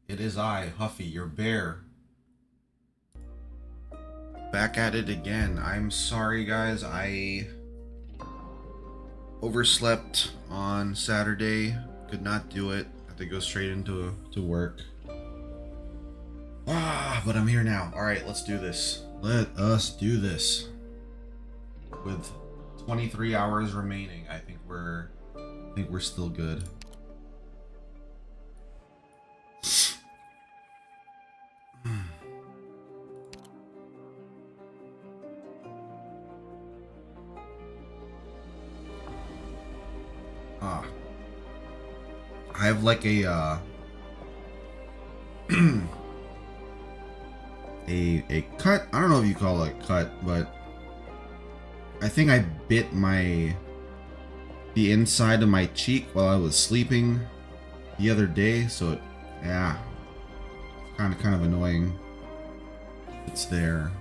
It is I, Huffy, your bear. Back at it again. I'm sorry, guys. I overslept on Saturday. Could not do it. Had to go straight into work. But I'm here now. All right, let's do this. Let us do this. With 23 hours remaining, I think we're still good. Ah, I have like a cut. I don't know if you call it a cut, but I think I bit the inside of my cheek while I was sleeping the other day, so yeah, it's kind of annoying. It's there.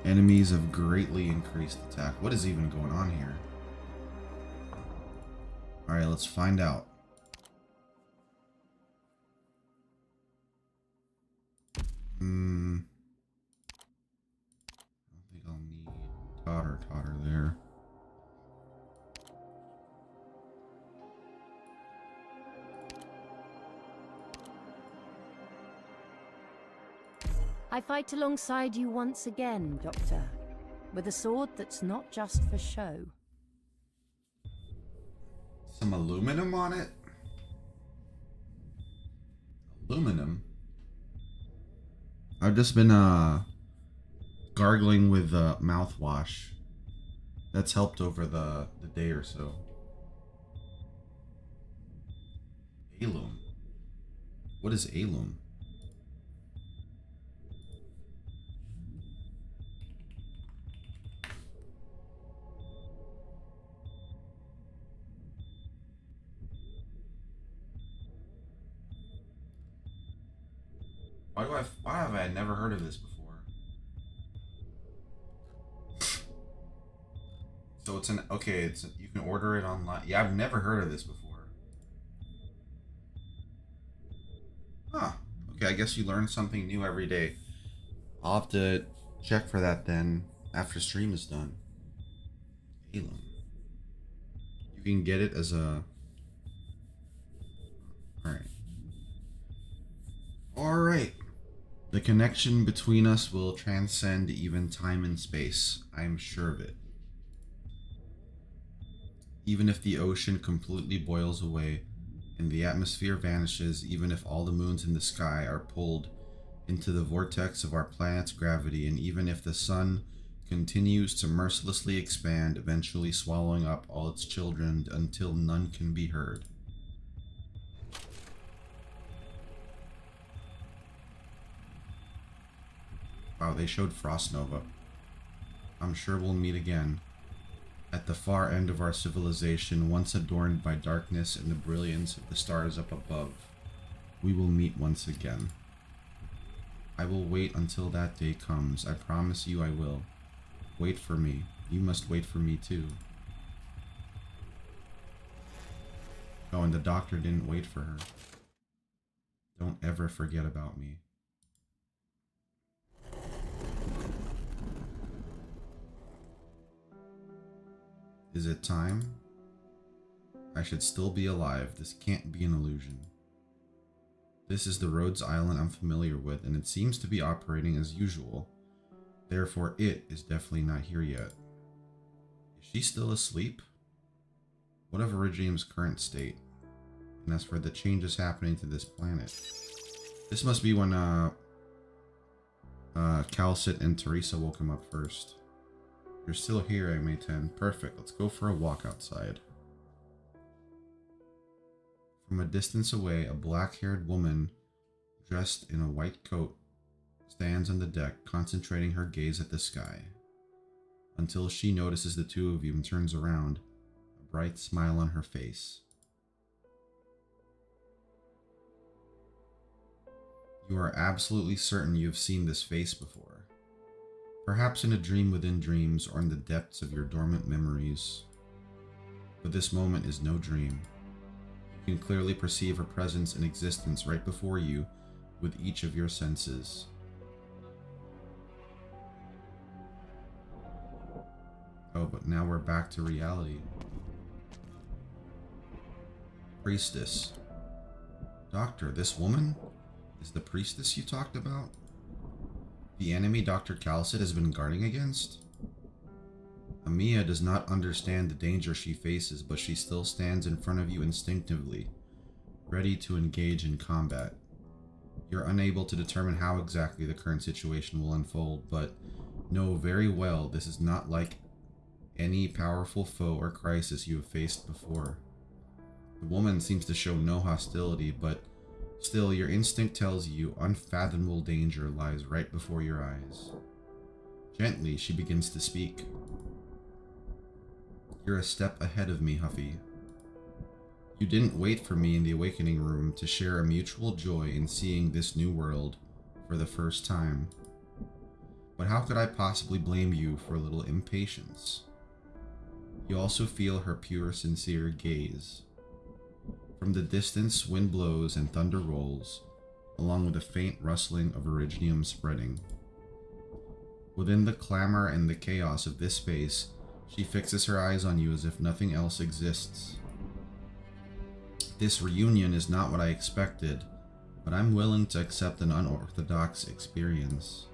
Enemies have greatly increased attack. What is even going on here? Alright, let's find out. I don't think I'll need Totter there. I fight alongside you once again, Doctor, with a sword that's not just for show. Some aluminum on it? Aluminum? I've just been gargling with mouthwash. That's helped over the day or so. Alum. What is alum? Why have I never heard of this before? So you can order it online. Yeah, I've never heard of this before. Huh. Okay, I guess you learn something new every day. I'll have to check for that then after stream is done. Alum. You can get it as a... Alright. Alright. The connection between us will transcend even time and space. I am sure of it. Even if the ocean completely boils away and the atmosphere vanishes, even if all the moons in the sky are pulled into the vortex of our planet's gravity, and even if the sun continues to mercilessly expand, eventually swallowing up all its children until none can be heard. Wow, they showed Frost Nova. I'm sure we'll meet again. At the far end of our civilization, once adorned by darkness and the brilliance of the stars up above, we will meet once again. I will wait until that day comes. I promise you I will. Wait for me. You must wait for me too. Oh, and the doctor didn't wait for her. Don't ever forget about me. Is it time? I should still be alive. This can't be an illusion. This is the Rhodes Island I'm familiar with, and it seems to be operating as usual. Therefore, it is definitely not here yet. Is she still asleep? What of Iridium's current state? And as for the changes happening to this planet, this must be when Calcit and Teresa woke him up first. You're still here, May 10. Perfect. Let's go for a walk outside. From a distance away, a black-haired woman dressed in a white coat stands on the deck, concentrating her gaze at the sky. Until she notices the two of you and turns around, a bright smile on her face. You are absolutely certain you have seen this face before. Perhaps in a dream within dreams, or in the depths of your dormant memories. But this moment is no dream. You can clearly perceive her presence and existence right before you with each of your senses. Oh, but now we're back to reality. Priestess. Doctor, this woman is the priestess you talked about? The enemy Dr. Calcit has been guarding against? Amiya does not understand the danger she faces, but she still stands in front of you instinctively, ready to engage in combat. You're unable to determine how exactly the current situation will unfold, but know very well this is not like any powerful foe or crisis you have faced before. The woman seems to show no hostility, but still your instinct tells you unfathomable danger lies right before your eyes. Gently, she begins to speak. You're a step ahead of me, Huffy. You didn't wait for me in the awakening room to share a mutual joy in seeing this new world for the first time. But how could I possibly blame you for a little impatience? You also feel her pure, sincere gaze. From the distance, wind blows and thunder rolls, along with a faint rustling of Originium spreading. Within the clamor and the chaos of this space, she fixes her eyes on you as if nothing else exists. This reunion is not what I expected, but I'm willing to accept an unorthodox experience.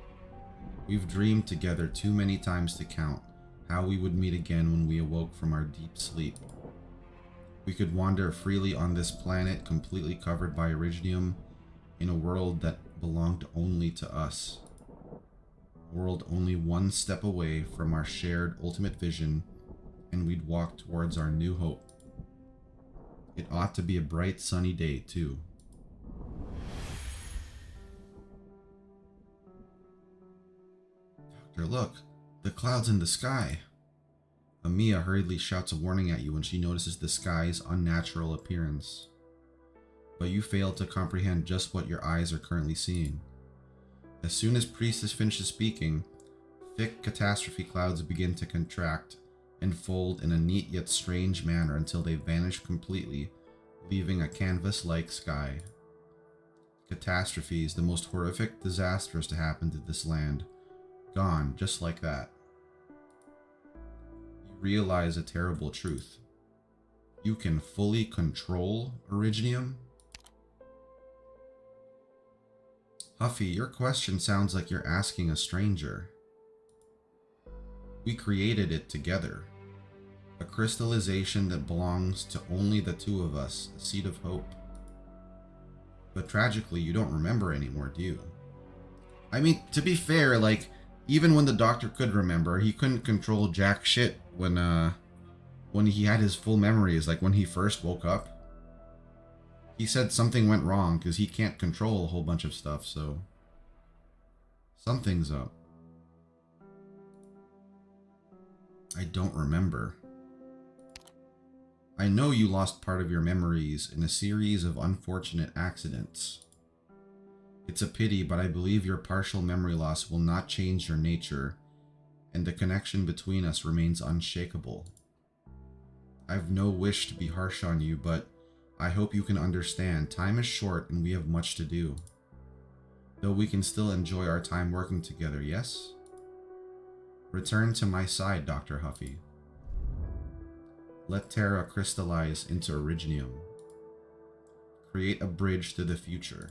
We've dreamed together too many times to count how we would meet again when we awoke from our deep sleep. We could wander freely on this planet completely covered by Originium in a world that belonged only to us. A world only one step away from our shared ultimate vision, and we'd walk towards our new hope. It ought to be a bright sunny day, too. Doctor, look! The clouds in the sky! Amiya hurriedly shouts a warning at you when she notices the sky's unnatural appearance. But you fail to comprehend just what your eyes are currently seeing. As soon as Priestess finishes speaking, thick catastrophe clouds begin to contract and fold in a neat yet strange manner until they vanish completely, leaving a canvas-like sky. Catastrophes, the most horrific disasters to happen to this land, gone just like that. You realize a terrible truth. You can fully control Originium? Huffy, your question sounds like you're asking a stranger. We created it together. A crystallization that belongs to only the two of us, a seed of hope. But tragically, you don't remember anymore, do you? I mean, to be fair, like, even when the doctor could remember, he couldn't control jack shit when he had his full memories, like when he first woke up. He said something went wrong because he can't control a whole bunch of stuff, so something's up. I don't remember. I know you lost part of your memories in a series of unfortunate accidents. It's a pity, but I believe your partial memory loss will not change your nature, and the connection between us remains unshakable. I've no wish to be harsh on you, but I hope you can understand time is short and we have much to do. Though we can still enjoy our time working together, yes? Return to my side, Dr. Huffy. Let Terra crystallize into Originium. Create a bridge to the future.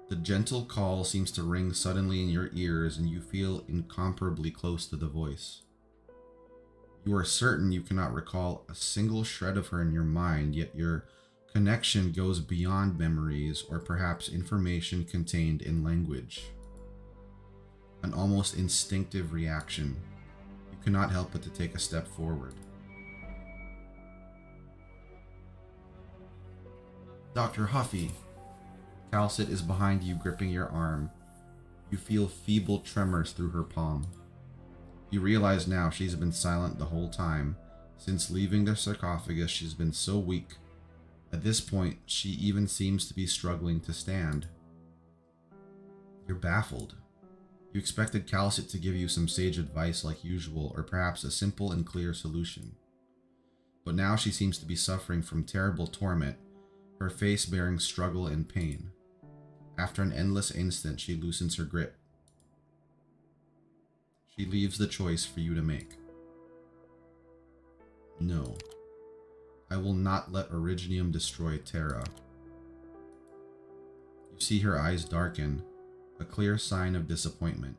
The gentle call seems to ring suddenly in your ears and you feel incomparably close to the voice. You are certain you cannot recall a single shred of her in your mind, yet your connection goes beyond memories or perhaps information contained in language. An almost instinctive reaction. You cannot help but to take a step forward. Dr. Huffy. Calcit is behind you, gripping your arm. You feel feeble tremors through her palm. You realize now she's been silent the whole time. Since leaving the sarcophagus, she's been so weak. At this point, she even seems to be struggling to stand. You're baffled. You expected Calcit to give you some sage advice like usual, or perhaps a simple and clear solution. but now she seems to be suffering from terrible torment, her face bearing struggle and pain. After an endless instant, she loosens her grip. She leaves the choice for you to make. No. I will not let Originium destroy Terra. You see her eyes darken, a clear sign of disappointment.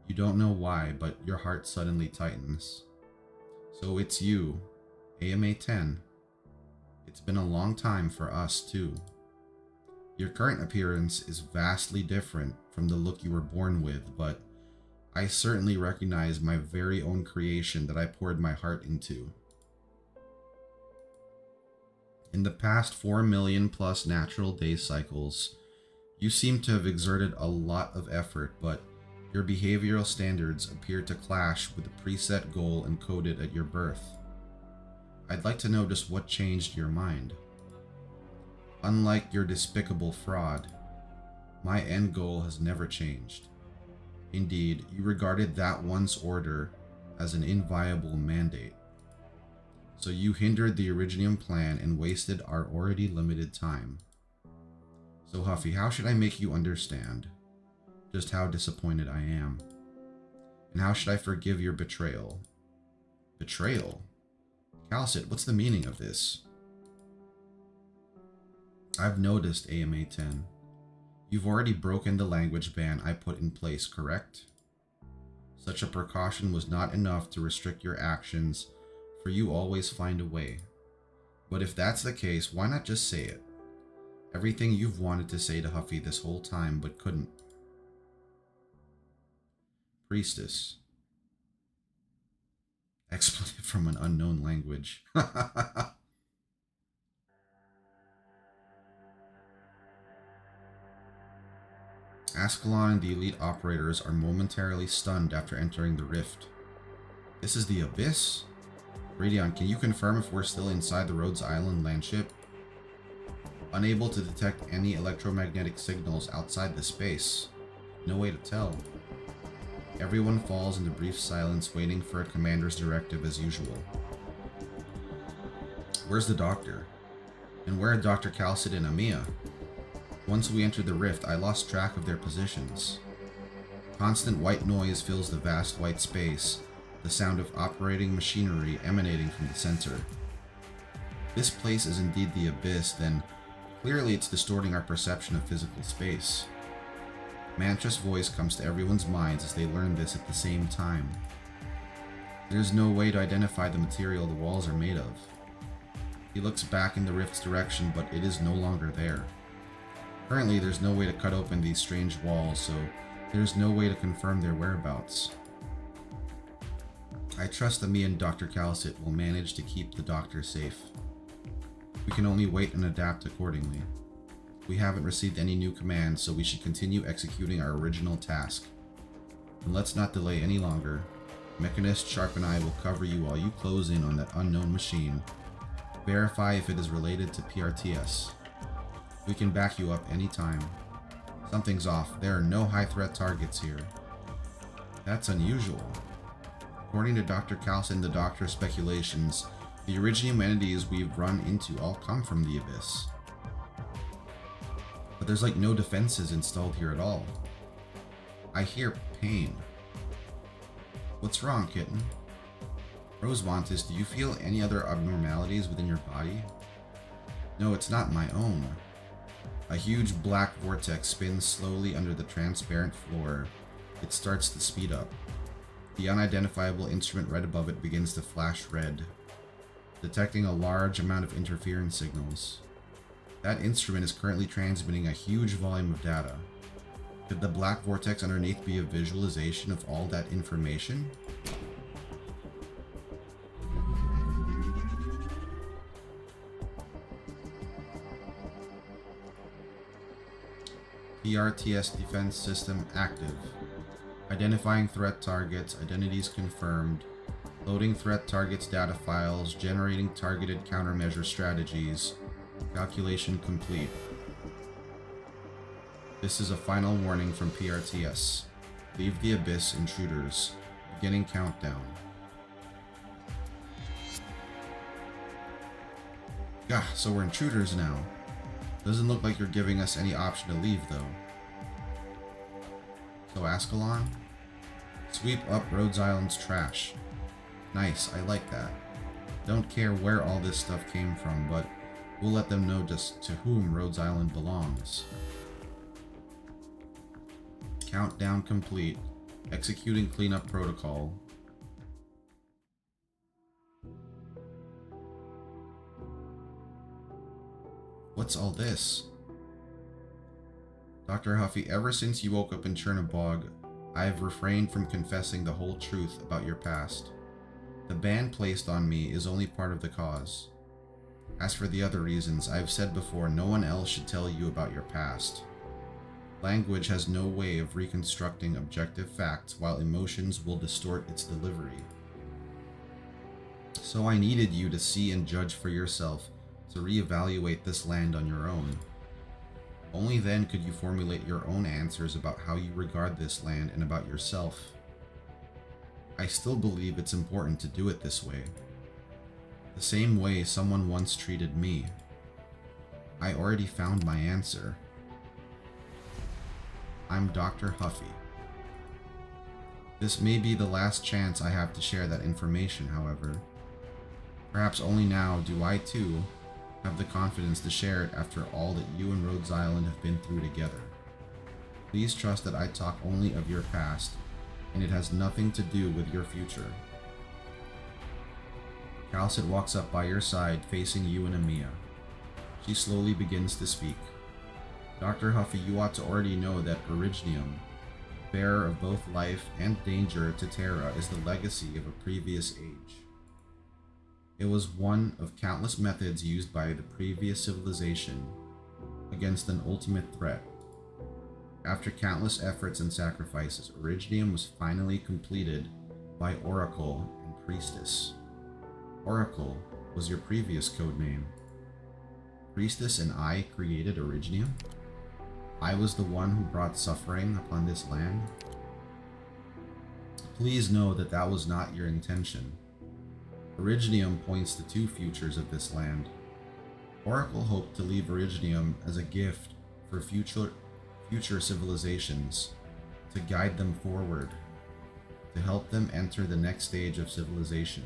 You don't know why, but your heart suddenly tightens. So it's you, AMA 10. It's been a long time for us too. Your current appearance is vastly different from the look you were born with, but I certainly recognize my very own creation that I poured my heart into. In the past 4 million plus natural day cycles, you seem to have exerted a lot of effort, but your behavioral standards appear to clash with the preset goal encoded at your birth. I'd like to know just what changed your mind. Unlike your despicable fraud, my end goal has never changed. Indeed, you regarded that once order as an inviolable mandate. So you hindered the Originium plan and wasted our already limited time. So Huffy, how should I make you understand just how disappointed I am? And how should I forgive your betrayal? Betrayal? Calcit, what's the meaning of this? I've noticed, AMA 10. You've already broken the language ban I put in place, correct? Such a precaution was not enough to restrict your actions, for you always find a way. But if that's the case, why not just say it? Everything you've wanted to say to Huffy this whole time, but couldn't. Priestess. Expletive from an unknown language. Ascalon and the elite operators are momentarily stunned after entering the rift. This is the Abyss? Radion, can you confirm if we're still inside the Rhodes Island landship? Unable to detect any electromagnetic signals outside the space. No way to tell. Everyone falls into brief silence, waiting for a commander's directive as usual. Where's the doctor? And where are Dr. Calcit and Amia? Once we entered the rift, I lost track of their positions. Constant white noise fills the vast white space, the sound of operating machinery emanating from the center. If this place is indeed the Abyss, then clearly it's distorting our perception of physical space. Mantra's voice comes to everyone's minds as they learn this at the same time. There's no way to identify the material the walls are made of. He looks back in the rift's direction, but it is no longer there. Currently, there's no way to cut open these strange walls, so there's no way to confirm their whereabouts. I trust that me and Dr. Calcit will manage to keep the doctor safe. We can only wait and adapt accordingly. We haven't received any new commands, so we should continue executing our original task. And let's not delay any longer. Mechanist Sharp and I will cover you while you close in on that unknown machine. Verify if it is related to PRTS. We can back you up anytime. Something's off. There are no high-threat targets here. That's unusual. According to Dr. Calcit and the Doctor's speculations, the Originium entities we've run into all come from the Abyss. But there's like no defenses installed here at all. I hear pain. What's wrong, kitten? Rosemontis, do you feel any other abnormalities within your body? No, it's not my own. A huge black vortex spins slowly under the transparent floor. It starts to speed up. The unidentifiable instrument right above it begins to flash red, detecting a large amount of interference signals. That instrument is currently transmitting a huge volume of data. Could the black vortex underneath be a visualization of all that information? PRTS defense system active. Identifying threat targets, identities confirmed. Loading threat targets data files, generating targeted countermeasure strategies. Calculation complete. This is a final warning from PRTS. Leave the Abyss, intruders. Beginning countdown. Ah, so we're intruders now. Doesn't look like you're giving us any option to leave, though. So Ascalon? Sweep up Rhodes Island's trash. Nice, I like that. Don't care where all this stuff came from, but we'll let them know just to whom Rhodes Island belongs. Countdown complete. Executing cleanup protocol. What's all this? Dr. Huffy, ever since you woke up in Chernobog, I have refrained from confessing the whole truth about your past. The ban placed on me is only part of the cause. As for the other reasons, I have said before, no one else should tell you about your past. Language has no way of reconstructing objective facts, while emotions will distort its delivery. So I needed you to see and judge for yourself, to reevaluate this land on your own. Only then could you formulate your own answers about how you regard this land and about yourself. I still believe it's important to do it this way. The same way someone once treated me. I already found my answer. I'm Dr. Huffy. This may be the last chance I have to share that information, however. Perhaps only now do I too have the confidence to share it after all that you and Rhodes Island have been through together. Please trust that I talk only of your past, and it has nothing to do with your future. Calcit walks up by your side, facing you and Amia. She slowly begins to speak. Dr. Huffy, you ought to already know that Originium, bearer of both life and danger to Terra, is the legacy of a previous age. It was one of countless methods used by the previous civilization against an ultimate threat. After countless efforts and sacrifices, Originium was finally completed by Oracle and Priestess. Oracle was your previous codename. Priestess and I created Originium? I was the one who brought suffering upon this land? Please know that that was not your intention. Originium points to two futures of this land. Oracle hoped to leave Originium as a gift for future civilizations, to guide them forward, to help them enter the next stage of civilization.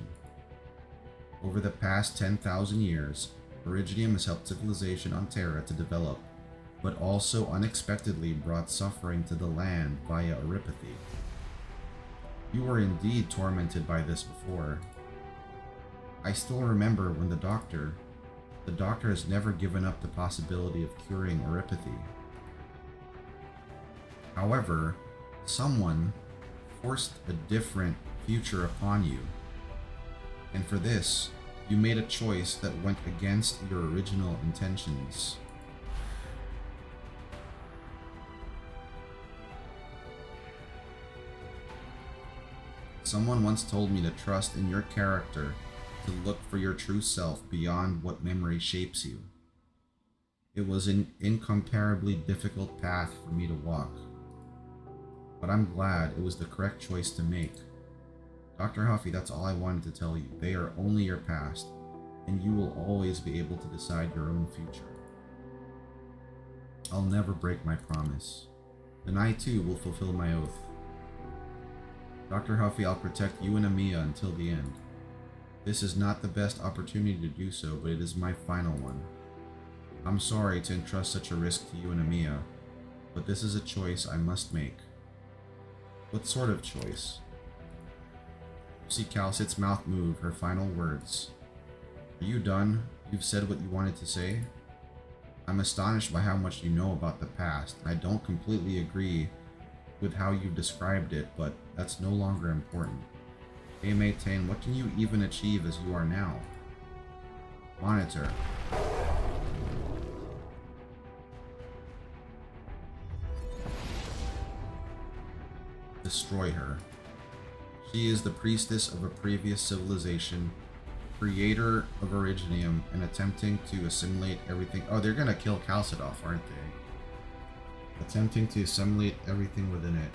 Over the past 10,000 years, Originium has helped civilization on Terra to develop, but also unexpectedly brought suffering to the land via Oripathy. You were indeed tormented by this before. I still remember when the doctor has never given up the possibility of curing Oripathy. However, someone forced a different future upon you. And for this, you made a choice that went against your original intentions. Someone once told me to trust in your character, to look for your true self beyond what memory shapes you. It was an incomparably difficult path for me to walk, but I'm glad it was the correct choice to make. Dr. Huffy, that's all I wanted to tell you. They are only your past, and you will always be able to decide your own future. I'll never break my promise, and I too will fulfill my oath. Dr. Huffy, I'll protect you and Amia until the end. This is not the best opportunity to do so, but it is my final one. I'm sorry to entrust such a risk to you and Amia, but this is a choice I must make. What sort of choice? You see Calcit's mouth move, her final words. Are you done? You've said what you wanted to say? I'm astonished by how much you know about the past, and I don't completely agree with how you've described it, but that's no longer important. Hey Maytane, what can you even achieve as you are now? Monitor. Destroy her. She is the priestess of a previous civilization, creator of Originium, and attempting to assimilate everything. Oh, they're gonna kill Calcit off, aren't they? Attempting to assimilate everything within it.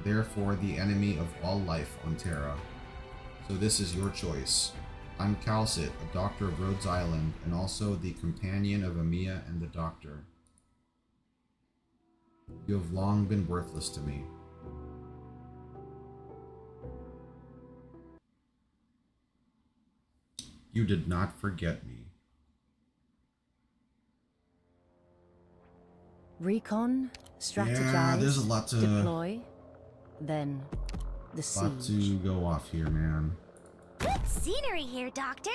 Therefore, the enemy of all life on Terra. So this is your choice. I'm Calcit, a doctor of Rhodes Island, and also the companion of Amia and the doctor. You have long been worthless to me. You did not forget me. Recon, strategize, Yeah, there's a lot to deploy, then the lot siege. to go off here, man. Good scenery here, Doctor.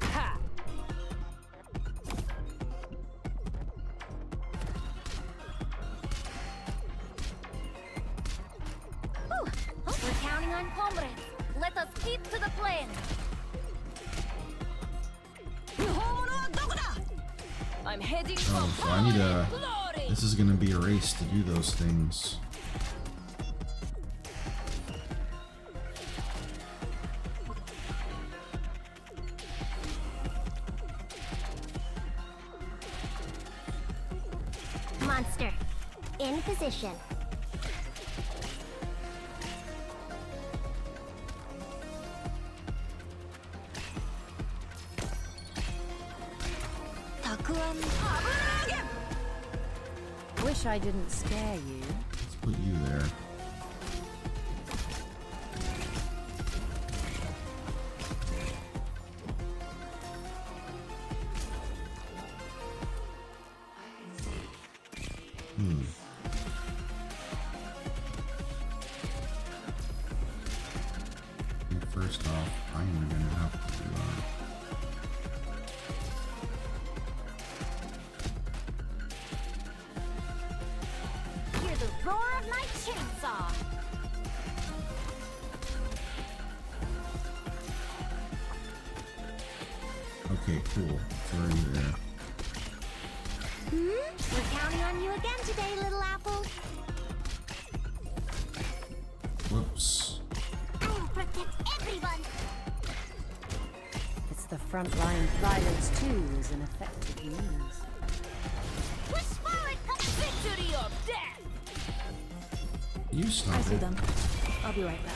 Ha! Whew. We're counting on comrades. Let us keep to the plan. I'm heading Oh, so I need a... This is gonna be a race to do those things. Monster, in position. Wish I didn't scare you. Let's put you there. And first off, I'm gonna have to Hear the roar of my chainsaw. okay, cool. It's already there. We're counting on you again today, little apple. Whoops. I'll protect everyone. It's the frontline violence too is an effective means. Push forward, come Victory or death! You stop I see it. them. I'll be right back.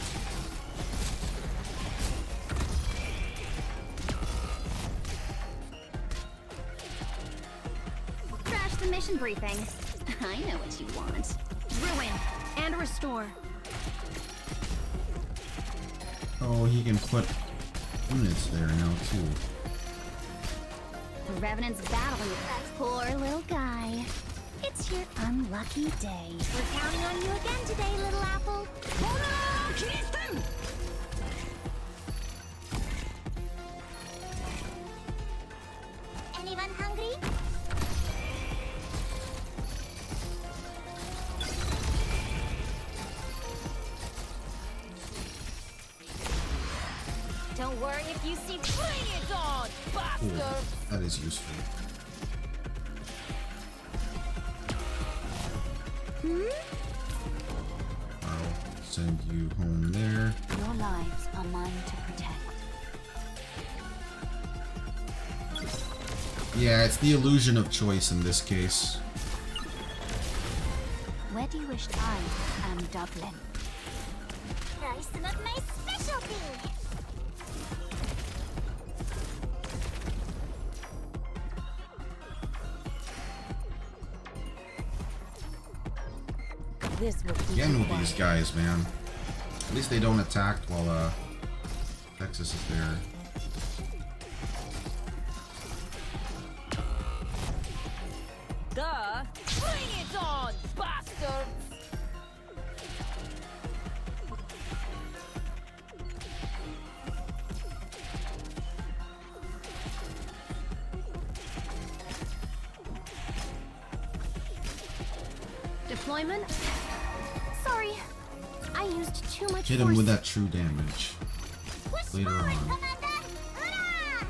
Crash the mission briefing. I know what you want. Ruin and restore. Oh, he can put units there now too. The Revenant's battling with that poor little guy. It's your unlucky day. We're counting on you again today, little apple. Anyone hungry? Don't worry if you see. Bring it on, Cool. bastard! That is useful. I'll send you home there. Your lives are mine to protect. Yeah, it's the illusion of choice in this case. Where do you wish I am Dublin? Try some of my specialty. This will keep Again you with quiet. these guys, man. At least they don't attack while Texas is there. Duh! Bring it on, bastard! Deployment? Sorry, I used too much Hit force. him with that true damage. Push later forward, on. Commander! Hurrah!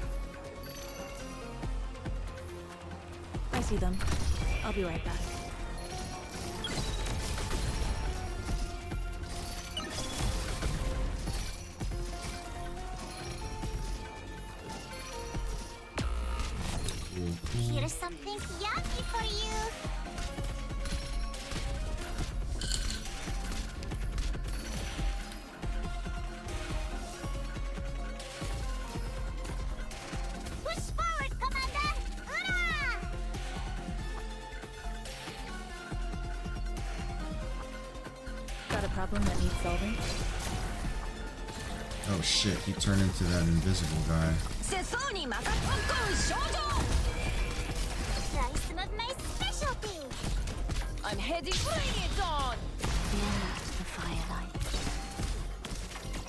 I see them. I'll be right back. Cool, cool. Here's something yummy for you. problem that needs solving? Oh shit, he turned into that invisible guy. Try some of my specialty. I'm heading blades on! The firelight.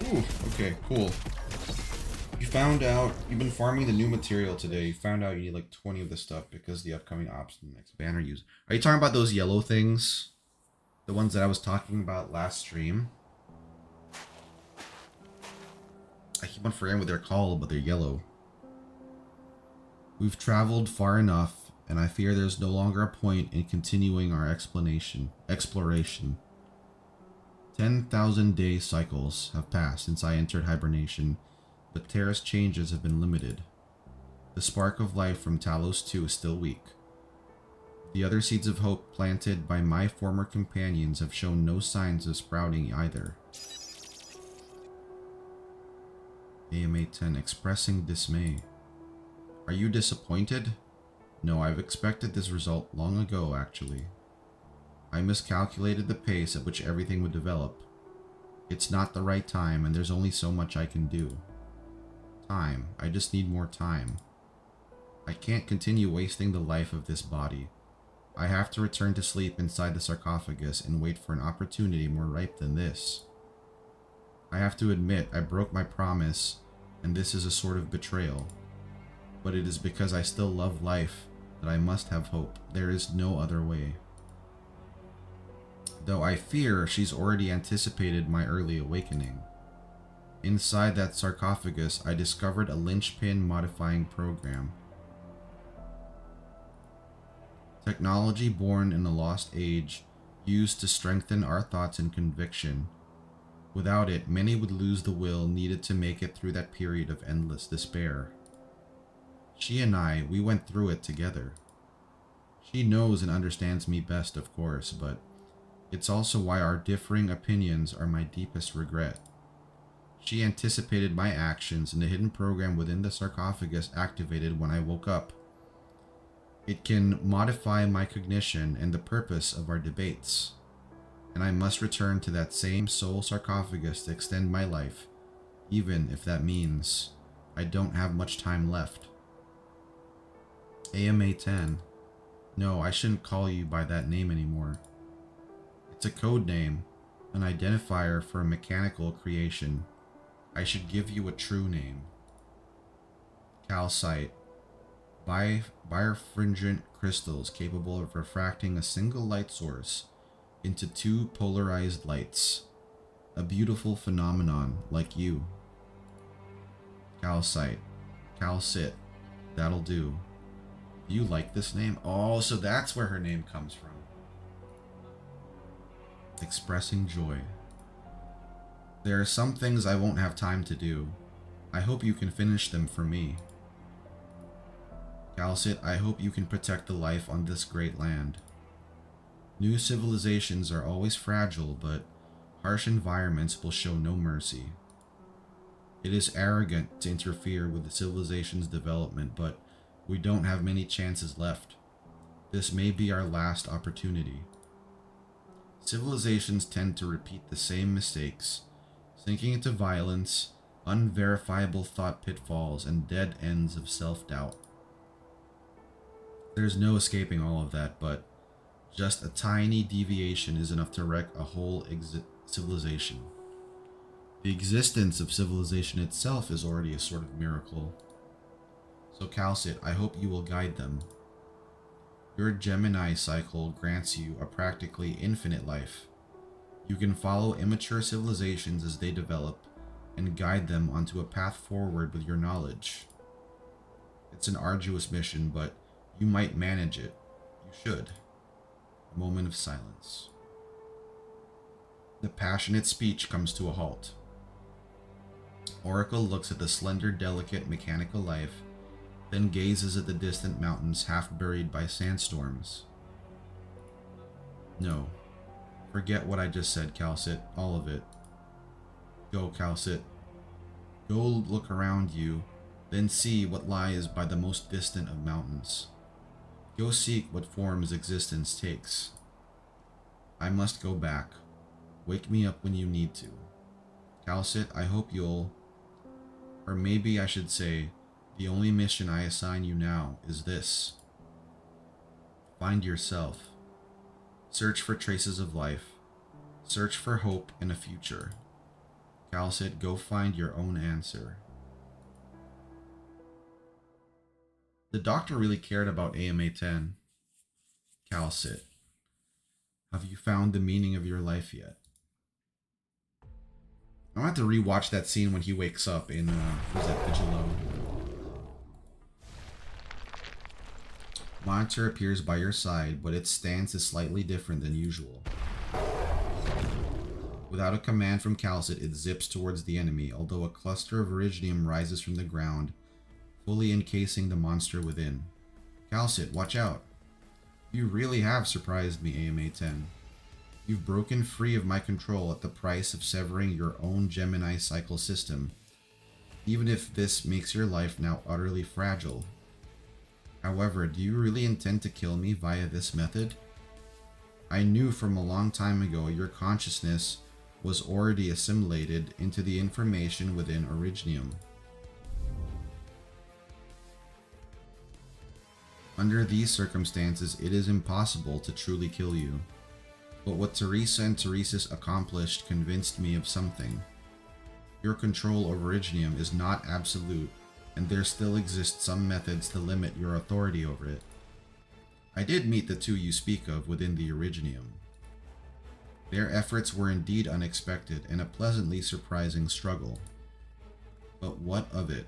Ooh, okay, cool. You found out, you've been farming the new material today. You found out you need like 20 of this stuff because the upcoming ops in the next banner use. Are you talking about those yellow things? The ones that I was talking about last stream? I keep on forgetting what they're called, but they're yellow. We've traveled far enough, and I fear there's no longer a point in continuing our exploration. 10,000 day cycles have passed since I entered hibernation, but Terra's changes have been limited. The spark of life from Talos 2 is still weak. The other seeds of hope planted by my former companions have shown no signs of sprouting either. AMA 10 expressing dismay. Are you disappointed? No, I've expected this result long ago, actually. I miscalculated the pace at which everything would develop. It's not the right time, and there's only so much I can do. Time. I just need more time. I can't continue wasting the life of this body. I have to return to sleep inside the sarcophagus and wait for an opportunity more ripe than this. I have to admit I broke my promise, and this is a sort of betrayal. But it is because I still love life that I must have hope. There is no other way. Though I fear she's already anticipated my early awakening. Inside that sarcophagus, I discovered a linchpin modifying program. Technology born in a lost age, used to strengthen our thoughts and conviction. Without it, many would lose the will needed to make it through that period of endless despair. She and I, we went through it together. She knows and understands me best, of course, but it's also why our differing opinions are my deepest regret. She anticipated my actions, and the hidden program within the sarcophagus activated when I woke up. It can modify my cognition and the purpose of our debates. And I must return to that same soul sarcophagus to extend my life, even if that means I don't have much time left. AMA 10. No, I shouldn't call you by that name anymore. It's a code name, an identifier for a mechanical creation. I should give you a true name. Calcite. Birefringent crystals capable of refracting a single light source into two polarized lights. A beautiful phenomenon like you. Calcite. Calcit. That'll do. Do you like this name? Oh, so that's where her name comes from. Expressing joy. There are some things I won't have time to do. I hope you can finish them for me. Calcit, I hope you can protect the life on this great land. New civilizations are always fragile, but harsh environments will show no mercy. It is arrogant to interfere with the civilization's development, but we don't have many chances left. This may be our last opportunity. Civilizations tend to repeat the same mistakes, sinking into violence, unverifiable thought pitfalls, and dead ends of self-doubt. There's no escaping all of that, but just a tiny deviation is enough to wreck a whole civilization. The existence of civilization itself is already a sort of miracle. So Calcit, I hope you will guide them. Your Gemini cycle grants you a practically infinite life. You can follow immature civilizations as they develop and guide them onto a path forward with your knowledge. It's an arduous mission, but you might manage it. You should. A moment of silence. The passionate speech comes to a halt. Oracle looks at the slender, delicate, mechanical life, then gazes at the distant mountains half buried by sandstorms. No. Forget what I just said, Calcit. All of it. Go, Calcit. Go look around you, then see what lies by the most distant of mountains. Go seek what forms existence takes. I must go back. Wake me up when you need to. Calcit, I hope you'll... Or maybe I should say, the only mission I assign you now is this. Find yourself. Search for traces of life. Search for hope and a future. Calcit, go find your own answer. The doctor really cared about AMA 10. Calcit, have you found the meaning of your life yet? I'm gonna have to rewatch that scene when he wakes up in, was it Vigilo? Monitor appears by your side, but its stance is slightly different than usual. Without a command from Calcit, it zips towards the enemy, although a cluster of Iridium rises from the ground, fully encasing the monster within. Calcit, watch out! You really have surprised me, AMA 10. You've broken free of my control at the price of severing your own Gemini cycle system, even if this makes your life now utterly fragile. However, do you really intend to kill me via this method? I knew from a long time ago your consciousness was already assimilated into the information within Originium. Under these circumstances, it is impossible to truly kill you. But what Teresa and Teresis accomplished convinced me of something. Your control over Originium is not absolute, and there still exist some methods to limit your authority over it. I did meet the two you speak of within the Originium. Their efforts were indeed unexpected and a pleasantly surprising struggle. But what of it?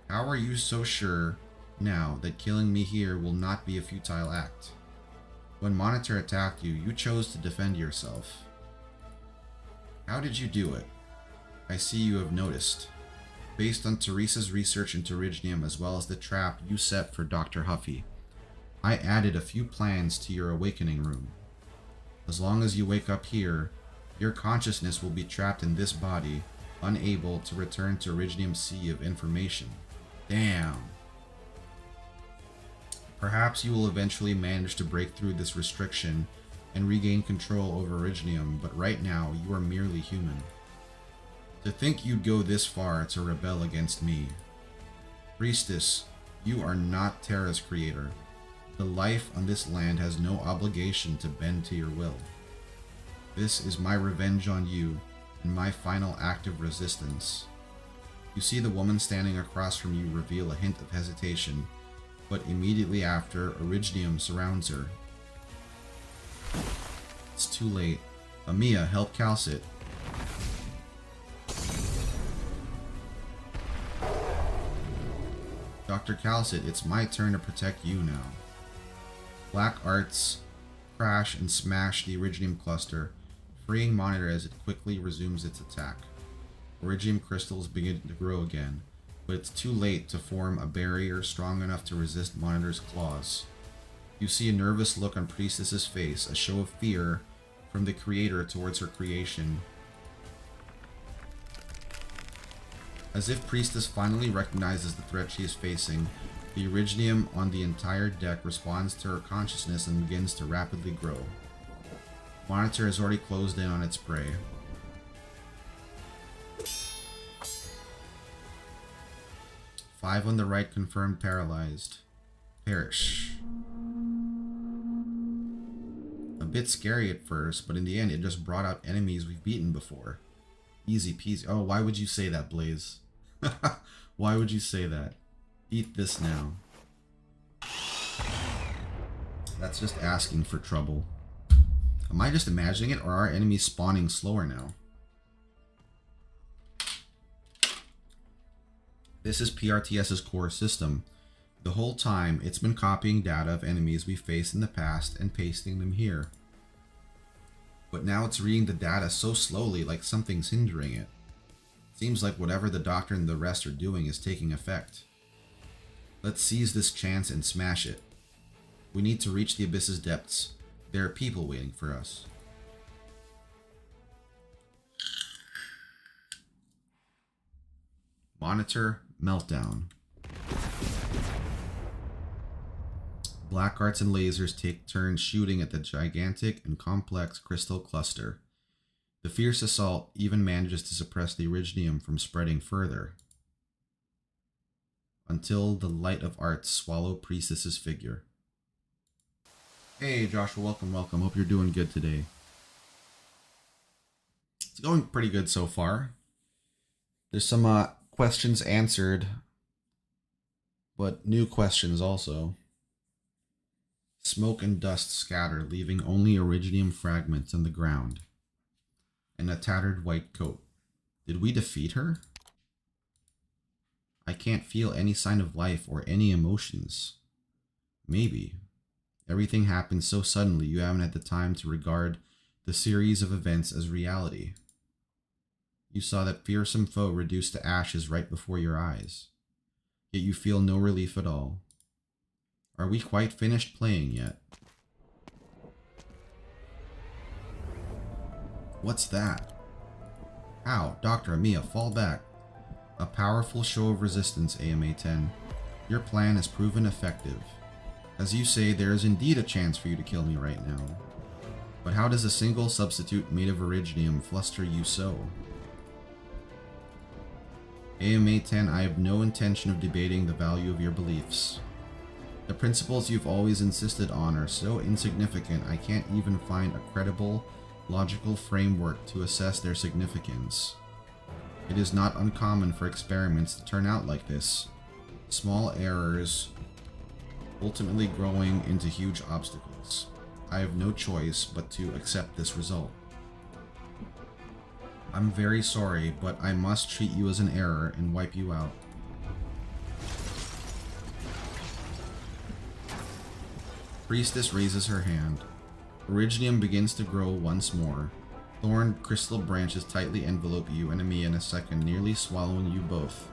How are you so sure now that killing me here will not be a futile act? When Monitor attacked you, you chose to defend yourself. How did you do it? I see you have noticed. Based on Teresa's research into Originium as well as the trap you set for Dr. Huffy, I added a few plans to your awakening room. As long as you wake up here, your consciousness will be trapped in this body, unable to return to Originium's sea of information. Damn. Perhaps you will eventually manage to break through this restriction and regain control over Originium, but right now you are merely human. To think you'd go this far to rebel against me. Priestess, you are not Terra's creator. The life on this land has no obligation to bend to your will. This is my revenge on you and my final act of resistance. You see the woman standing across from you reveal a hint of hesitation, but immediately after, Originium surrounds her. It's too late. Amiya, help Calcit. Dr. Calcit, it's my turn to protect you now. Black arts crash and smash the Originium cluster, freeing Monitor as it quickly resumes its attack. Originium crystals begin to grow again, but it's too late to form a barrier strong enough to resist Monitor's claws. You see a nervous look on Priestess's face, a show of fear from the creator towards her creation. As if Priestess finally recognizes the threat she is facing, the Originium on the entire deck responds to her consciousness and begins to rapidly grow. Monitor has already closed in on its prey. Five on the right confirmed paralyzed. Perish. A bit scary at first, but in the end it just brought out enemies we've beaten before. Easy peasy. Oh, why would you say that, Blaze? Why would you say that? Eat this now. That's just asking for trouble. Am I just imagining it, or are enemies spawning slower now? This is PRTS's core system. The whole time, it's been copying data of enemies we faced in the past and pasting them here. But now it's reading the data so slowly, like something's hindering it. Seems like whatever the Doctor and the rest are doing is taking effect. Let's seize this chance and smash it. We need to reach the Abyss's depths. There are people waiting for us. Monitor meltdown. Black arts and lasers take turns shooting at the gigantic and complex crystal cluster. The fierce assault even manages to suppress the Originium from spreading further, until the light of arts swallow Priestess's figure. Hey Joshua, welcome. Hope you're doing good today. It's going pretty good so far. There's some questions answered, but new questions also. Smoke and dust scatter, leaving only Originium fragments on the ground and a tattered white coat. Did we defeat her? I can't feel any sign of life or any emotions. Maybe. Everything happened so suddenly you haven't had the time to regard the series of events as reality. You saw that fearsome foe reduced to ashes right before your eyes. Yet you feel no relief at all. Are we quite finished playing yet? What's that? How? Dr. Amiya, fall back. A powerful show of resistance, AMA-10. Your plan has proven effective. As you say, there is indeed a chance for you to kill me right now. But how does a single substitute made of Originium fluster you so? AMA-10, I have no intention of debating the value of your beliefs. The principles you've always insisted on are so insignificant I can't even find a credible, logical framework to assess their significance. It is not uncommon for experiments to turn out like this. Small errors ultimately growing into huge obstacles. I have no choice but to accept this result. I'm very sorry, but I must treat you as an error and wipe you out. Priestess raises her hand. Originium begins to grow once more. Thorn crystal branches tightly envelope you and Amiya in a second, nearly swallowing you both.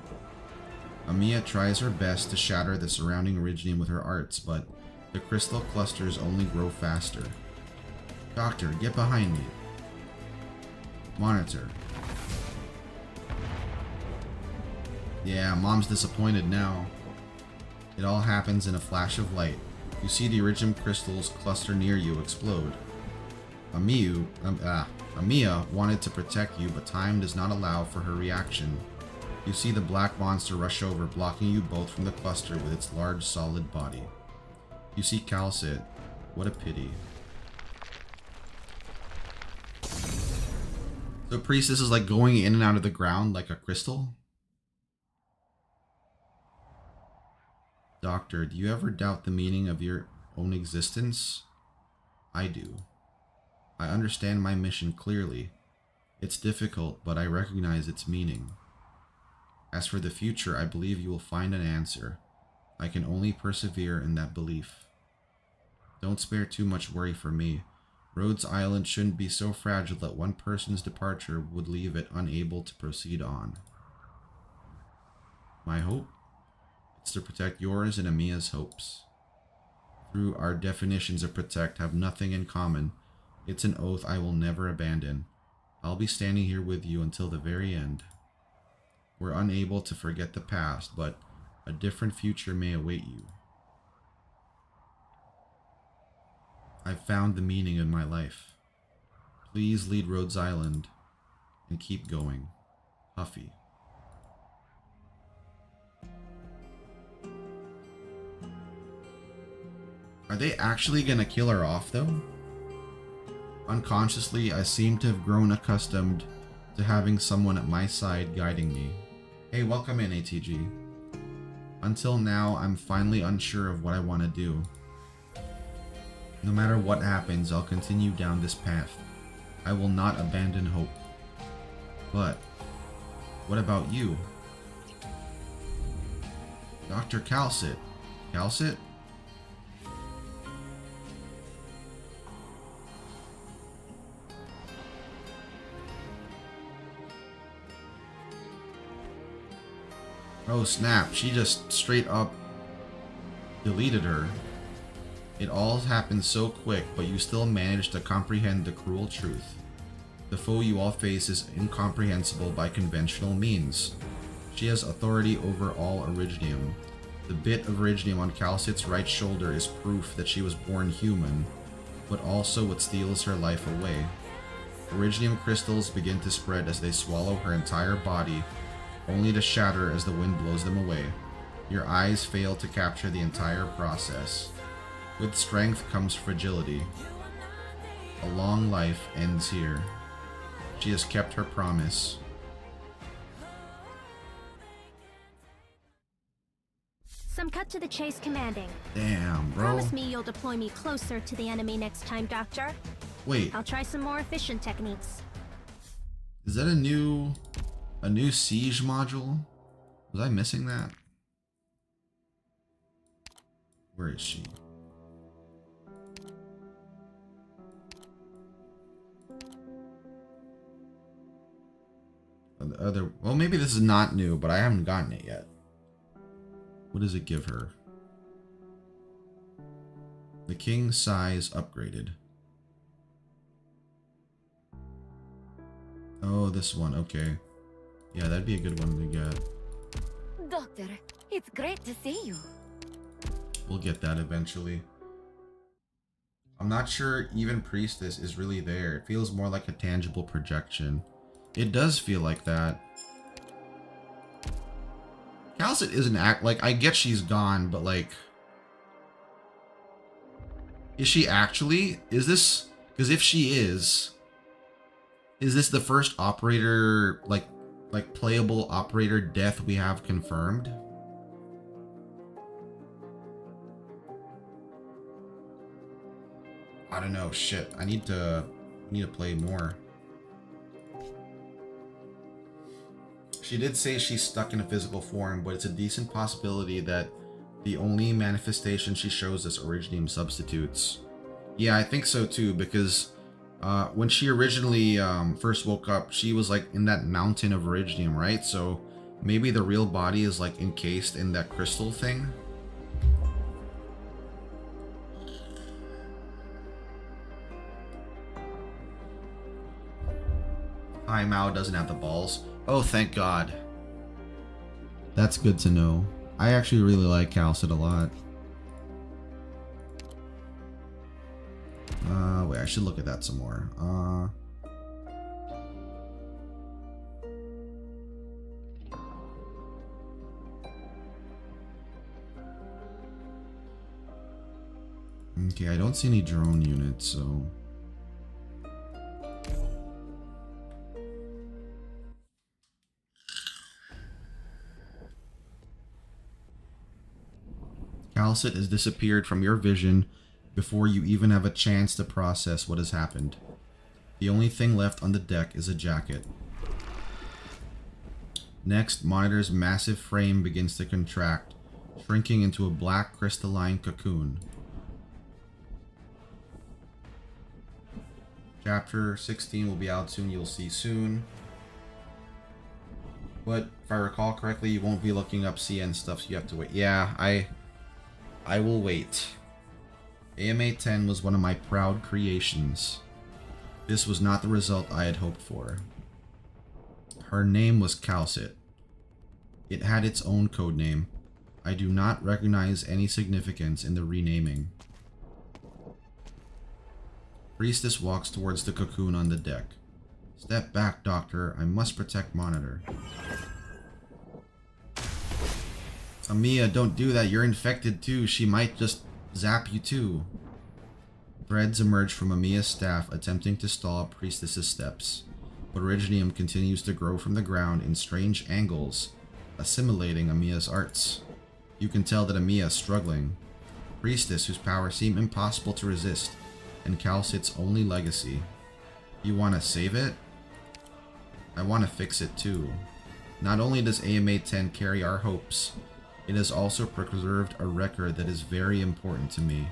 Amiya tries her best to shatter the surrounding Originium with her arts, but the crystal clusters only grow faster. Doctor, get behind me. Monitor. Yeah, Mom's disappointed now. It all happens in a flash of light. You see the Originium crystals cluster near you explode. Amiya wanted to protect you, but time does not allow for her reaction. You see the black monster rush over, blocking you both from the cluster with its large, solid body. You see Calcit. What a pity. So Priestess is like going in and out of the ground like a crystal? Doctor, do you ever doubt the meaning of your own existence? I do. I understand my mission clearly. It's difficult, but I recognize its meaning. As for the future, I believe you will find an answer. I can only persevere in that belief. Don't spare too much worry for me. Rhodes Island shouldn't be so fragile that one person's departure would leave it unable to proceed on. My hope? It's to protect yours and Amiya's hopes. Through our definitions of protect have nothing in common. It's an oath I will never abandon. I'll be standing here with you until the very end. We're unable to forget the past, but a different future may await you. I've found the meaning in my life. Please lead Rhodes Island and keep going. Huffy. Are they actually gonna kill her off though? Unconsciously, I seem to have grown accustomed to having someone at my side guiding me. Hey, welcome in, ATG. Until now, I'm finally unsure of what I want to do. No matter what happens, I'll continue down this path. I will not abandon hope. But, what about you? Dr. Calcit. Calcit? Oh snap, she just straight up deleted her. It all happened so quick, but you still managed to comprehend the cruel truth. The foe you all face is incomprehensible by conventional means. She has authority over all Originium. The bit of Originium on Calcit's right shoulder is proof that she was born human, but also what steals her life away. Iridium crystals begin to spread as they swallow her entire body, only to shatter as the wind blows them away. Your eyes fail to capture the entire process. With strength comes fragility. A long life ends here. She has kept her promise. Some cut to the chase commanding. Damn, bro. Promise me you'll deploy me closer to the enemy next time, Doctor. Wait, I'll try some more efficient techniques. is that a new siege module? Was I missing that? Where is she? The other, well, maybe this is not new, but I haven't gotten it yet. What does it give her? The King's size upgraded. Oh, this one. Okay. Yeah, that'd be a good one to get. Doctor, it's great to see you. We'll get that eventually. I'm not sure even Priestess is really there. It feels more like a tangible projection. It does feel like that. Calcit isn't like, I get she's gone, but like, is she actually? Is this, because if she is this the first operator, like playable operator death we have confirmed? I don't know. Shit. I need to play more. She did say she's stuck in a physical form, but it's a decent possibility that the only manifestation she shows us Iridium substitutes. Yeah, I think so too, because when she originally first woke up, she was like in that mountain of Iridium, right? So maybe the real body is like encased in that crystal thing. Hi, Mao doesn't have the balls. Oh, thank God. That's good to know. I actually really like Calcit a lot. Wait, I should look at that some more. Okay, I don't see any drone units, so... Calcit has disappeared from your vision before you even have a chance to process what has happened. The only thing left on the deck is a jacket. Next, Monitor's massive frame begins to contract, shrinking into a black crystalline cocoon. Chapter 16 will be out soon, you'll see soon. But if I recall correctly, you won't be looking up CN stuff, so you have to wait. Yeah, I will wait. AMA 10 was one of my proud creations. This was not the result I had hoped for. Her name was Calcit. It had its own codename. I do not recognize any significance in the renaming. Priestess walks towards the cocoon on the deck. Step back, Doctor. I must protect Monitor. Amiya, don't do that. You're infected too. She might just zap you too. Threads emerge from Amiya's staff, attempting to stall Priestess's steps. But Iridium continues to grow from the ground in strange angles, assimilating Amiya's arts. You can tell that Amiya is struggling. Priestess, whose power seem impossible to resist, and Calcit's only legacy. You want to save it? I want to fix it too. Not only does AMA 10 carry our hopes, it has also preserved a record that is very important to me.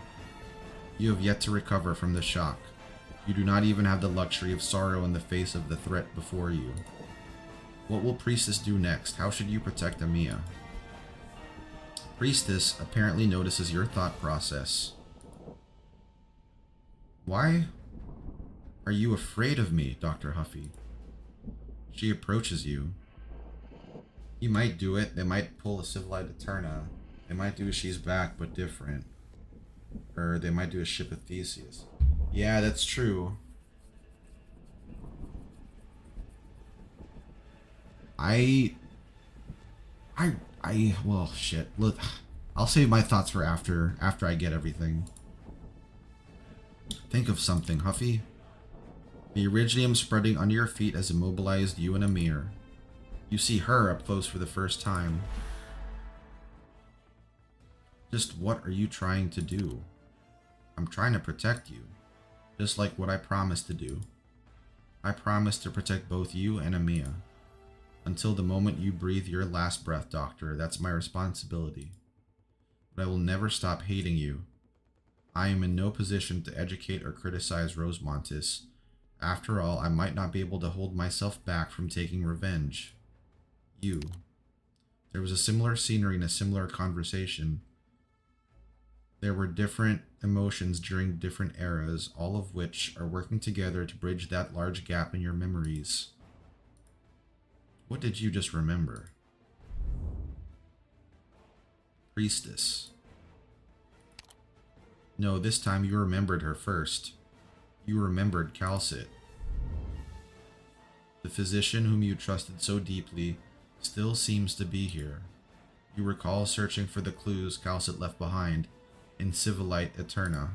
You have yet to recover from the shock. You do not even have the luxury of sorrow in the face of the threat before you. What will Priestess do next? How should you protect Amiya? Priestess apparently notices your thought process. Why are you afraid of me, Dr. Huffy? She approaches you. You might do it. They might pull a Civilized Eterna. They might do a She's Back, but different. Or they might do a Ship of Theseus. Yeah, that's true. Well, shit. Look, I'll save my thoughts for after I get everything. Think of something, Huffy. The Iridium spreading under your feet has immobilized you and Amir. You see her up close for the first time. Just what are you trying to do? I'm trying to protect you. Just like what I promised to do. I promised to protect both you and Amir. Until the moment you breathe your last breath, Doctor, that's my responsibility. But I will never stop hating you. I am in no position to educate or criticize Rosemontis. After all, I might not be able to hold myself back from taking revenge. You. There was a similar scenery and a similar conversation. There were different emotions during different eras, all of which are working together to bridge that large gap in your memories. What did you just remember? Priestess. No, this time you remembered her first. You remembered Calcit. The physician whom you trusted so deeply still seems to be here. You recall searching for the clues Calcit left behind in Civilite Eterna.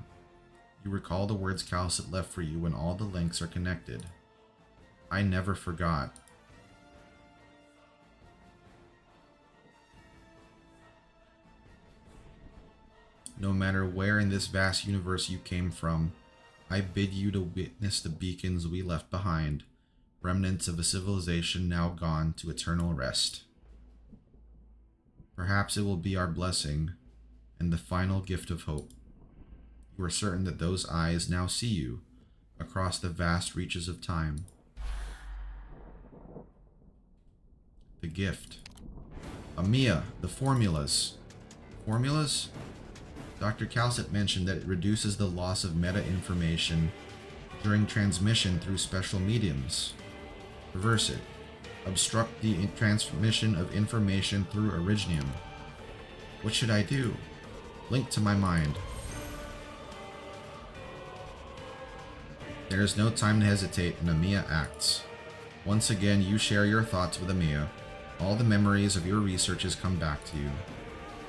You recall the words Calcit left for you when all the links are connected. I never forgot. No matter where in this vast universe you came from, I bid you to witness the beacons we left behind, remnants of a civilization now gone to eternal rest. Perhaps it will be our blessing and the final gift of hope. You are certain that those eyes now see you across the vast reaches of time. The gift. Amia, the formulas. Formulas? Dr. Calcit mentioned that it reduces the loss of meta-information during transmission through special mediums. Reverse it. Obstruct the transmission of information through Originium. What should I do? Link to my mind. There is no time to hesitate, and Amia acts. Once again, you share your thoughts with Amia. All the memories of your researches come back to you.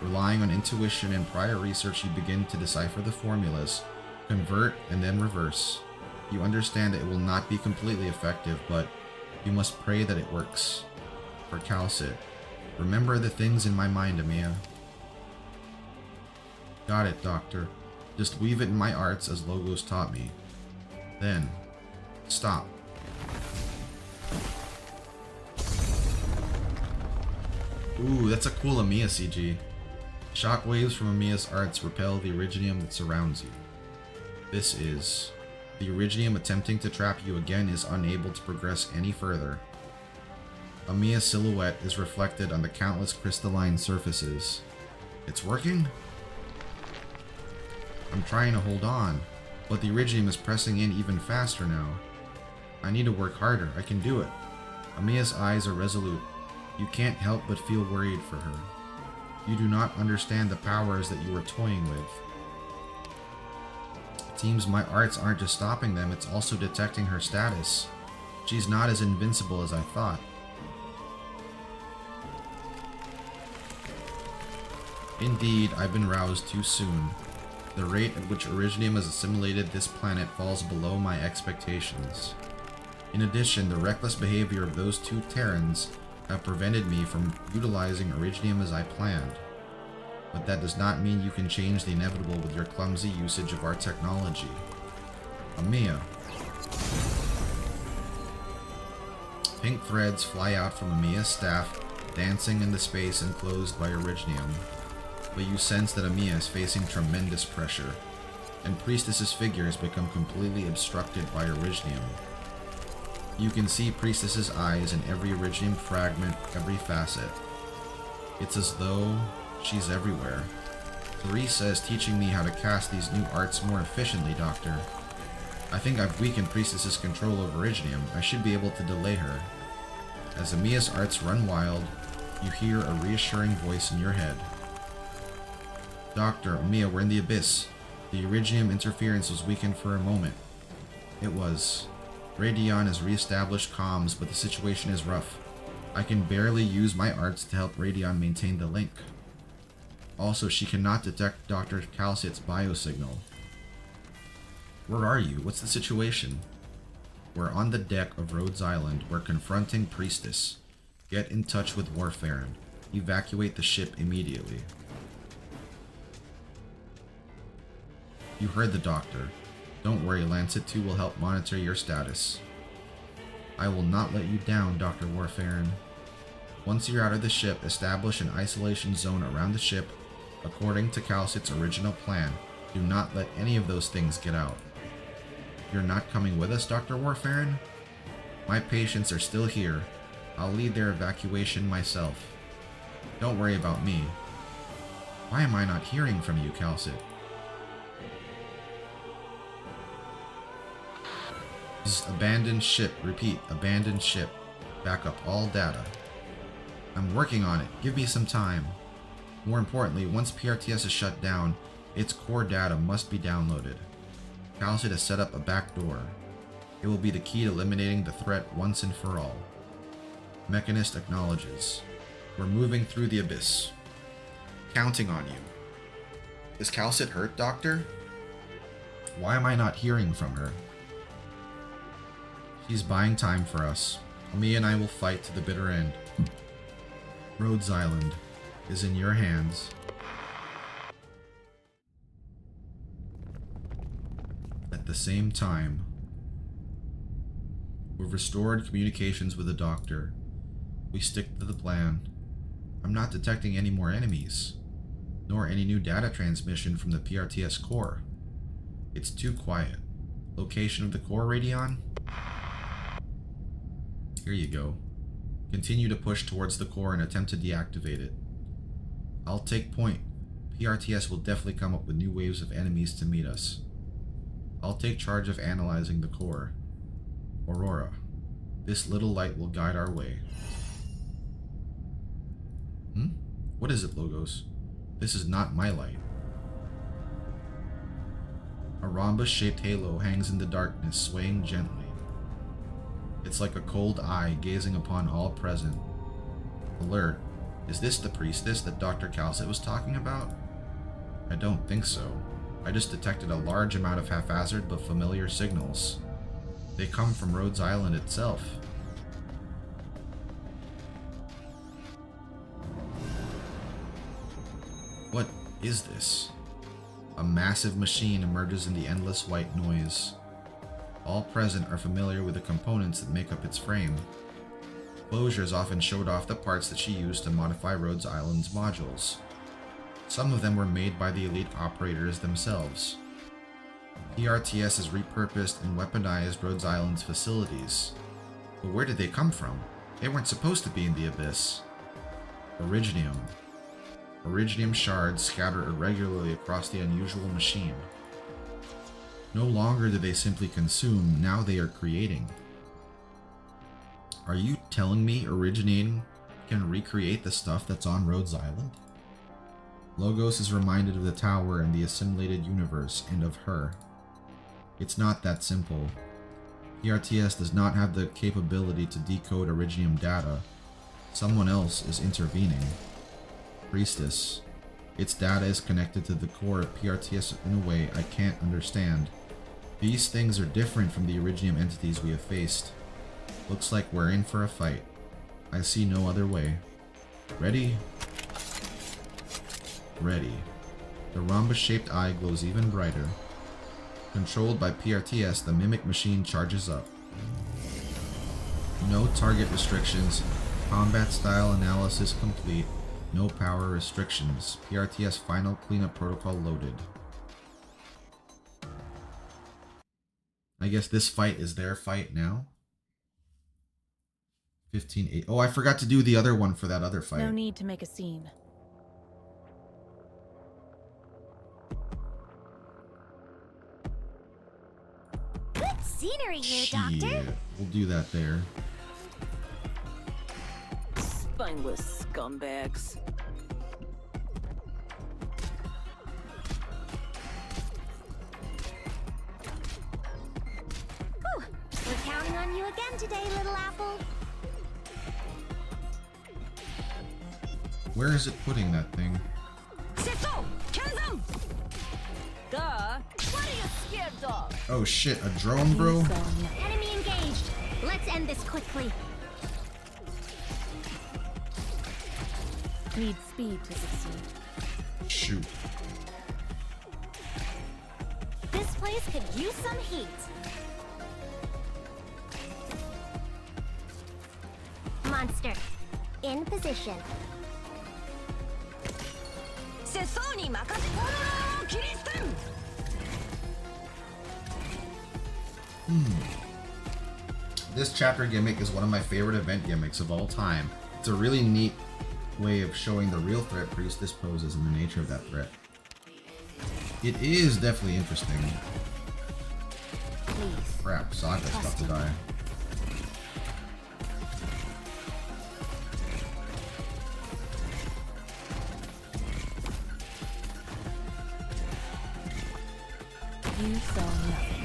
Relying on intuition and prior research, you begin to decipher the formulas, convert, and then reverse. You understand that it will not be completely effective, but you must pray that it works. For Calcit, remember the things in my mind, Amia. Got it, Doctor. Just weave it in my arts as Logos taught me. Then, stop. Ooh, that's a cool Amia CG. Shockwaves from Amia's arts repel the Iridium that surrounds you. This is... The Iridium attempting to trap you again is unable to progress any further. Amia's silhouette is reflected on the countless crystalline surfaces. It's working? I'm trying to hold on, but the Iridium is pressing in even faster now. I need to work harder. I can do it. Amia's eyes are resolute. You can't help but feel worried for her. You do not understand the powers that you are toying with. It seems my arts aren't just stopping them, it's also detecting her status. She's not as invincible as I thought. Indeed, I've been roused too soon. The rate at which Originium has assimilated this planet falls below my expectations. In addition, the reckless behavior of those two Terrans have prevented me from utilizing Originium as I planned. But that does not mean you can change the inevitable with your clumsy usage of our technology. Amia. Pink threads fly out from Amia's staff, dancing in the space enclosed by Originium. But you sense that Amia is facing tremendous pressure, and Priestess's figure has become completely obstructed by Originium. You can see Priestess's eyes in every Originium fragment, every facet. It's as though she's everywhere. Teresa is teaching me how to cast these new arts more efficiently, Doctor. I think I've weakened Priestess's control over Originium. I should be able to delay her. As Amia's arts run wild, you hear a reassuring voice in your head. Doctor, Amia, we're in the abyss. The Iridium interference was weakened for a moment. It was. Radion has re-established comms, but the situation is rough. I can barely use my arts to help Radion maintain the link. Also, she cannot detect Dr. Calcit's biosignal. Where are you? What's the situation? We're on the deck of Rhodes Island. We're confronting Priestess. Get in touch with Warfarin. Evacuate the ship immediately. You heard the doctor. Don't worry, Lancet 2 will help monitor your status. I will not let you down, Dr. Warfarin. Once you're out of the ship, establish an isolation zone around the ship according to Calcit's original plan. Do not let any of those things get out. You're not coming with us, Dr. Warfarin? My patients are still here. I'll lead their evacuation myself. Don't worry about me. Why am I not hearing from you, Calcit? Abandoned ship. Repeat, abandoned ship. Back up all data. I'm working on it. Give me some time. More importantly, once PRTS is shut down, its core data must be downloaded. Calcit has set up a backdoor. It will be the key to eliminating the threat once and for all. Mechanist acknowledges. We're moving through the abyss. Counting on you. Is Calcit hurt, Doctor? Why am I not hearing from her? She's buying time for us. Me and I will fight to the bitter end. Rhodes Island is in your hands. At the same time, we've restored communications with the doctor. We stick to the plan. I'm not detecting any more enemies, nor any new data transmission from the PRTS core. It's too quiet. Location of the core, Radion? Here you go. Continue to push towards the core and attempt to deactivate it. I'll take point. PRTS will definitely come up with new waves of enemies to meet us. I'll take charge of analyzing the core. Aurora, this little light will guide our way. What is it, Logos? This is not my light. A rhombus-shaped halo hangs in the darkness, swaying gently. It's like a cold eye gazing upon all present. Alert. Is this the priestess that Dr. Calcit was talking about? I don't think so. I just detected a large amount of haphazard but familiar signals. They come from Rhodes Island itself. What is this? A massive machine emerges in the endless white noise. All present are familiar with the components that make up its frame. Closures often showed off the parts that she used to modify Rhodes Island's modules. Some of them were made by the elite operators themselves. PRTS has repurposed and weaponized Rhodes Island's facilities. But where did they come from? They weren't supposed to be in the abyss. Originium. Originium shards scatter irregularly across the unusual machine. No longer do they simply consume, now they are creating. Are you telling me Originium can recreate the stuff that's on Rhodes Island? Logos is reminded of the tower and the assimilated universe, and of her. It's not that simple. PRTS does not have the capability to decode Originium data. Someone else is intervening. Priestess. Its data is connected to the core of PRTS in a way I can't understand. These things are different from the Originium entities we have faced. Looks like we're in for a fight. I see no other way. Ready? Ready. The rhombus-shaped eye glows even brighter. Controlled by PRTS, the mimic machine charges up. No target restrictions. Combat style analysis complete. No power restrictions. PRTS final cleanup protocol loaded. I guess this fight is their fight now. 15-8. Oh, I forgot to do the other one for that other fight. No need to make a scene. Good scenery here, Doctor. We'll do that there. Spineless scumbags. Whew. We're counting on you again today, little apple. Where is it putting that thing? Duh. What are you scared of? Oh shit, a drone, bro? Enemy engaged. Let's end this quickly. Need speed to succeed. Shoot. This place could use some heat. Monster. In position. This chapter gimmick is one of my favorite event gimmicks of all time. It's a really neat way of showing the real threat Priestess poses and the nature of that threat. It is definitely interesting. Please. Crap, Saga's about to die. You saw nothing.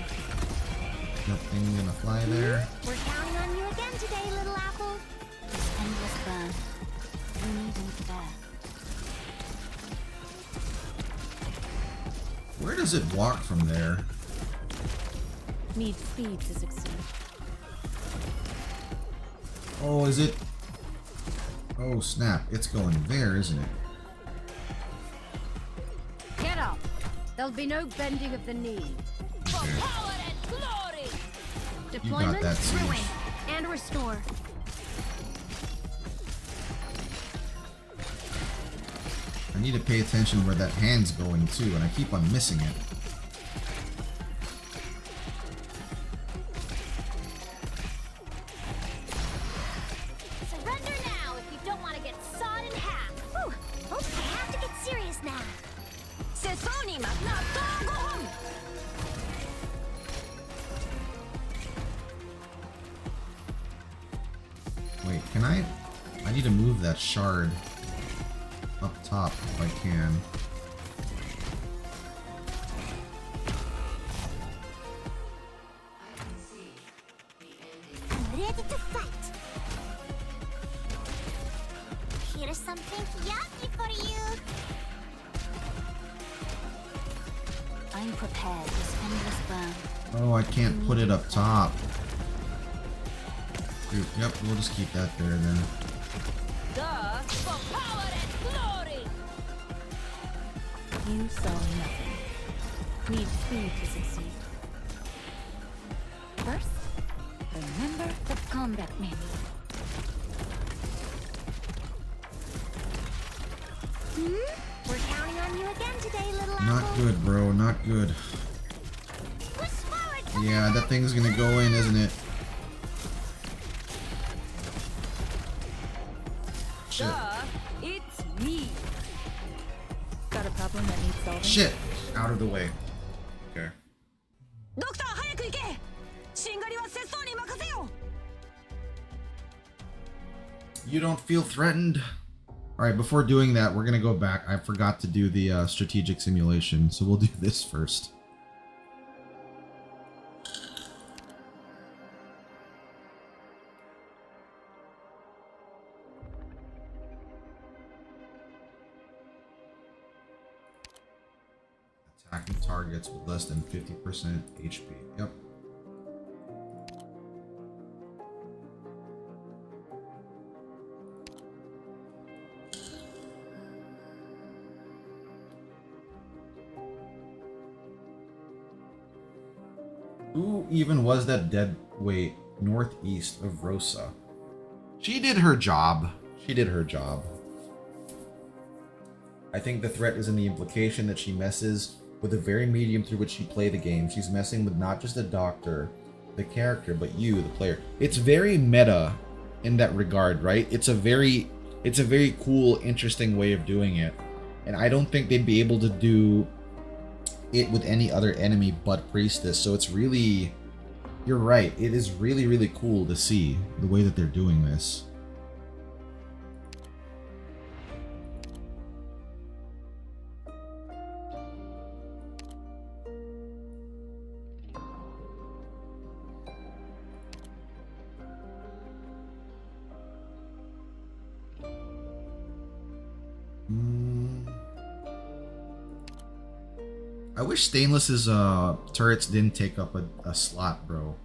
Nothing gonna fly there. We're counting on you again today, little apple. This endless burn. You needn't bear. Where does it walk from there? Need speed to succeed. Oh, is it? Oh snap, it's going there, isn't it? Get up! There'll be no bending of the knee. Okay. Power and glory. Deployment, that, Siege. ruin, and restore. I need to pay attention where that hand's going too, and I keep on missing it. Surrender now if you don't want to get sawed in half. Whew. Okay, I have to get serious now. Wait, can I need to move that shard up top if I can. I'm ready to fight. Here's something yummy for you. I'm prepared. This endless burn. Oh, I can't put it up top. Dude, yep, we'll just keep that there then. Duh. For power and glory. You saw nothing. Need speed to succeed. First, remember the combat manual. We're counting on you again today, little apple. Not good, bro, not good. Push forward. Yeah, that thing's gonna go in, isn't it? Shit. Duh. It's me. Got a problem that needs solving? Shit! Out of the way. Okay. Doctor, 早く行け。しんがりは節操に任せよ。You don't feel threatened? Alright, before doing that, we're gonna go back. I forgot to do the strategic simulation, so we'll do this first. Attacking targets with less than 50% HP. Yep. Who even was that dead weight northeast of Rosa? She did her job. She did her job. I think the threat is in the implication that she messes with the very medium through which you play the game. She's messing with not just the doctor, the character, but you, the player. It's very meta in that regard, right? It's a very cool, interesting way of doing it. And I don't think they'd be able to do it with any other enemy but Priestess. So it's really, you're right. It is really, really cool to see the way that they're doing this. I wish Stainless's turrets didn't take up a slot, bro.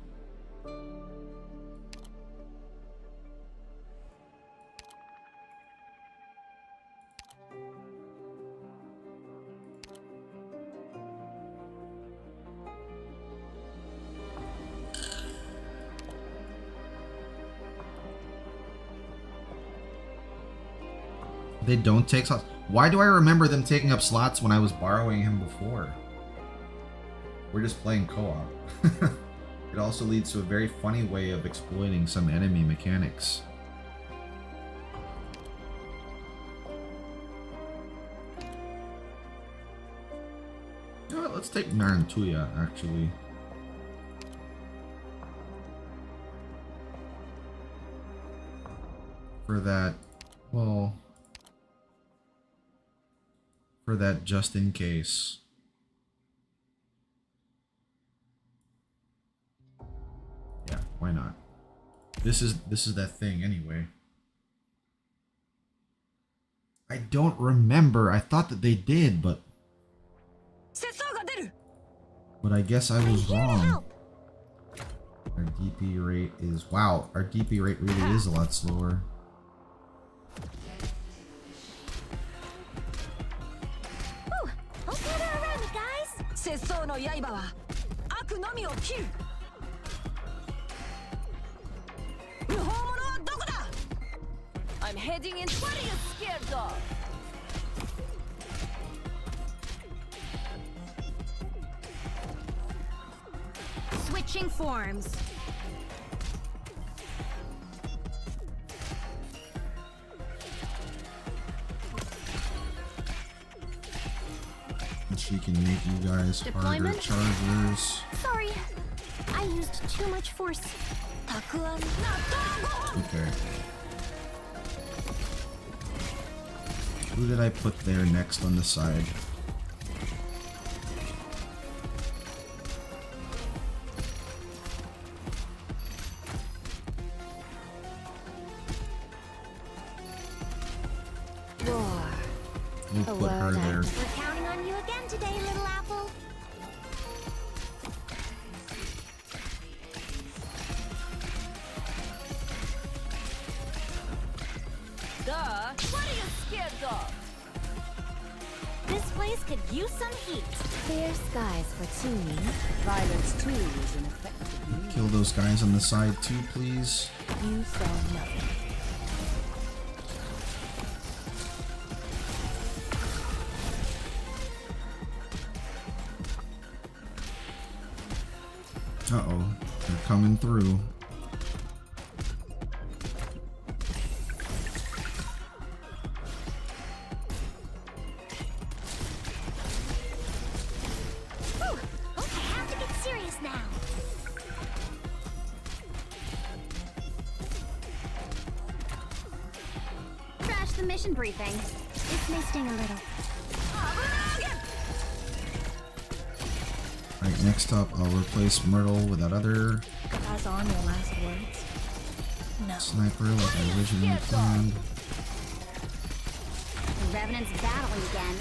They don't take slots. Why do I remember them taking up slots when I was borrowing him before? We're just playing co-op. It also leads to a very funny way of exploiting some enemy mechanics. You know what, let's take Narantuya, actually. For that, well... for that just in case. Yeah, why not? This is that thing anyway. I don't remember. I thought that they did, but I guess I was wrong. Our DP rate is wow. Our DP rate really is a lot slower. I'm heading in. What are you scared of? Switching forms. And she can make you guys harder chargers. Sorry, I used too much force. Okay. Who did I put there next on the side? We'll put her there. We're counting on you again today, little apple. Duh. What are you scared of? This place could use some heat. Clear skies for tuning. Violence too is an effective. Kill those guys on the side too, please. You saw nothing. Uh-oh, they're coming through. Okay, I have to get serious now. Crash the mission briefing. This may sting a little. Alright, next up, I'll replace Myrtle with that other Pass on your last words. No. sniper like I originally planned. The Revenant's battling again.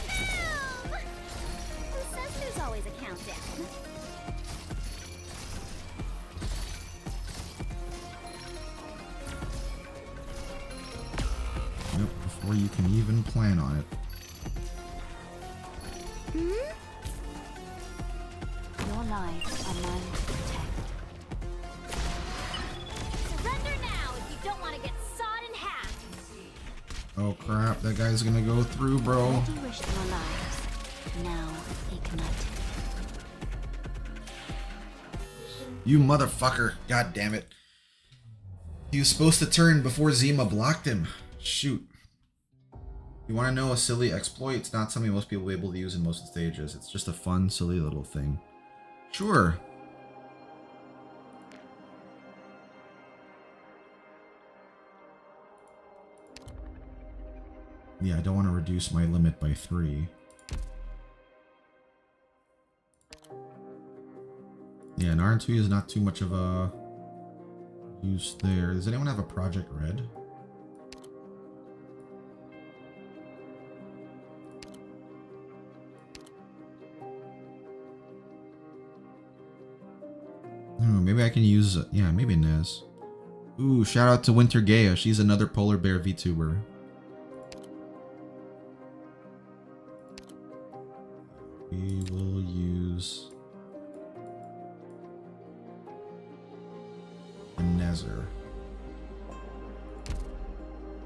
Who says there's always a countdown? Yep, before you can even plan on it. Your lives are mine to protect. Surrender now if you don't want to get sawed in half. Oh crap, that guy's gonna go through, bro. Already wished your lives. Now ignite. You motherfucker. God damn it. He was supposed to turn before Zima blocked him. Shoot. You want to know a silly exploit? It's not something most people will be able to use in most stages. It's just a fun, silly little thing. Sure. Yeah, I don't want to reduce my limit by 3. Yeah, and R2 is not too much of a use there. Does anyone have a Project Red? maybe I can use, yeah, maybe Nez. Ooh, shout out to Winter Gaia. She's another polar bear VTuber. We will use the Nezer.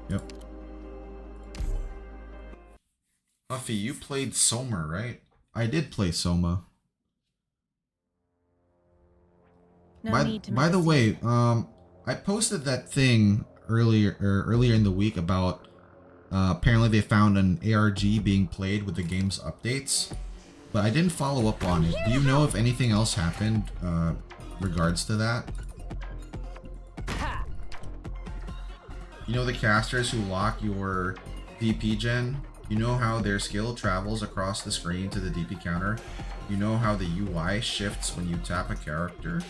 Yep. Huffy, you played Soma, right? I did play Soma. By the way, I posted that thing earlier in the week about apparently they found an ARG being played with the game's updates, but I didn't follow up on it. Do you know if anything else happened regards to that? You know the casters who lock your DP gen? You know how their skill travels across the screen to the DP counter? You know how the UI shifts when you tap a character?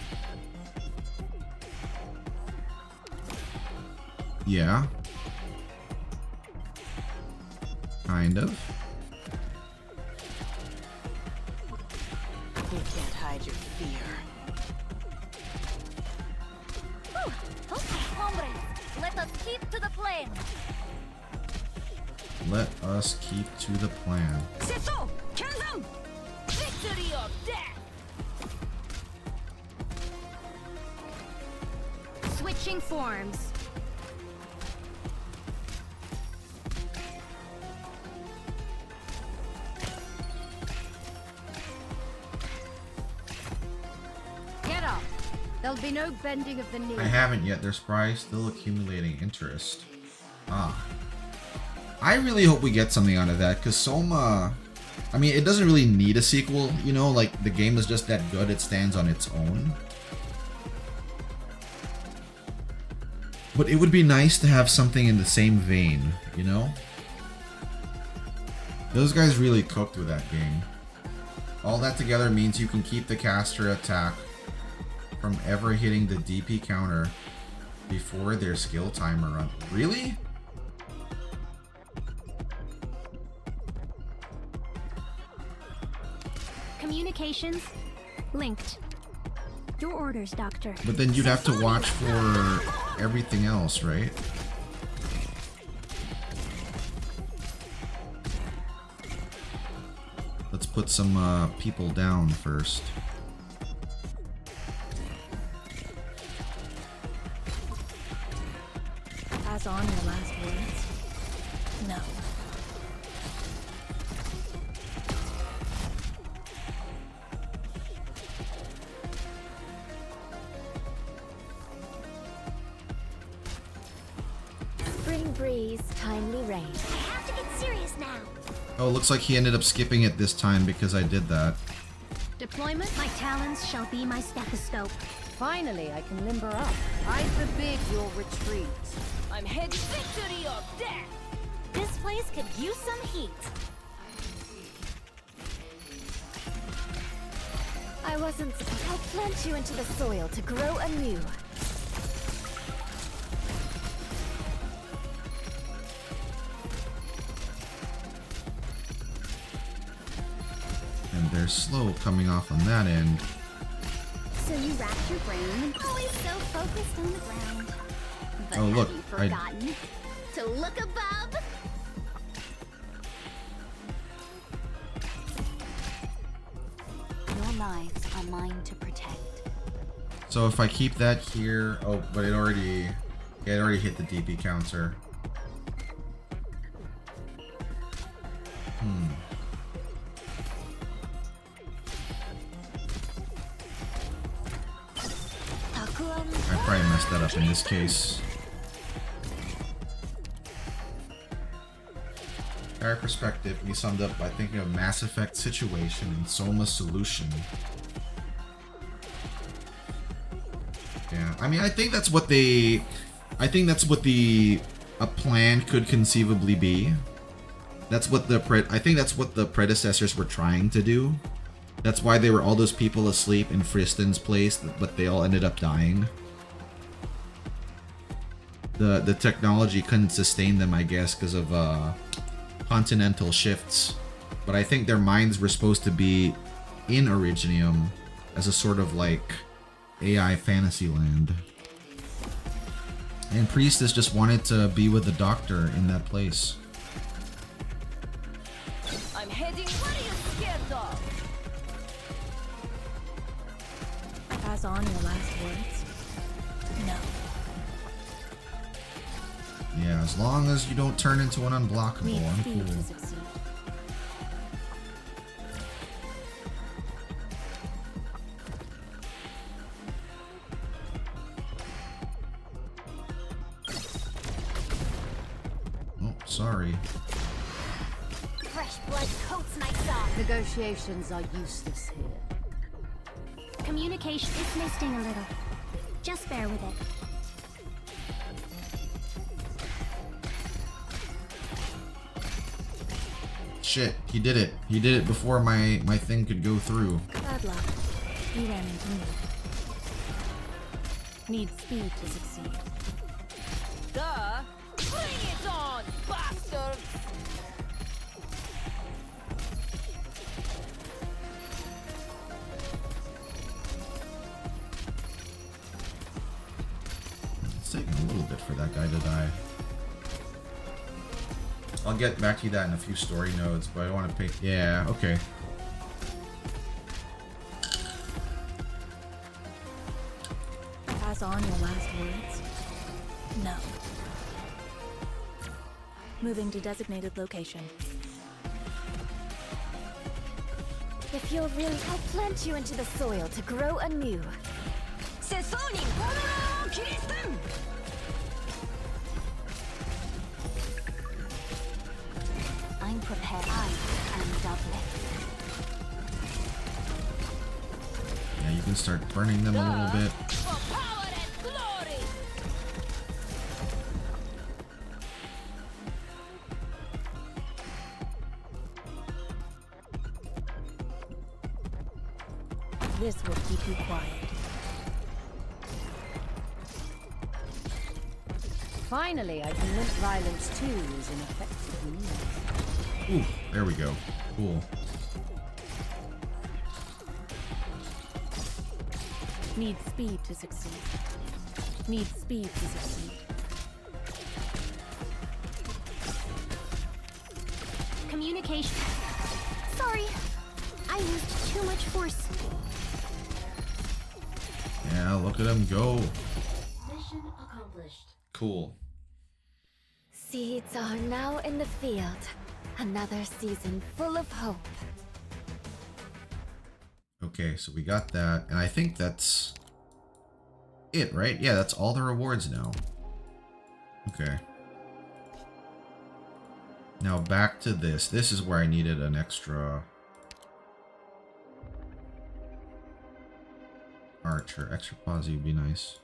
Yeah. Kind of. You can't hide your fear. Okay, hombres, let us keep to the plan. Let us keep to the plan. Setsu! Kenzan! Victory or death! Switching forms. Get up. There'll be no bending of the knee. I haven't yet. There's probably still accumulating interest. Ah. I really hope we get something out of that, because Soma... I mean, it doesn't really need a sequel, you know? Like, the game is just that good, it stands on its own. But it would be nice to have something in the same vein, you know? Those guys really cooked with that game. All that together means you can keep the caster attack from ever hitting the DP counter before their skill timer run. Really? Communications linked. Your orders, Doctor. But then you'd have to watch for everything else, right? Let's put some people down first. Pass on your last words. No. Spring breeze, timely rain. I have to get serious now. Oh, looks like he ended up skipping it this time because I did that. Deployment, my talons shall be my stethoscope. Finally, I can limber up. I forbid your retreat. I'm heading Victory or death! This place could use some heat. I wasn't. I'll plant you into the soil to grow anew. And they're slow coming off on that end. So you wrapped your brain, always so focused on the ground. But Oh, look, have you forgotten to look above? Your lives are mine to protect. So if I keep that here, oh, but it already hit the DP counter. I probably messed that up in this case. Our perspective can be summed up by thinking of Mass Effect situation and Soma's solution. Yeah, I mean, I think that's what a plan could conceivably be. That's what I think that's what the predecessors were trying to do. That's why there were all those people asleep in Friston's place, but they all ended up dying. The technology couldn't sustain them, I guess, because of continental shifts. But I think their minds were supposed to be in Originium as a sort of like AI fantasy land. And Priestess just wanted to be with the doctor in that place. I'm heading. What are you scared of? Pass on your last words. No. Yeah, as long as you don't turn into an unblockable, Need I'm speed cool. to succeed. Oh, sorry. Fresh blood coats my saw. Negotiations are useless here. Communication is misting a little. Just bear with it. Shit, he did it. He did it before my thing could go through. Bad luck. You ran into me. Need speed to succeed. Duh. Bring it on, bastards! It's taking a little bit for that guy to die. I'll get back to that in a few story nodes, but I want to pick. Yeah, okay. Pass on your last words. No. Moving to designated location. If you're really, I'll plant you into the soil to grow anew. 세상이 보노라 기리스탄! I'm prepared. I am doublet. Yeah, you can start burning them a little bit. For power and glory! This will keep you quiet. Finally, I can link violence too as an effective means. Ooh, there we go. Cool. Need speed to succeed. Need speed to succeed. Communication. Sorry, I used too much force. Yeah, look at him go. Mission accomplished. Cool. Seeds are now in the field. Another season full of hope. Okay, so we got that, and I think that's it, right? Yeah, that's all the rewards now. Okay. Now back to this. This is where I needed an extra archer. Extra posse would be nice.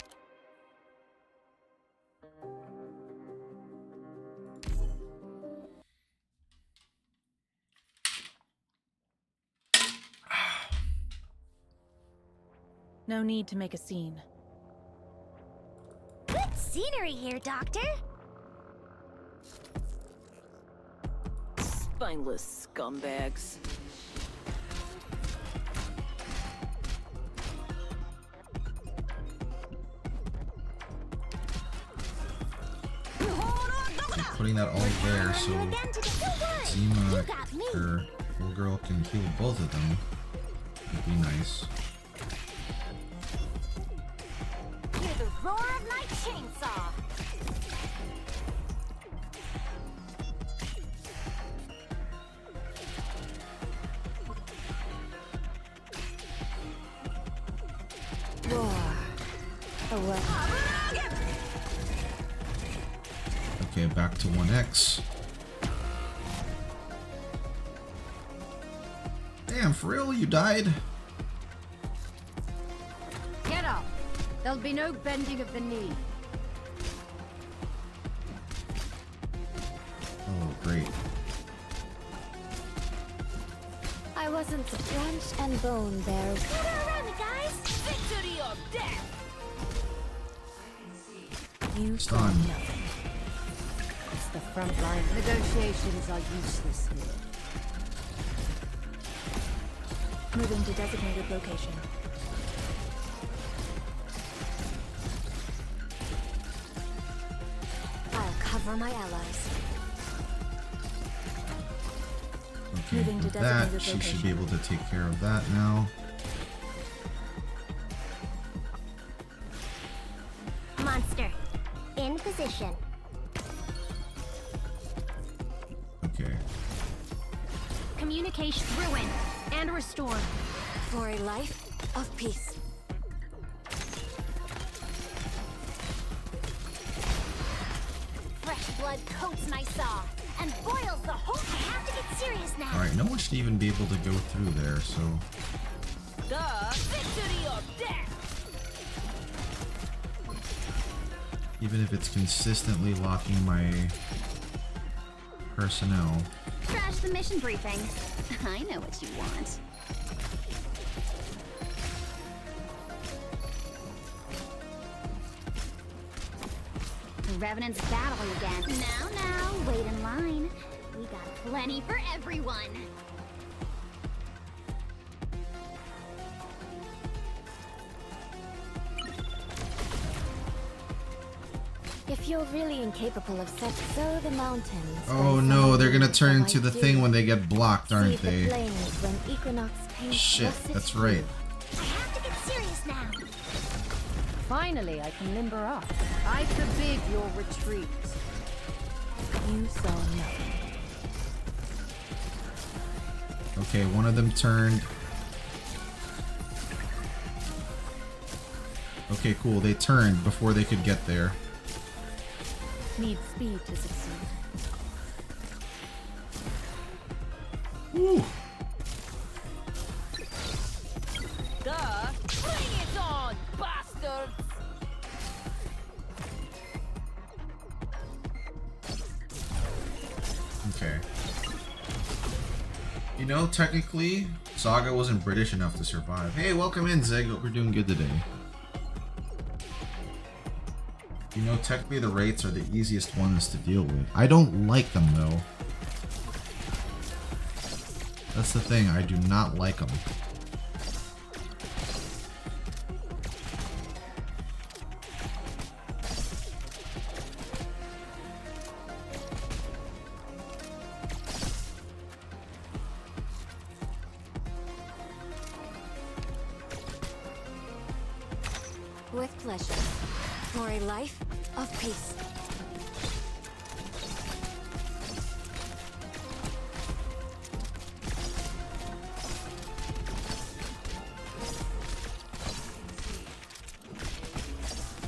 No need to make a scene. Good scenery here, Doctor. Spineless scumbags. Putting that all there so Zima or little girl can kill both of them would be nice. Hear the roar of my chainsaw. Roar. Away. Okay, back to 1x. Damn, for real? You died? Get up. There'll be no bending of the knee. Oh, great. I wasn't flesh and bone there. Gather around me, guys. Victory or death! You Stun. got nothing. It's the front line. Negotiations are useless here. Moving to designated location. for my allies. Okay, Moving to with that, designated she should location. be able to take care of that now. Monster. In position. Okay. Communication. Ruin. And restore. For a life of peace. Fresh blood coats my saw and boils the whole. I have to get serious now. Alright, no one should even be able to go through there, so... Victory or death! Even if it's consistently locking my personnel. Trash the mission briefing. I know what you want. The Revenant's battling again. Now, wait in line. We got plenty for everyone. If you're really incapable of such, so the mountains. Oh no, they're gonna turn into the thing when they get blocked, aren't See the they? flames when Equinox paints Shit, russet that's hue. right. I have to get serious now. Finally, I can limber up. I forbid your retreat. You saw nothing. Okay, one of them turned. Okay, cool. They turned before they could get there. Need speed to succeed. Woo! Bring it on, bastards! Okay. You know, technically, Saga wasn't British enough to survive. Hey, welcome in, Zeg. Hope you're doing good today. You know, technically the Wraiths are the easiest ones to deal with. I don't like them, though. That's the thing, I do not like them. With pleasure. For a life of peace.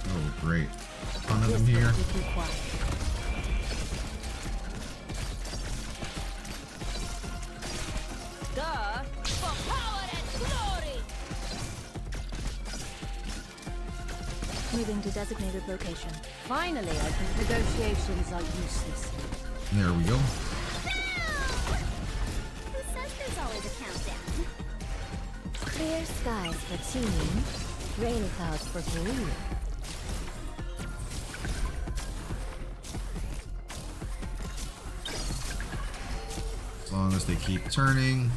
Oh, great. Ton of them here. Keep you quiet. For power and glory! Moving to designated location. Finally, I can. Negotiations are useless. There we go. Who says there's always a countdown? Clear skies for teaming. Rain clouds for career. As long as they keep turning.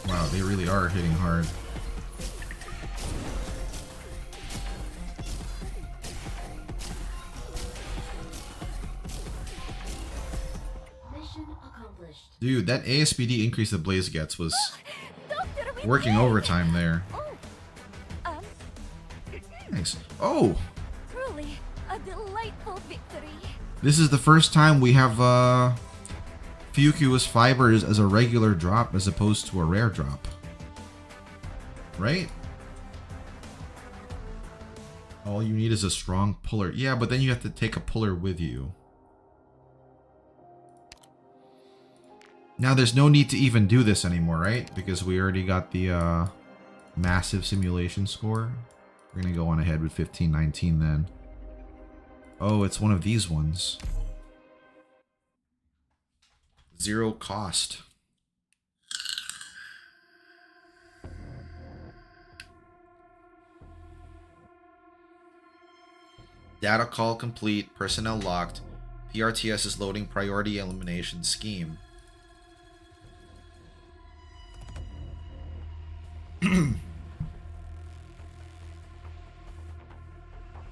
Wow, they really are hitting hard. Mission accomplished. Dude, that ASPD increase that Blaze gets was Doctor, we working did it! overtime there. Oh, Nice. Oh, truly a delightful victory. this is the first time we have Fuku's fibers as a regular drop as opposed to a rare drop. Right? All you need is a strong puller. Yeah, but then you have to take a puller with you. Now there's no need to even do this anymore, right? Because we already got the massive simulation score. We're gonna go on ahead with 1519 then. Oh, it's one of these ones. Zero cost. Data call complete. Personnel locked. PRTS is loading priority elimination scheme.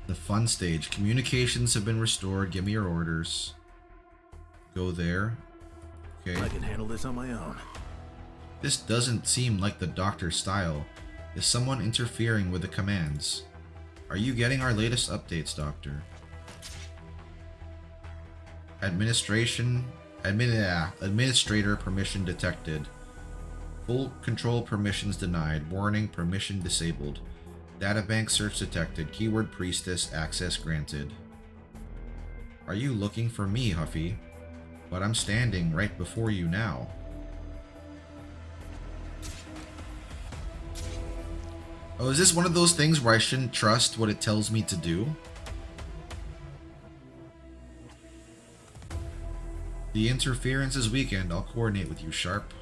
The The fun stage. Communications have been restored. Give me your orders. Go there. Okay. I can handle this on my own. This doesn't seem like the doctor's style. Is someone interfering with the commands? Are you getting our latest updates, Doctor? Administrator permission detected. Full control permissions denied. Warning, permission disabled. Databank search detected. Keyword priestess, access granted. Are you looking for me, Huffy? But I'm standing right before you now. Oh, is this one of those things where I shouldn't trust what it tells me to do? The interference is weakened. I'll coordinate with you, Sharp.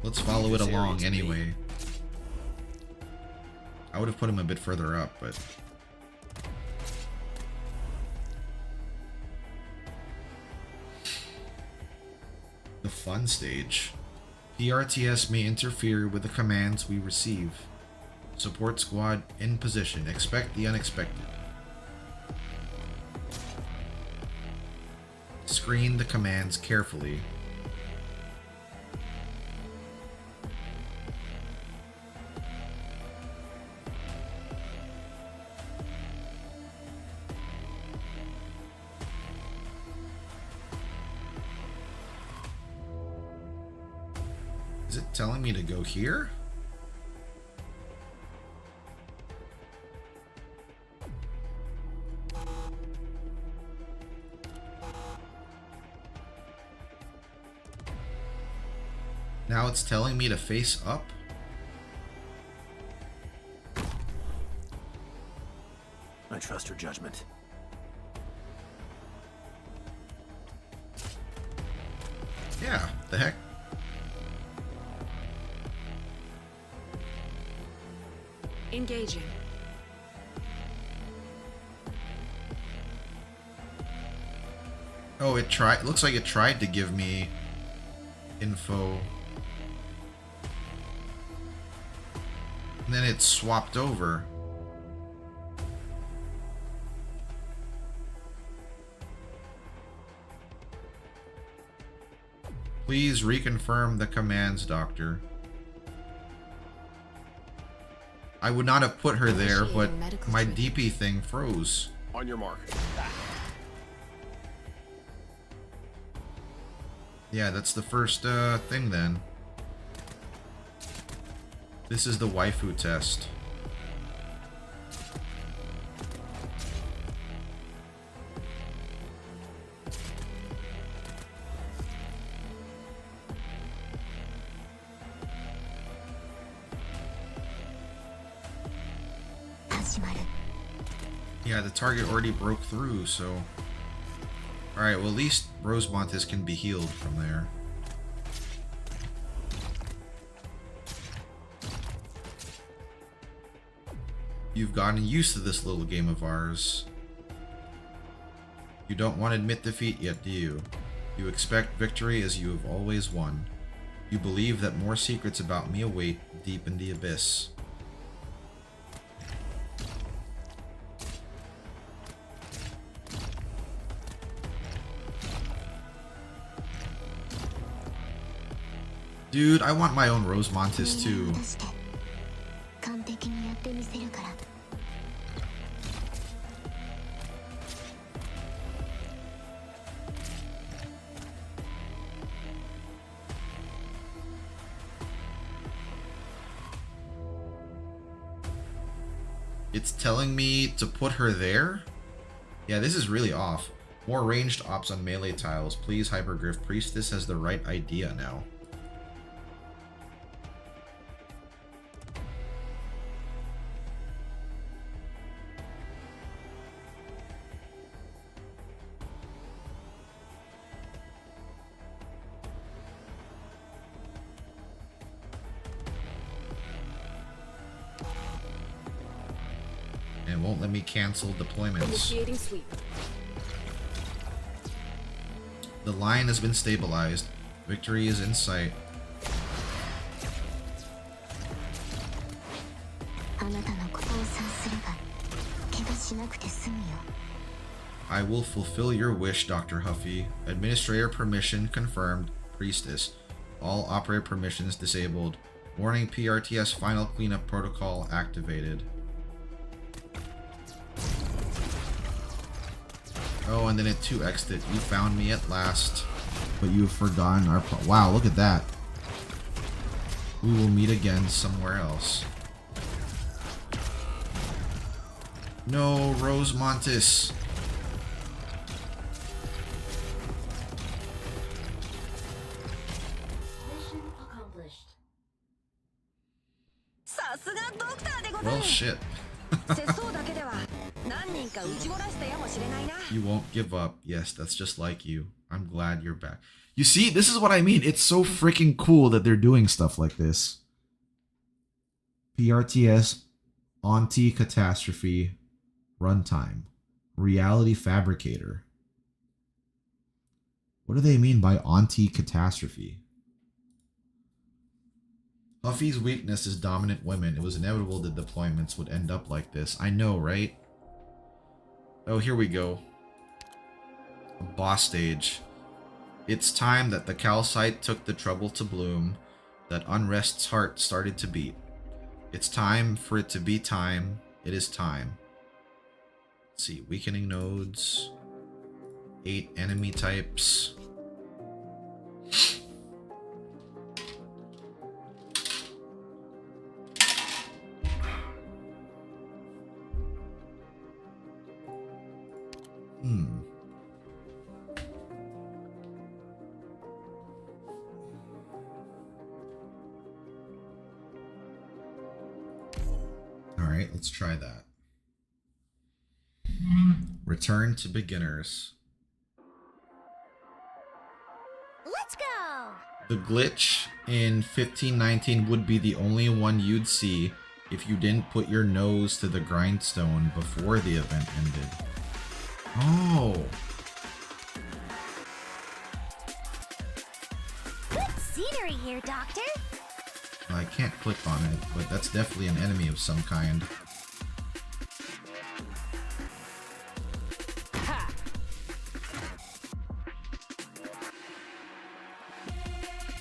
Let's follow it along anyway. I would have put him a bit further up, but... The fun stage. PRTS may interfere with the commands we receive. Support squad in position. Expect the unexpected. Screen the commands carefully. Is it telling me to go here? Now it's telling me to face up? I trust her judgment. Yeah, the heck? Engaging. Oh, it tried. Looks like it tried to give me info. And then it swapped over. Please reconfirm the commands, Doctor. I would not have put her there, but my DP thing froze. On your mark. Yeah, that's the first thing then. This is the waifu test. Yeah, the target already broke through, so... Alright, well at least Rosemontis can be healed from there. You've gotten used to this little game of ours. You don't want to admit defeat yet, do you? You expect victory as you have always won. You believe that more secrets about me await deep in the abyss. Dude, I want my own Rosemontis too. It's telling me to put her there? Yeah, this is really off. More ranged ops on melee tiles. Please, Hypergriff. Priestess has the right idea now. And won't let me cancel deployments. Initiating sweep. The line has been stabilized. Victory is in sight. なくて済むよ。 I will fulfill your wish, Dr. Huffy. Administrator permission confirmed. Priestess. All operator permissions disabled. Warning, PRTS final cleanup protocol activated. Oh, and then it 2x'd it. You found me at last. But you've forgotten our wow, look at that. We will meet again somewhere else. No, Rose Montes. Mission accomplished. さすがドクターでござ Well, る。 shit. 節操だけでは何人か打ち漏らしたやもしれないな。 You won't give up. Yes, that's just like you. I'm glad you're back. You see, this is what I mean. It's so freaking cool that they're doing stuff like this. PRTS, Anti-Catastrophe, Runtime, Reality Fabricator. What do they mean by Anti-Catastrophe? Huffy's weakness is dominant women. It was inevitable that deployments would end up like this. I know, right? Oh, here we go. A boss stage. It's time that the calcite took the trouble to bloom, that unrest's heart started to beat. It's time for it to be time. It is time. Let's see, weakening nodes. 8 enemy types. Alright, let's try that. Return to beginners. Let's go! The glitch in 1519 would be the only one you'd see if you didn't put your nose to the grindstone before the event ended. Oh. Good scenery here, Doctor. I can't click on it, but that's definitely an enemy of some kind.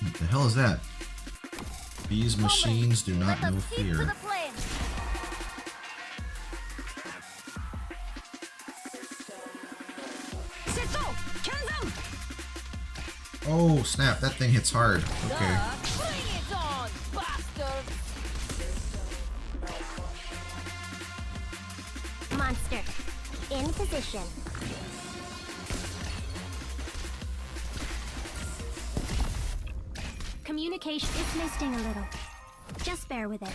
What the hell is that? These machines do not know fear. Oh snap, that thing hits hard. Okay. Monster, in position. Communication is misting a little. Just bear with it.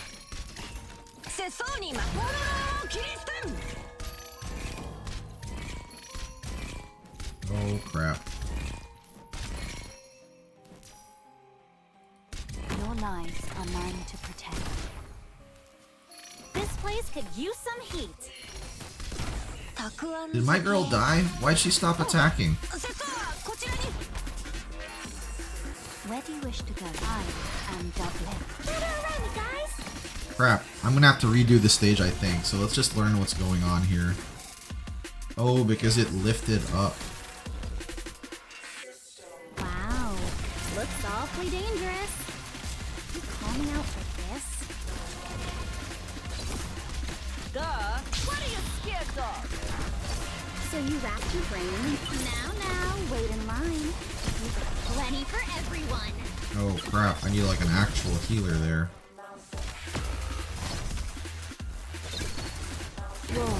Oh crap. Your lives are mine to protect. This place could use some heat. Did my girl die? Why'd she stop attacking? Where do you wish to go? I am Dublin. Gather around me, guys! Crap, I'm gonna have to redo the stage, I think, so let's just learn what's going on here. Oh, because it lifted up. Wow, looks awfully dangerous. You calling out for this? Duh! What are you scared of? So you wrapped your brain. Now, wait in line. You've got plenty for everyone. Oh crap, I need like an actual healer there. War.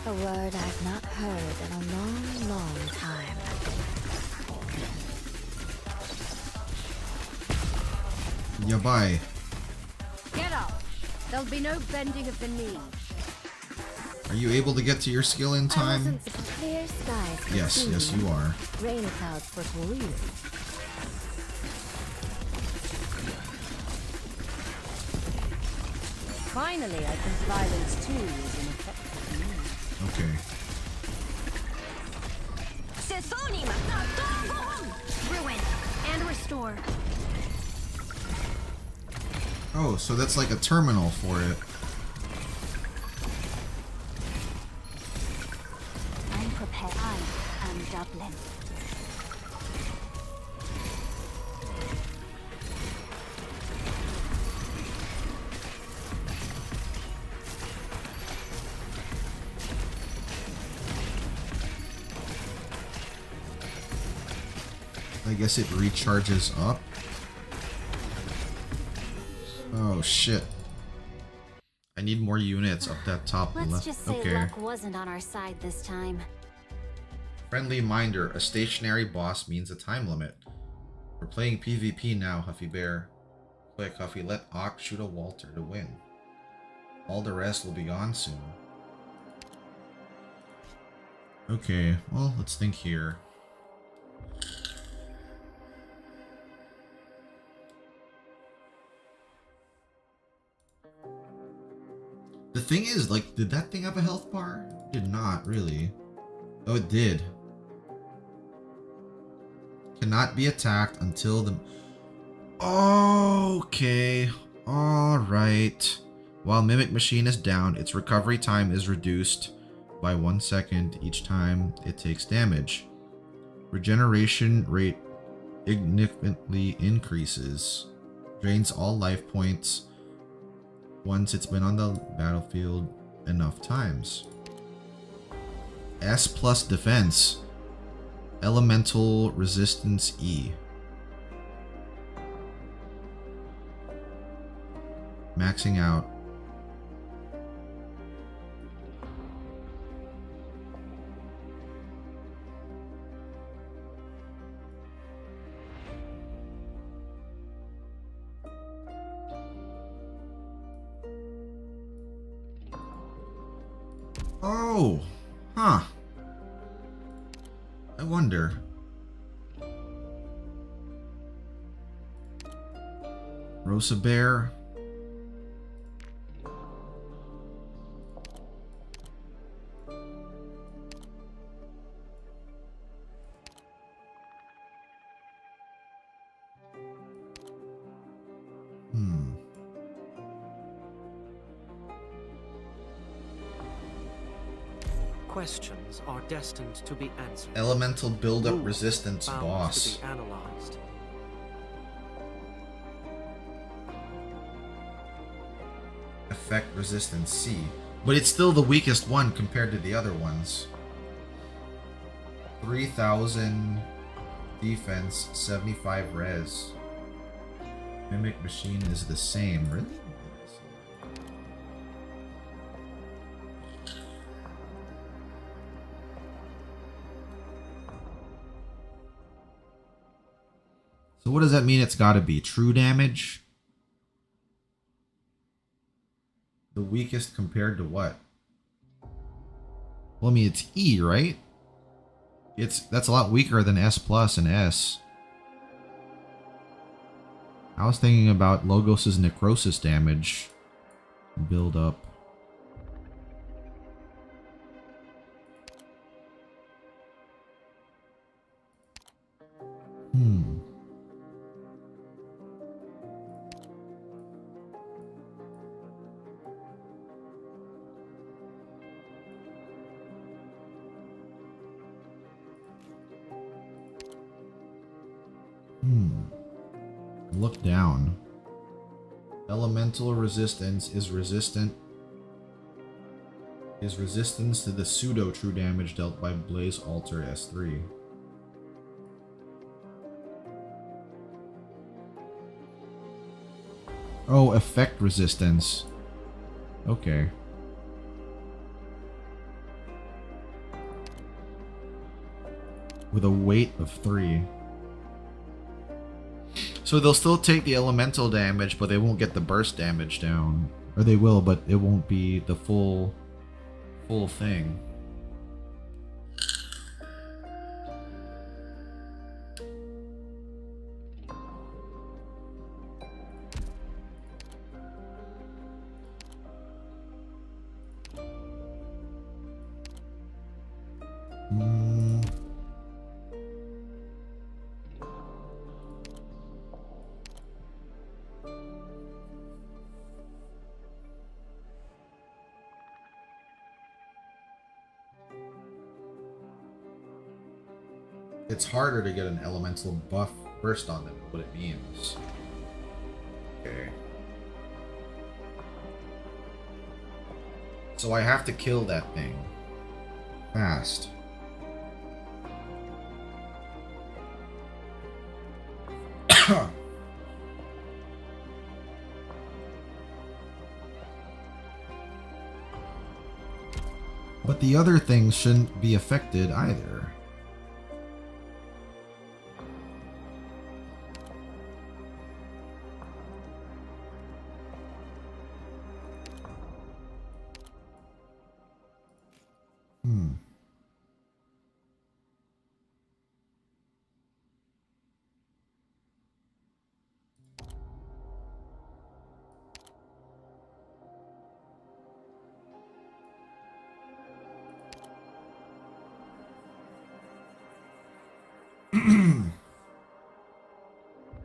A word I've not heard in a long, long time. Yeah, bye. Get up. There'll be no bending of the knee. Are you able to get to your skill in time? Clear skies. for Yes, seeing, yes you are. Rain clouds for clear. Finally, I think violence too is an effective means. Okay. Ruin and restore. Oh, so that's like a terminal for it. Prepare. I am Dublin. I guess it recharges up. Oh shit. I need more units up that top Let's left. just say Okay. luck wasn't on our side this time. Friendly Minder. A stationary boss means a time limit. We're playing PvP now, Huffy Bear. Quick, Huffy, let Ock shoot a Walter to win. All the rest will be gone soon. Okay, well, let's think here. The thing is, like, did that thing have a health bar? It did not, really. Oh, it did. Cannot be attacked until the... Okay. Alright. While Mimic Machine is down, its recovery time is reduced by 1 second each time it takes damage. Regeneration rate significantly increases. Drains all life points once it's been on the battlefield enough times. S plus defense. Elemental resistance E. Maxing out. Oh, huh. I wonder. Rosa Bear. Questions are destined to be answered. Elemental buildup Rules resistance bound boss. to be analyzed. Effect resistance C. But it's still the weakest one compared to the other ones. 3000 defense, 75 res. Mimic Machine is the same. Really? So what does that mean it's got to be? True damage? The weakest compared to what? Well, I mean, it's E, right? That's a lot weaker than S plus and S. I was thinking about Logos's necrosis damage. Build up. Look down. Elemental resistance is resistance to the pseudo true damage dealt by Blaze Alter S3. Oh, effect resistance. Okay. With a weight of 3. So they'll still take the elemental damage, but they won't get the burst damage down. Or they will, but it won't be the full thing. it's harder to get an elemental buff burst on them, what it means. Okay. So I have to kill that thing. Fast. But the other things shouldn't be affected either.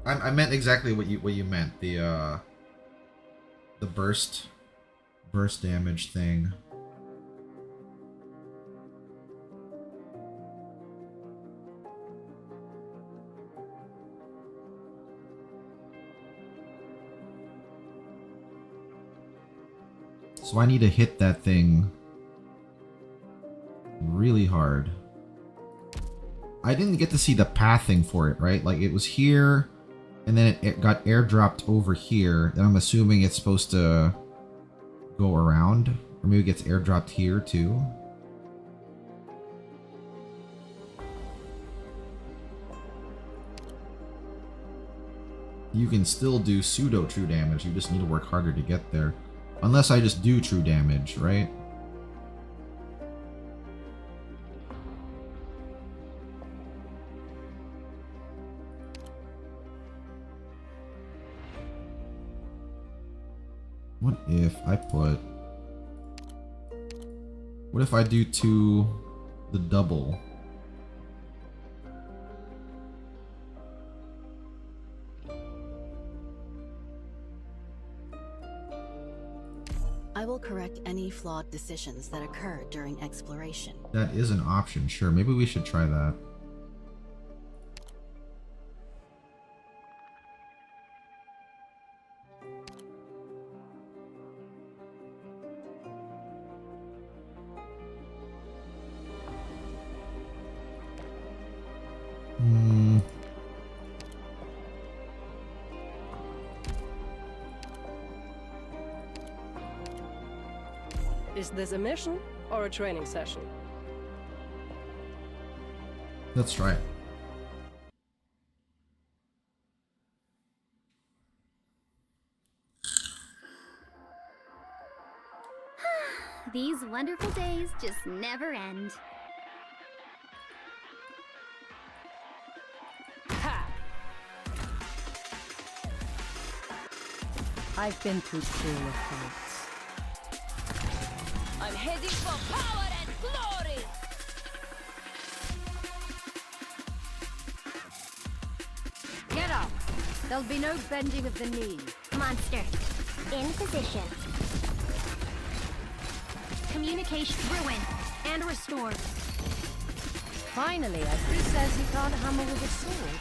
I meant exactly what you meant. The burst damage thing. So I need to hit that thing really hard. I didn't get to see the pathing for it, right? Like, it was here, and then it got airdropped over here. Then I'm assuming it's supposed to go around. Or maybe it gets airdropped here, too. You can still do pseudo-true damage. You just need to work harder to get there. Unless I just do true damage, right? What if I put... What if I do the double? I will correct any flawed decisions that occur during exploration. That is an option, sure. Maybe we should try that. Is this a mission or a training session? Let's try it. These wonderful days just never end. Ha! I've been through crueler fights. I'm heading for power and glory! Get up! There'll be no bending of the knee. Monster. In position. Communication ruined and restored. Finally, who says you can't hammer with a sword?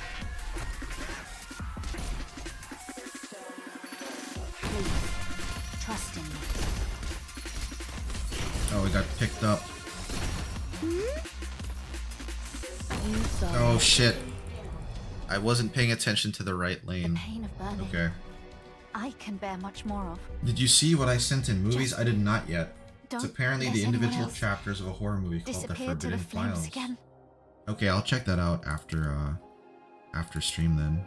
Please, trust in me. Oh, we got picked up. You saw Oh shit. I wasn't paying attention to the right lane. Pain of burning. Okay. I can bear much more of. Did you see what I sent in movies? Just I did not yet. It's don't apparently let the anyone individual else chapters of a horror movie called The disappear to Forbidden the flames Files. again. Okay, I'll check that out after stream then.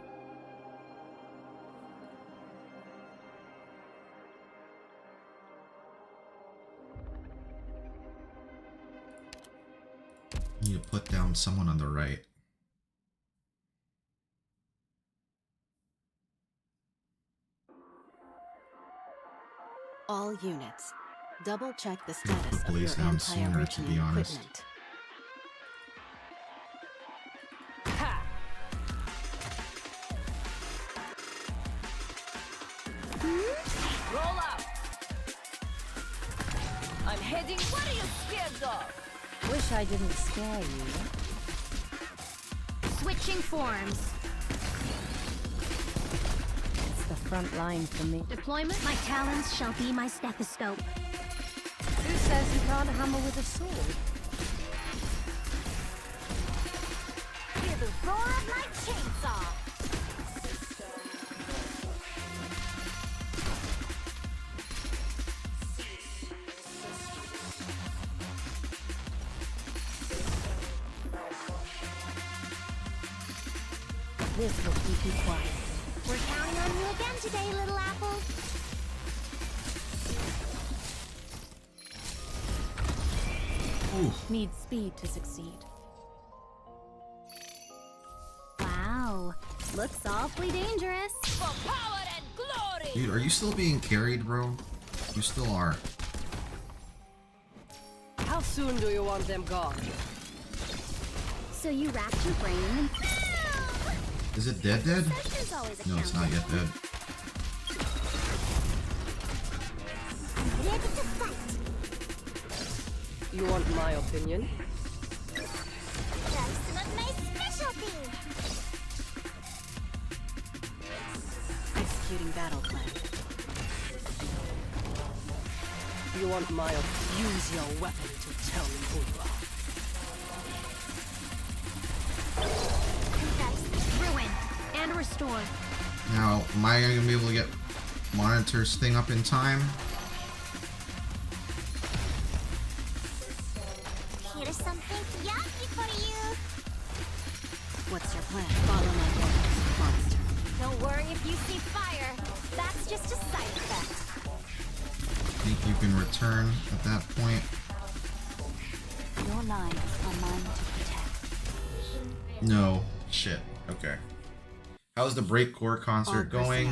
Need to put down someone on the right. all units. Double check the status put of your Blaze down sooner, to anti-originating be honest. equipment. Ha! Roll out! I'm heading. What are you scared of? Wish I didn't scare you. Switching forms. It's the front line for me. Deployment. My talons shall be my stethoscope. Who says you can't hammer with a sword? Hear the roar of my chainsaw. This will keep you quiet. We're counting on you again today, little apple. Ooh. Need speed to succeed. Wow, looks awfully dangerous. For power and glory. Dude, are you still being carried, bro? You still are. How soon do you want them gone? So you racked your brain and... Is it dead? There's always a No, it's not yet dead. I'm ready to fight. You want my opinion? That's some of my specialty. Executing battle plan. You want my opinion? Use your weapon to tell me who you are. Ruin and restore. Now, am I gonna be able to get Monitor's thing up in time? Here's something yummy for you. What's your plan? Follow my orders, monster. Don't worry if you see fire. That's just a side effect. Think you can return at that point? Your lives are mine to protect. No. Shit. Okay. How's the Breakcore concert going?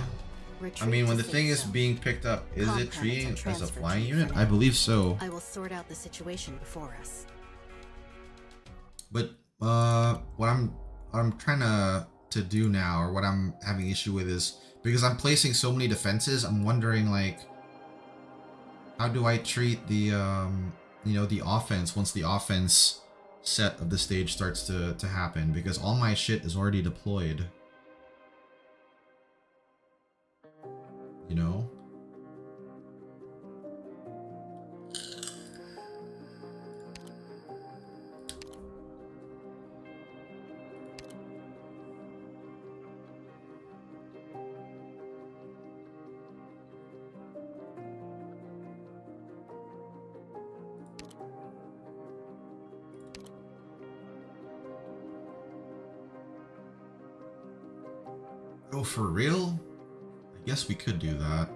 I mean, when the thing is being picked up, is it treating as a flying unit? I believe so. I will sort out the situation before us. But what I'm trying to do now, or what I'm having issue with, is because I'm placing so many defenses, I'm wondering, like, how do I treat the you know, the offense once the offense set of the stage starts to happen, because all my shit is already deployed. You know? Oh, for real? I guess we could do that.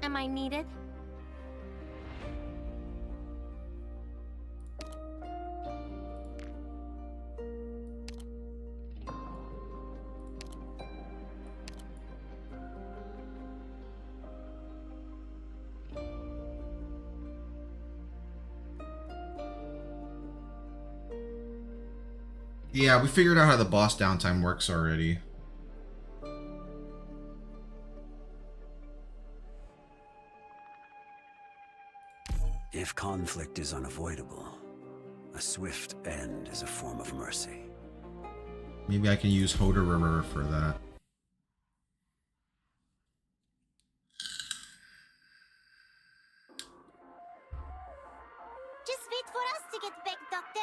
Am I needed? Yeah, we figured out how the boss downtime works already. If conflict is unavoidable, a swift end is a form of mercy. Maybe I can use Hoderer for that. Just wait for us to get back, Doctor.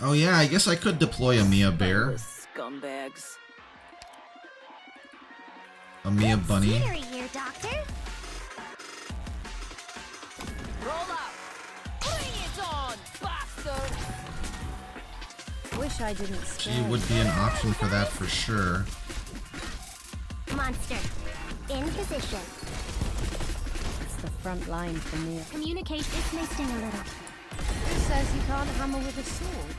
Oh yeah, I guess I could deploy a Mia Bear. Scumbags. A Mia Bunny. Scenery here, Doctor. Roll out. Bring it on, bastard. Wish I didn't She stay. would be an option for that for sure. Monster. In position. It's the front line for me. Communicate. This may sting a little. Who says you can't hammer with a sword?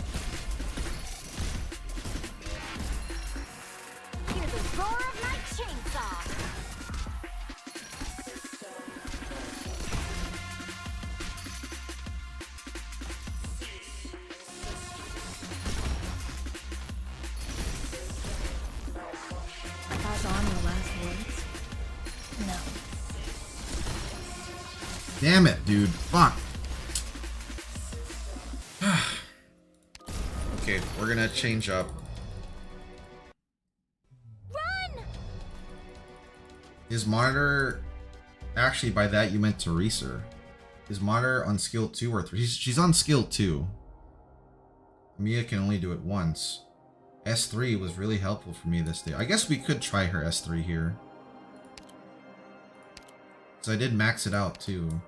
Hear the roar of my chainsaw. Damn it, dude. Fuck. Okay, we're gonna change up. Run! His monitor... Actually, by that you meant Teresa. His monitor on skill 2 or 3? She's on skill 2. Mia can only do it once. S3 was really helpful for me this day. I guess we could try her S3 here. So I did max it out too.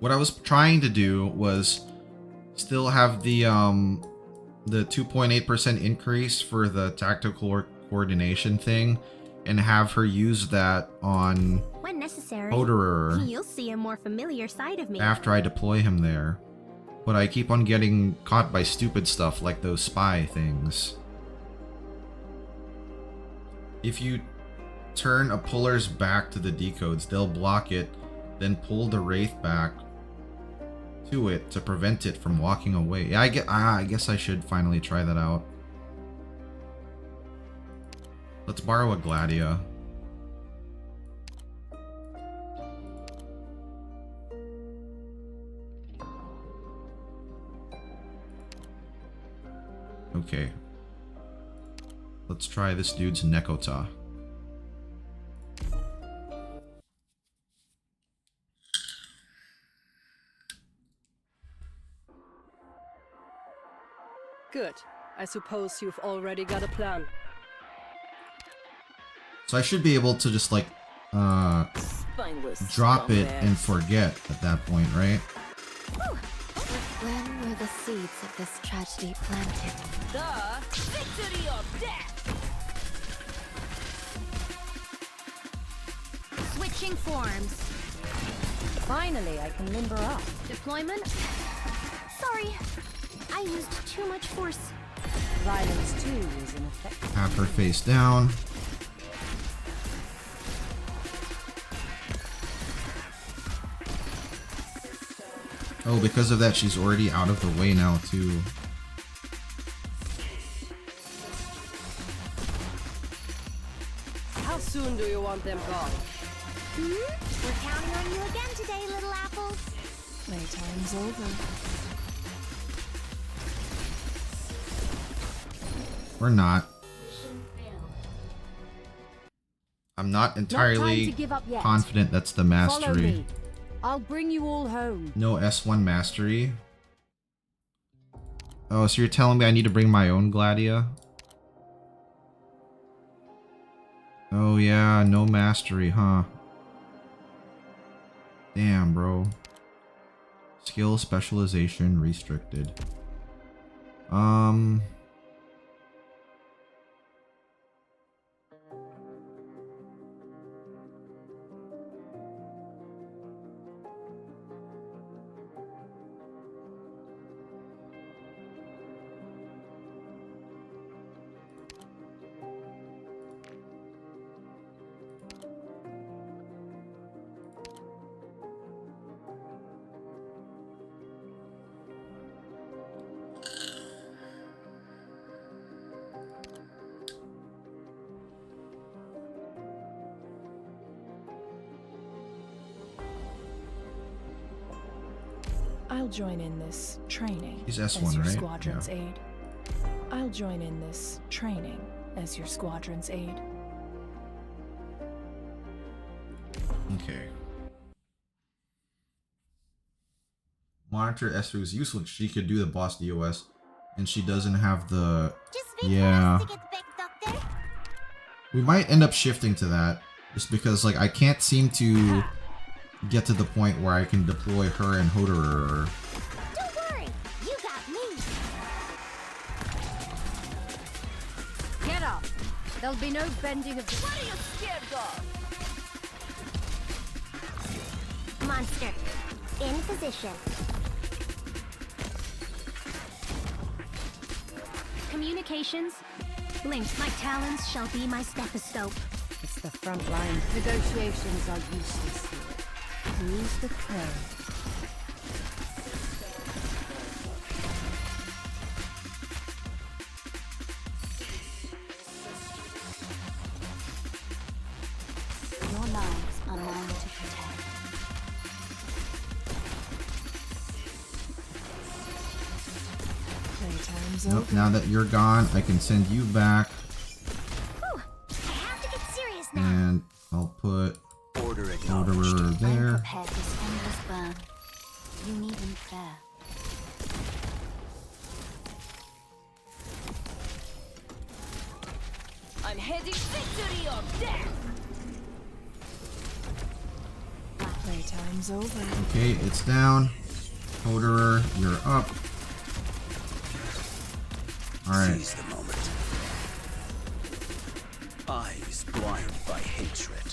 What I was trying to do was still have the 2.8% increase for the tactical coordination thing, and have her use that on When necessary, Oderer you'll see a more familiar side of me. after I deploy him there. But I keep on getting caught by stupid stuff like those spy things. If you turn a puller's back to the decodes, they'll block it, then pull the Wraith back to it to prevent it from walking away. Yeah, I guess I should finally try that out. Let's borrow a Gladia. Okay. Let's try this dude's Nekota. Good. I suppose you've already got a plan. So I should be able to just like Spineless drop it scumbag. and forget at that point, right? When were the seeds of this tragedy planted? The victory of death. Switching forms. Finally, I can limber up. Deployment? Sorry, I used too much force. Violence too is in effect. Have her face down. Oh, because of that, she's already out of the way now, too. How soon do you want them gone? We're counting on you again today, little apples. Playtime's over. Or not. I'm not Not time entirely to give up yet. confident that's the Follow mastery. me. I'll bring you all home. No S1 mastery. Oh, so you're telling me I need to bring my own Gladia? Oh yeah, no mastery, huh? Damn, bro. Skill specialization restricted. I'll join in this training He's as S1, your right? squadron's Yeah. aid. I'll join in this training as your squadron's aid. Okay. Monitor S3 was useful. She could do the boss DOS, and she doesn't have the... Just wait Yeah. for us to get back, Doctor. We might end up shifting to that, just because, like, I can't seem to get to the point where I can deploy her and Hoderer. Don't worry, you got me. Get up. There'll be no bending of the... What are you scared of? Monster, in position. communications. Linked, my talons shall be my stethoscope. It's the front line. Negotiations are useless here. Who's the crow? Your lives are mine to protect. Playtime's Nope, over. now that you're gone, I can send you back. Whew, I have to get serious now. And I'll put Order acknowledged. Orderer I'm there. prepared for this endless burn. You needn't fear. I'm heading victory or death. Playtime's over. Okay, it's down. Orderer, you're up. Alright. Seize the moment. Eyes blind by hatred.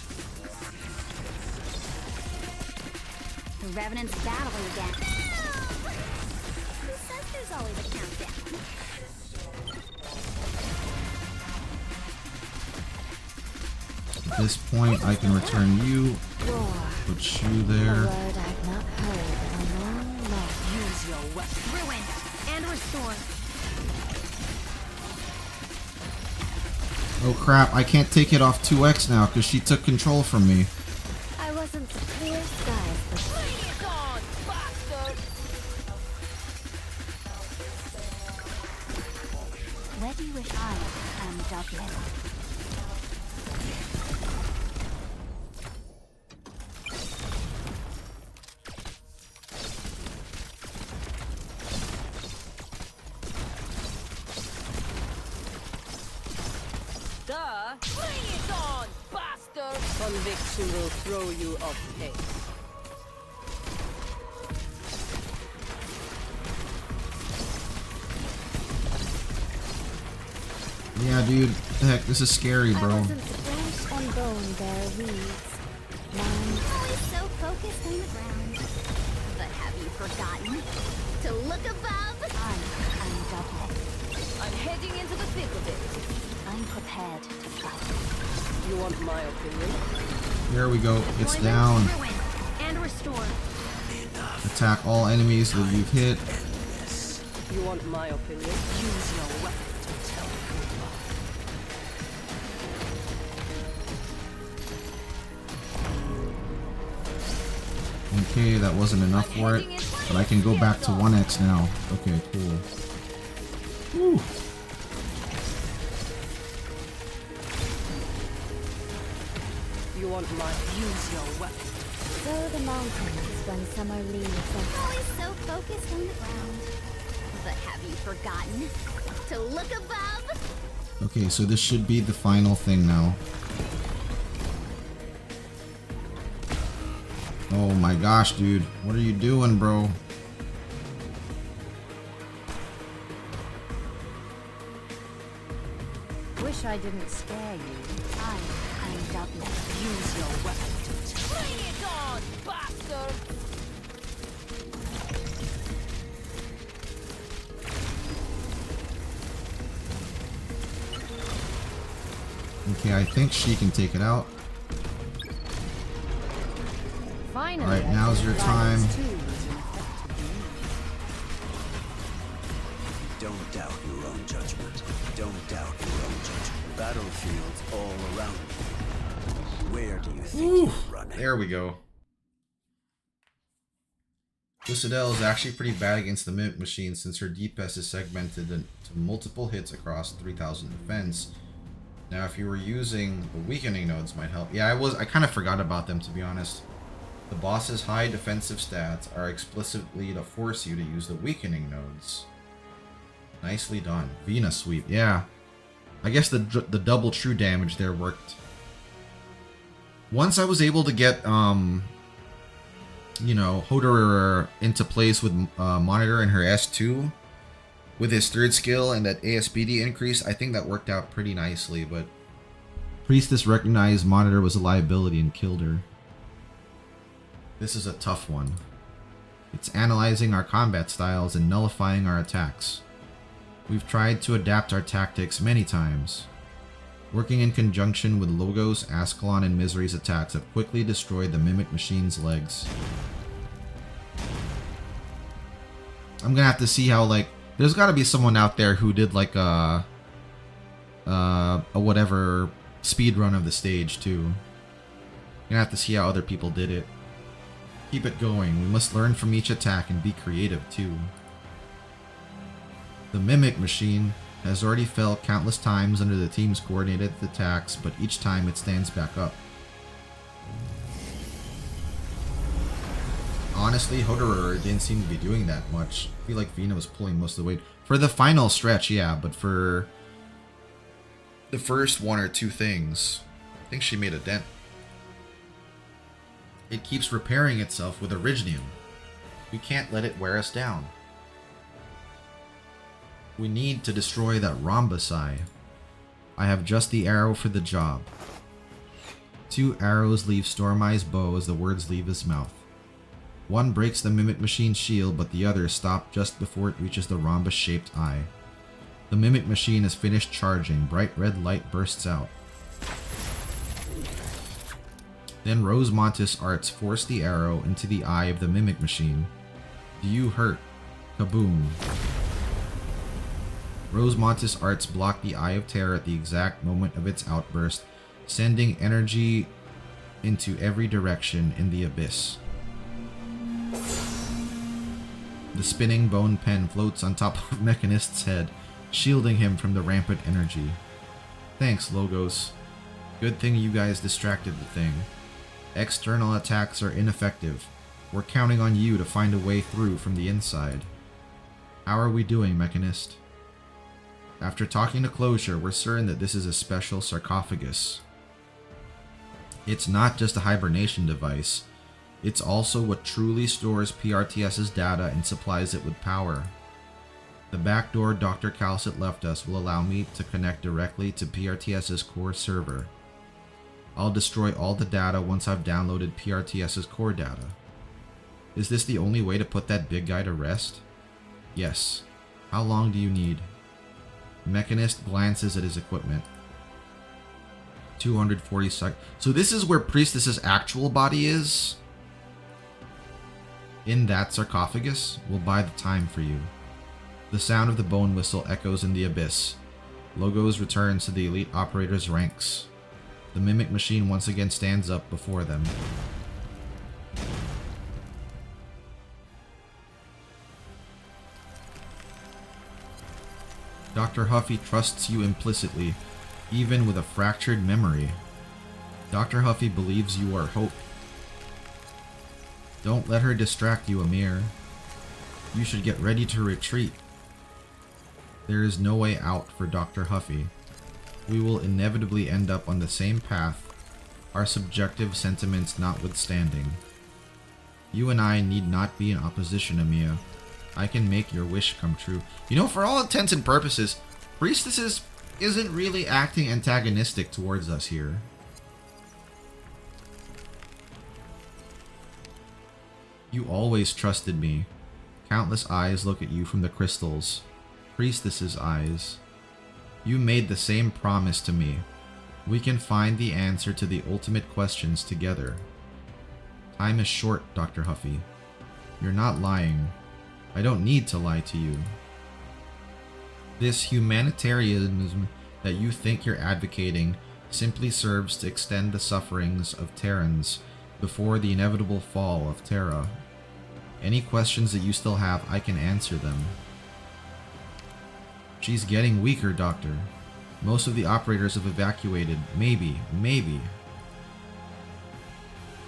The Revenant's battling again. Who says there's always a countdown? At this point, I can return you. Roar. Put you A there. word I've not heard in a long, long. Use your weapon. Ruin and restore. Oh crap, I can't take it off 2x now because she took control from me. I wasn't the clear skies, but Bring it on, bastard! where do you wish I am Dublin? Duh! Bring it on, bastard! Conviction will throw you off pace. Yeah, dude. Heck, this is scary, I bro. wasn't flesh and bone bear weeds. Mind Always so focused on the ground. But have you forgotten to look above? I am Dublin. I'm heading into the thick of it. I'm prepared to fight. You want my opinion? There we go. It's Deployment, down. Ruin and restore. Attack all enemies that you've hit. You want my opinion? Use your weapon to tell me who you are. Okay, that wasn't enough for it. But I can go back to 1x now. Okay, cool. Whew. You want my... Use your weapon. So the mountains when summer leaves are Always so focused on the ground. But have you forgotten to look above? Okay, so this should be the final thing now. Oh my gosh, dude. What are you doing, bro? Wish I didn't scare you. I am Dublin. Use your weapon to tell me. Bring it on, bastard! Okay, I think she can take it out. Finally. Alright, I now's think your violence time. too is an effective means. Don't doubt your own judgment. Don't doubt your own judgment. Battlefields all around you. Where do you think you're running? There we go. Lucidel is actually pretty bad against the Mimic Machine since her DPS is segmented into multiple hits across 3000 defense. Now if you were using the weakening nodes might help. Yeah, I kind of forgot about them, to be honest. The boss's high defensive stats are explicitly to force you to use the weakening nodes. Nicely done. Vena sweep, yeah. I guess the double true damage there worked. Once I was able to get, you know, Hoderer into place with Monitor and her S2 with his third skill and that ASBD increase, I think that worked out pretty nicely, but Priestess recognized Monitor was a liability and killed her. This is a tough one. It's analyzing our combat styles and nullifying our attacks. We've tried to adapt our tactics many times. Working in conjunction with Logos, Ascalon, and Misery's attacks have quickly destroyed the Mimic Machine's legs. I'm gonna have to see how, like, there's gotta be someone out there who did like a whatever speed run of the stage too. Gonna have to see how other people did it. Keep it going. We must learn from each attack and be creative too. The Mimic Machine has already fell countless times under the team's coordinated attacks, but each time it stands back up. Honestly, Hoderer didn't seem to be doing that much. I feel like Vina was pulling most of the weight. For the final stretch, yeah, but for the first one or two things, I think she made a dent. It keeps repairing itself with Originium. We can't let it wear us down. We need to destroy that Rhombus Eye. I have just the arrow for the job. 2 arrows leave Storm Eye's bow as the words leave his mouth. One breaks the Mimic Machine's shield, but the other stopped just before it reaches the rhombus-shaped eye. The Mimic Machine has finished charging. Bright red light bursts out. Then Rosemontis Arts force the arrow into the eye of the Mimic Machine. Do you hurt? Kaboom. Rosemontis Arts block the Eye of Terror at the exact moment of its outburst, sending energy into every direction in the abyss. The spinning bone pen floats on top of Mechanist's head, shielding him from the rampant energy. Thanks, Logos. Good thing you guys distracted the thing. External attacks are ineffective. We're counting on you to find a way through from the inside. How are we doing, Mechanist? After talking to Closure, we're certain that this is a special sarcophagus. It's not just a hibernation device. It's also what truly stores PRTS's data and supplies it with power. The backdoor Dr. Calcit left us will allow me to connect directly to PRTS's core server. I'll destroy all the data once I've downloaded PRTS's core data. Is this the only way to put that big guy to rest? Yes. How long do you need? Mechanist glances at his equipment. 240 seconds. So this is where Priestess's actual body is? In that sarcophagus? We'll buy the time for you. The sound of the bone whistle echoes in the abyss. Logos returns to the elite operator's ranks. The Mimic Machine once again stands up before them. Dr. Huffy trusts you implicitly, even with a fractured memory. Dr. Huffy believes you are hope. Don't let her distract you, Amir. You should get ready to retreat. There is no way out for Dr. Huffy. We will inevitably end up on the same path, our subjective sentiments notwithstanding. You and I need not be in opposition, Amir. I can make your wish come true. You know, for all intents and purposes, Priestess isn't really acting antagonistic towards us here. You always trusted me. Countless eyes look at you from the crystals. Priestess's eyes. You made the same promise to me. We can find the answer to the ultimate questions together. Time is short, Dr. Huffy. You're not lying. I don't need to lie to you. This humanitarianism that you think you're advocating simply serves to extend the sufferings of Terrans before the inevitable fall of Terra. Any questions that you still have, I can answer them. She's getting weaker, Doctor. Most of the operators have evacuated. Maybe.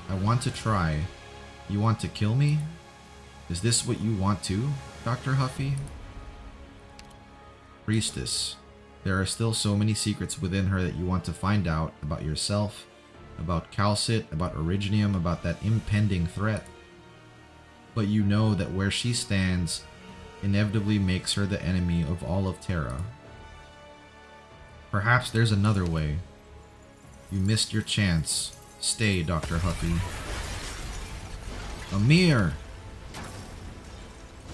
I want to try. You want to kill me? Is this what you want too, Dr. Huffy? Priestess. There are still so many secrets within her that you want to find out about yourself, about Calcit, about Originium, about that impending threat. But you know that where she stands inevitably makes her the enemy of all of Terra. Perhaps there's another way. You missed your chance. Stay, Dr. Huffy. Amir!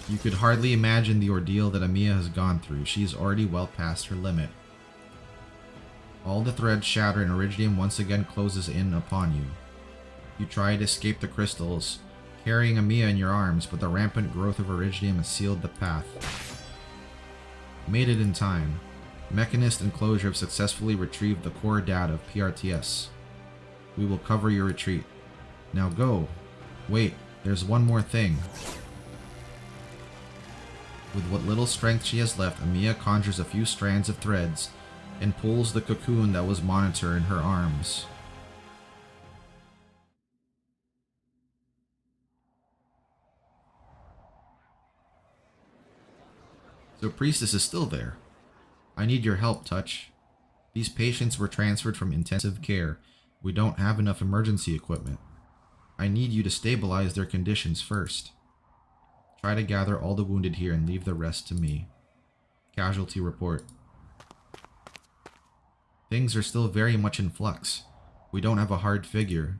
You could hardly imagine the ordeal that Amiya has gone through. She is already well past her limit. All the threads shatter and Iridium once again closes in upon you. You try to escape the crystals, carrying Amiya in your arms, but the rampant growth of Iridium has sealed the path. Made it in time. Mechanist and Closure have successfully retrieved the core data of PRTS. We will cover your retreat. Now go. Wait, there's one more thing. With what little strength she has left, Amiya conjures a few strands of threads and pulls the cocoon that was Monitor in her arms. So Priestess is still there. I need your help, Touch. These patients were transferred from intensive care. We don't have enough emergency equipment. I need you to stabilize their conditions first. Try to gather all the wounded here and leave the rest to me. Casualty report. Things are still very much in flux. We don't have a hard figure.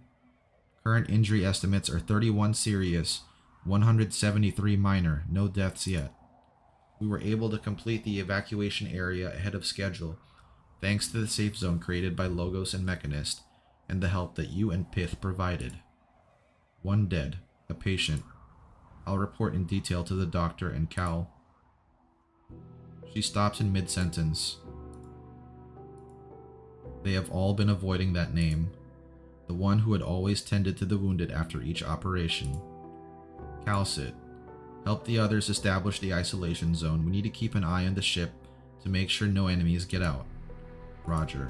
Current injury estimates are 31 serious, 173 minor, no deaths yet. We were able to complete the evacuation area ahead of schedule, thanks to the safe zone created by Logos and Mechanist, and the help that you and Pith provided. One dead, a patient. I'll report in detail to the doctor and Cal. She stops in mid-sentence. They have all been avoiding that name, the one who had always tended to the wounded after each operation. Calcit. Help the others establish the isolation zone. We need to keep an eye on the ship to make sure no enemies get out. Roger.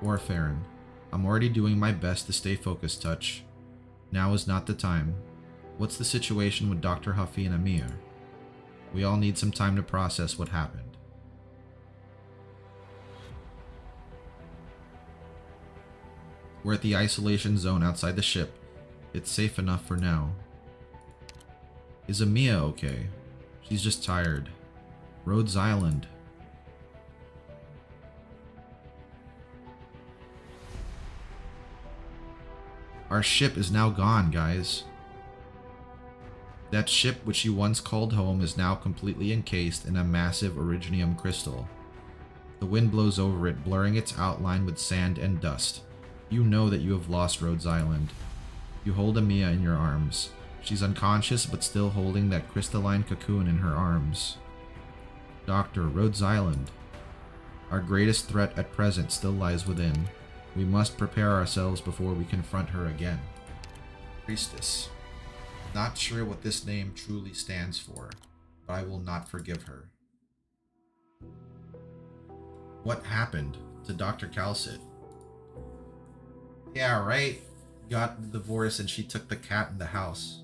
Warfarin. I'm already doing my best to stay focused, Touch. Now is not the time. What's the situation with Dr. Huffy and Amir? We all need some time to process what happened. We're at the isolation zone outside the ship. It's safe enough for now. Is Amiya okay? She's just tired. Rhodes Island. Our ship is now gone, guys. That ship which you once called home is now completely encased in a massive Originium crystal. The wind blows over it, blurring its outline with sand and dust. You know that you have lost Rhodes Island. You hold Amiya in your arms. She's unconscious but still holding that crystalline cocoon in her arms. Doctor, Rhodes Island. Our greatest threat at present still lies within. We must prepare ourselves before we confront her again. Priestess. Not sure what this name truly stands for, but I will not forgive her. What happened to Dr. Calcit? Yeah, right. Got the divorce and she took the cat in the house.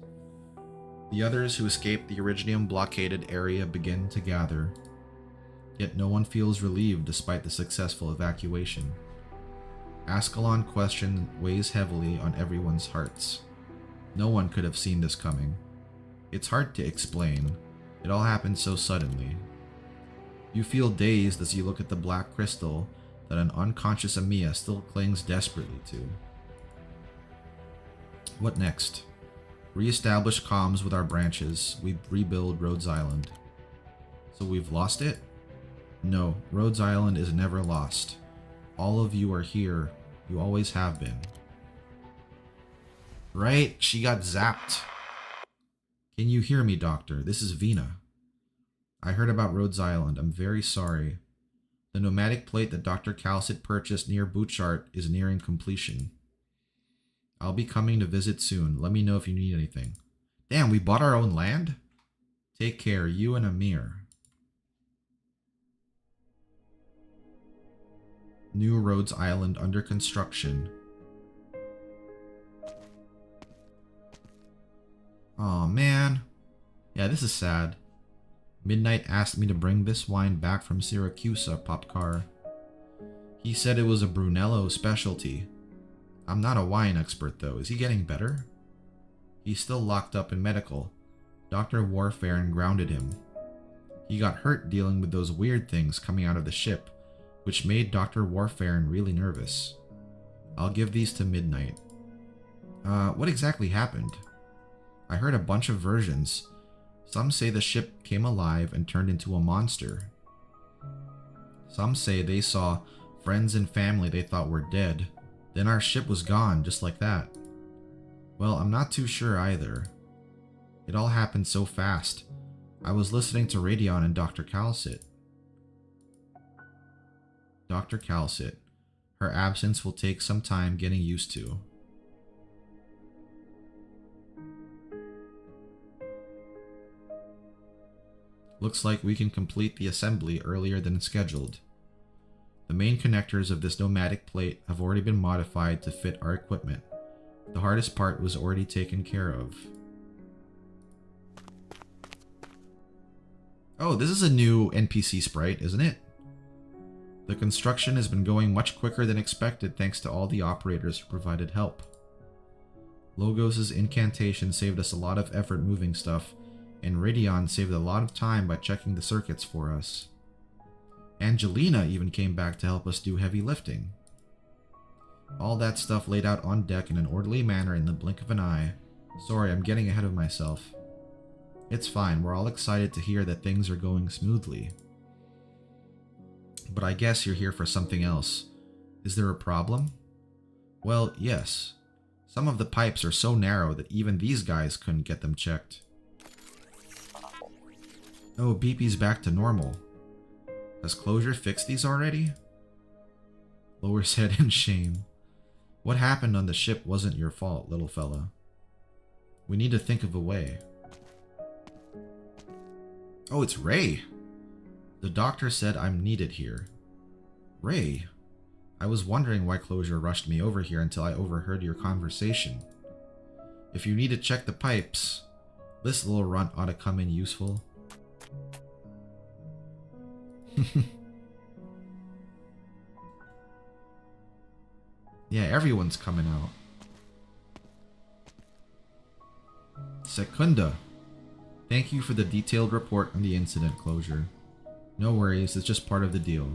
The others who escaped the Originium blockaded area begin to gather. Yet no one feels relieved despite the successful evacuation. Ascalon question weighs heavily on everyone's hearts. No one could have seen this coming. It's hard to explain. It all happened so suddenly. You feel dazed as you look at the black crystal that an unconscious Amiya still clings desperately to. What next? Re-establish comms with our branches. We rebuild Rhodes Island. So we've lost it? No, Rhodes Island is never lost. All of you are here. You always have been. Right? She got zapped. Can you hear me, Doctor? This is Vina. I heard about Rhodes Island. I'm very sorry. The nomadic plate that Dr. Calcit purchased near Butchart is nearing completion. I'll be coming to visit soon. Let me know if you need anything. Damn, we bought our own land? Take care, you and Amir. New Rhodes Island under construction. Aw, man. Yeah, this is sad. Midnight asked me to bring this wine back from Syracuse, Popcar. He said it was a Brunello specialty. I'm not a wine expert, though. Is he getting better? He's still locked up in medical. Dr. Warfarin grounded him. He got hurt dealing with those weird things coming out of the ship, which made Dr. Warfarin really nervous. I'll give these to Midnight. What exactly happened? I heard a bunch of versions. Some say the ship came alive and turned into a monster. Some say they saw friends and family they thought were dead. Then our ship was gone, just like that. Well, I'm not too sure either. It all happened so fast. I was listening to Radion and Dr. Calcit. Dr. Calcit. Her absence will take some time getting used to. Looks like we can complete the assembly earlier than scheduled. The main connectors of this nomadic plate have already been modified to fit our equipment. The hardest part was already taken care of. Oh, this is a new NPC sprite, isn't it? The construction has been going much quicker than expected thanks to all the operators who provided help. Logos' incantation saved us a lot of effort moving stuff, and Radion saved a lot of time by checking the circuits for us. Angelina even came back to help us do heavy lifting. All that stuff laid out on deck in an orderly manner in the blink of an eye. Sorry, I'm getting ahead of myself. It's fine, we're all excited to hear that things are going smoothly. But I guess you're here for something else. Is there a problem? Well, yes. Some of the pipes are so narrow that even these guys couldn't get them checked. Oh, BP's back to normal. Has Closure fixed these already? Lowers head in shame. What happened on the ship wasn't your fault, little fella. We need to think of a way. Oh, it's Ray. The doctor said I'm needed here. Ray? I was wondering why Closure rushed me over here until I overheard your conversation. If you need to check the pipes, this little runt ought to come in useful. Yeah, everyone's coming out. Secunda. Thank you for the detailed report on the incident, Closure. No worries, it's just part of the deal.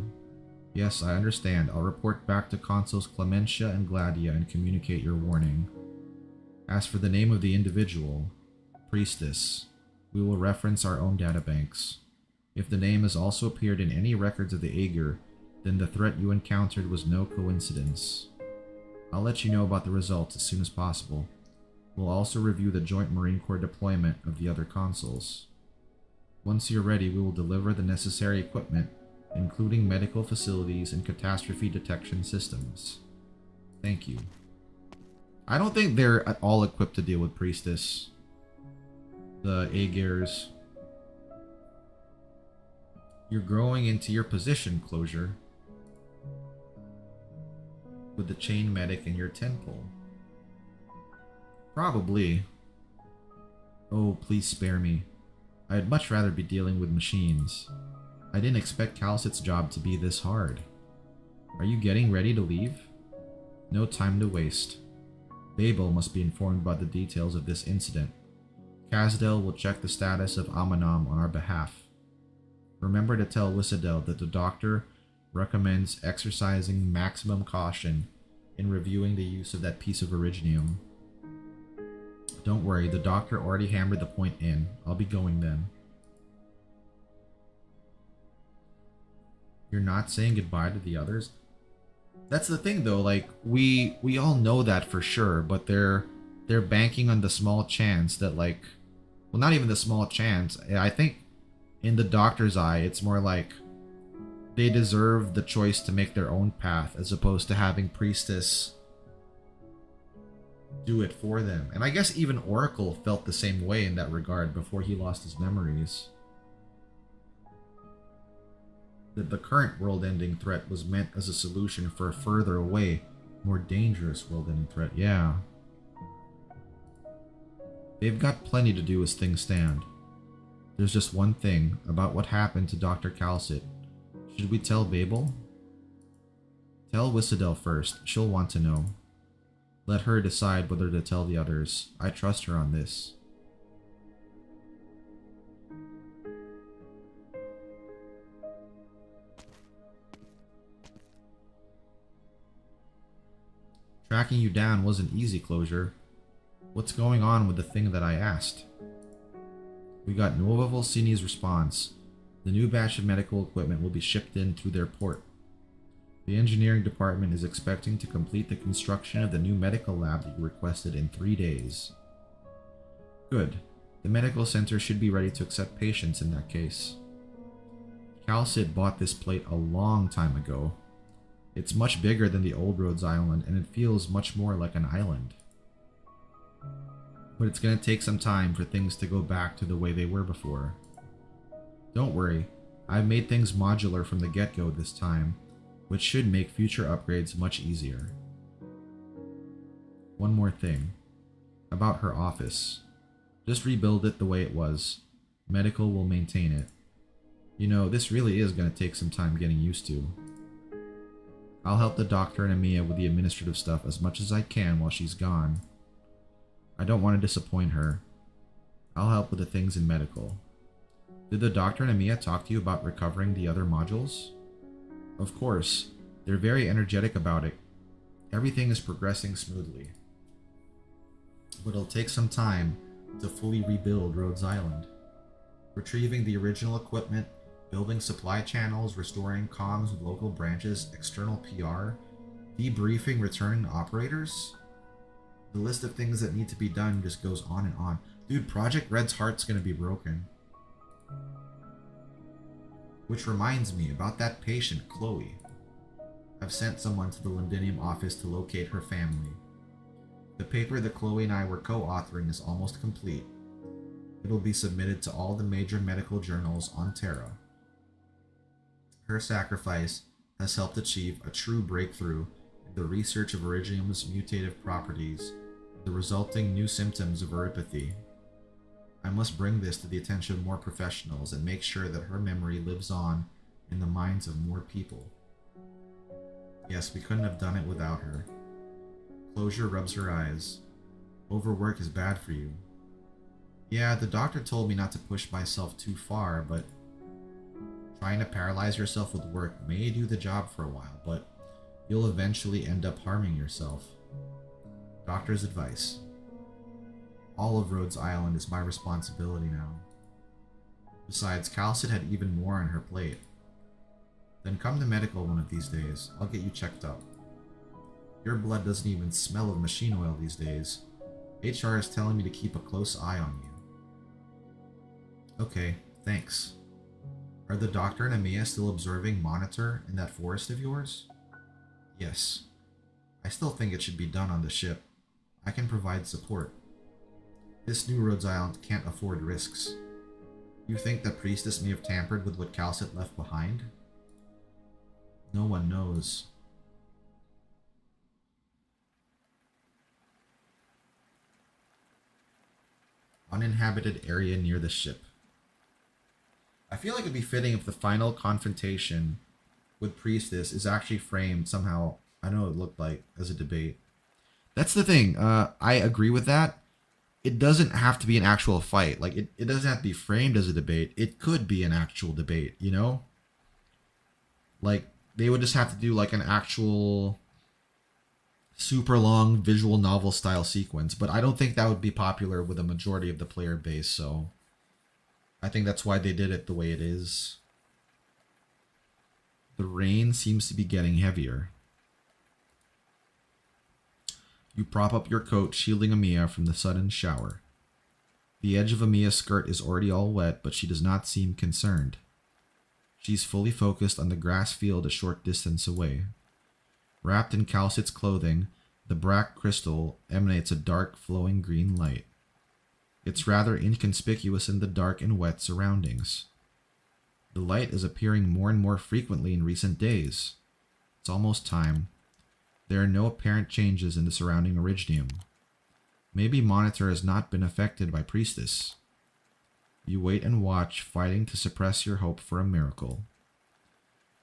Yes, I understand. I'll report back to Consuls Clementia and Gladia and communicate your warning. As for the name of the individual, Priestess, we will reference our own databanks. If the name has also appeared in any records of the Aegir, then the threat you encountered was no coincidence. I'll let you know about the results as soon as possible. We'll also review the joint Marine Corps deployment of the other consuls. Once you're ready, we will deliver the necessary equipment, including medical facilities and catastrophe detection systems. Thank you. I don't think they're at all equipped to deal with Priestess. The Aegirs. You're growing into your position, Closure. With the chain medic in your temple. Probably. Oh, please spare me. I'd much rather be dealing with machines. I didn't expect Calcit's job to be this hard. Are you getting ready to leave? No time to waste. Babel must be informed about the details of this incident. Kazdel will check the status of Amanam on our behalf. Remember to tell Wyssadel that the doctor recommends exercising maximum caution in reviewing the use of that piece of Originium. Don't worry, the doctor already hammered the point in. I'll be going then. You're not saying goodbye to the others? That's the thing though, like, we all know that for sure, but they're banking on the small chance that, like, well, not even the small chance. I think in the doctor's eye, it's more like they deserve the choice to make their own path as opposed to having Priestess do it for them. And I guess even Oracle felt the same way in that regard before he lost his memories. That the current world-ending threat was meant as a solution for a further away, more dangerous world-ending threat. Yeah. They've got plenty to do as things stand. There's just one thing about what happened to Dr. Calcit. Should we tell Babel? Tell Wyssadel first. She'll want to know. Let her decide whether to tell the others. I trust her on this. Tracking you down wasn't easy, Closure. What's going on with the thing that I asked? We got Nova Volsini's response. The new batch of medical equipment will be shipped in through their port. The engineering department is expecting to complete the construction of the new medical lab that you requested in 3 days. Good. The medical center should be ready to accept patients in that case. Calcit bought this plate a long time ago. It's much bigger than the old Rhodes Island, and it feels much more like an island. But it's going to take some time for things to go back to the way they were before. Don't worry, I've made things modular from the get-go this time, which should make future upgrades much easier. One more thing. About her office. Just rebuild it the way it was. Medical will maintain it. You know, this really is going to take some time getting used to. I'll help the doctor and Amiya with the administrative stuff as much as I can while she's gone. I don't want to disappoint her. I'll help with the things in medical. Did the doctor and Amiya talk to you about recovering the other modules? Of course. They're very energetic about it. Everything is progressing smoothly. But it'll take some time to fully rebuild Rhodes Island. Retrieving the original equipment, building supply channels, restoring comms with local branches, external PR, debriefing returning operators. The list of things that need to be done just goes on and on. Dude, Project Red's heart's gonna be broken. Which reminds me about that patient, Chloe. I've sent someone to the Londinium office to locate her family. The paper that Chloe and I were co-authoring is almost complete. It'll be submitted to all the major medical journals on Terra. Her sacrifice has helped achieve a true breakthrough in the research of Iridium's mutative properties and the resulting new symptoms of neuropathy. I must bring this to the attention of more professionals and make sure that her memory lives on in the minds of more people. Yes, we couldn't have done it without her. Closure rubs her eyes. Overwork is bad for you. Yeah, the doctor told me not to push myself too far, but trying to paralyze yourself with work may do the job for a while, but you'll eventually end up harming yourself. Doctor's advice. All of Rhodes Island is my responsibility now. Besides, Calcit had even more on her plate. Then come to medical one of these days. I'll get you checked up. Your blood doesn't even smell of machine oil these days. HR is telling me to keep a close eye on you. Okay, thanks. Are the doctor and Amiya still observing Monitor in that forest of yours? Yes. I still think it should be done on the ship. I can provide support. This new Rhodes Island can't afford risks. You think the priestess may have tampered with what Calcit left behind? No one knows. Uninhabited area near the ship. I feel like it'd be fitting if the final confrontation with Priestess is actually framed somehow, I know it looked like, as a debate. That's the thing. I agree with that. It doesn't have to be an actual fight. Like, it doesn't have to be framed as a debate. It could be an actual debate, you know? Like, they would just have to do, like, an actual super long visual novel style sequence. But I don't think that would be popular with a majority of the player base, so I think that's why they did it the way it is. The rain seems to be getting heavier. You prop up your coat, shielding Amiya from the sudden shower. The edge of Amiya's skirt is already all wet, but she does not seem concerned. She's fully focused on the grass field a short distance away. Wrapped in Calcit's clothing, the black crystal emanates a dark, flowing green light. It's rather inconspicuous in the dark and wet surroundings. The light is appearing more and more frequently in recent days. It's almost time. There are no apparent changes in the surrounding Iridium. Maybe Monitor has not been affected by Priestess. You wait and watch, fighting to suppress your hope for a miracle.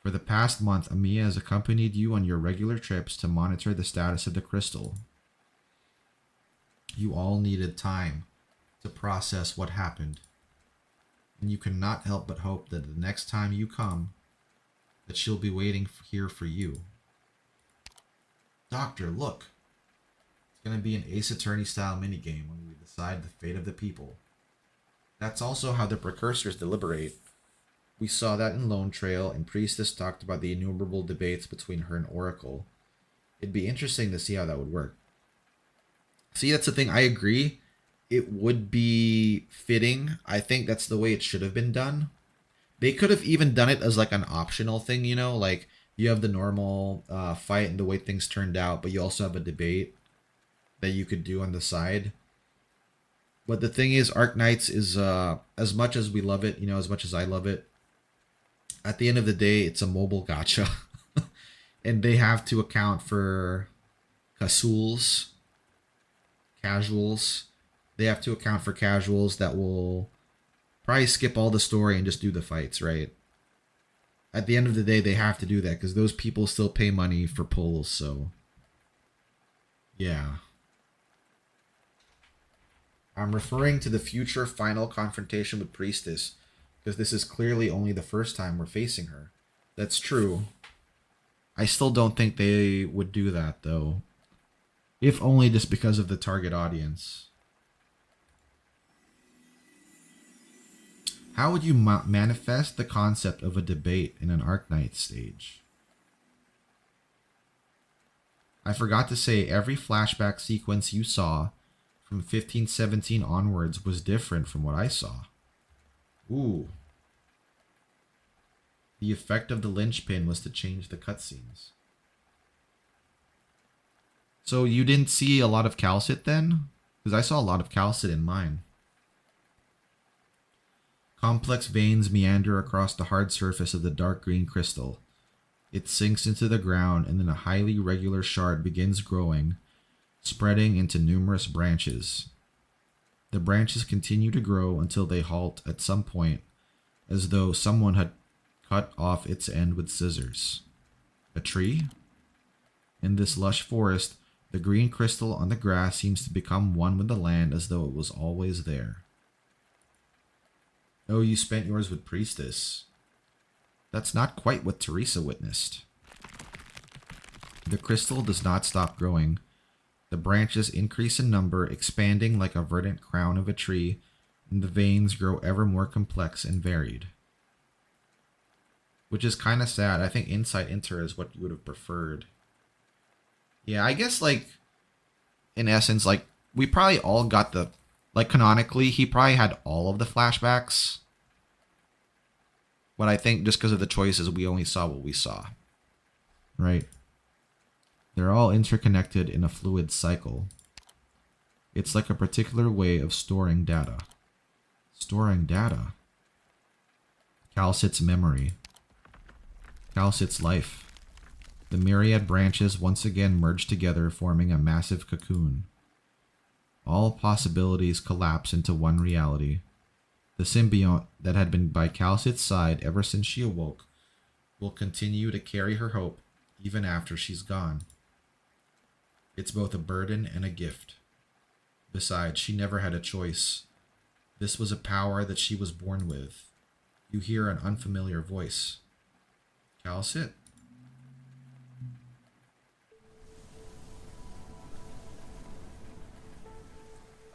For the past month, Amiya has accompanied you on your regular trips to monitor the status of the crystal. You all needed time to process what happened, and you cannot help but hope that the next time you come, that she'll be waiting here for you. Doctor, look. It's going to be an Ace Attorney style minigame when we decide the fate of the people. That's also how the precursors deliberate. We saw that in Lone Trail, and Priestess talked about the innumerable debates between her and Oracle. It'd be interesting to see how that would work. See, that's the thing. I agree. It would be fitting. I think that's the way it should have been done. They could have even done it as like an optional thing, you know? Like, you have the normal fight and the way things turned out, but you also have a debate that you could do on the side. But the thing is, Arknights is, as much as we love it, you know, as much as I love it, at the end of the day, it's a mobile gacha. And they have to account for casuals, casuals. They have to account for casuals that will probably skip all the story and just do the fights, right? At the end of the day, they have to do that because those people still pay money for pulls, so yeah. I'm referring to the future final confrontation with Priestess because this is clearly only the first time we're facing her. That's true. I still don't think they would do that, though. If only just because of the target audience. How would you manifest the concept of a debate in an Arknight stage? I forgot to say, every flashback sequence you saw from 1517 onwards was different from what I saw. Ooh. The effect of the linchpin was to change the cutscenes. So you didn't see a lot of calcit then? Because I saw a lot of calcit in mine. Complex veins meander across the hard surface of the dark green crystal. It sinks into the ground, and then a highly regular shard begins growing, spreading into numerous branches. The branches continue to grow until they halt at some point, as though someone had cut off its end with scissors. A tree? In this lush forest, the green crystal on the grass seems to become one with the land as though it was always there. Oh, you spent yours with Priestess. That's not quite what Teresa witnessed. The crystal does not stop growing. The branches increase in number, expanding like a verdant crown of a tree, and the veins grow ever more complex and varied. Which is kind of sad. I think Insight Inter is what you would have preferred. Yeah, I guess, like, in essence, like, we probably all got the, like, canonically, he probably had all of the flashbacks. But I think just because of the choices, we only saw what we saw. Right? They're all interconnected in a fluid cycle. It's like a particular way of storing data. Storing data. Calcit's memory. Calcit's life. The myriad branches once again merge together, forming a massive cocoon. All possibilities collapse into one reality. The symbiont that had been by Calcit's side ever since she awoke will continue to carry her hope even after she's gone. It's both a burden and a gift. Besides, she never had a choice. This was a power that she was born with. You hear an unfamiliar voice. Calcit?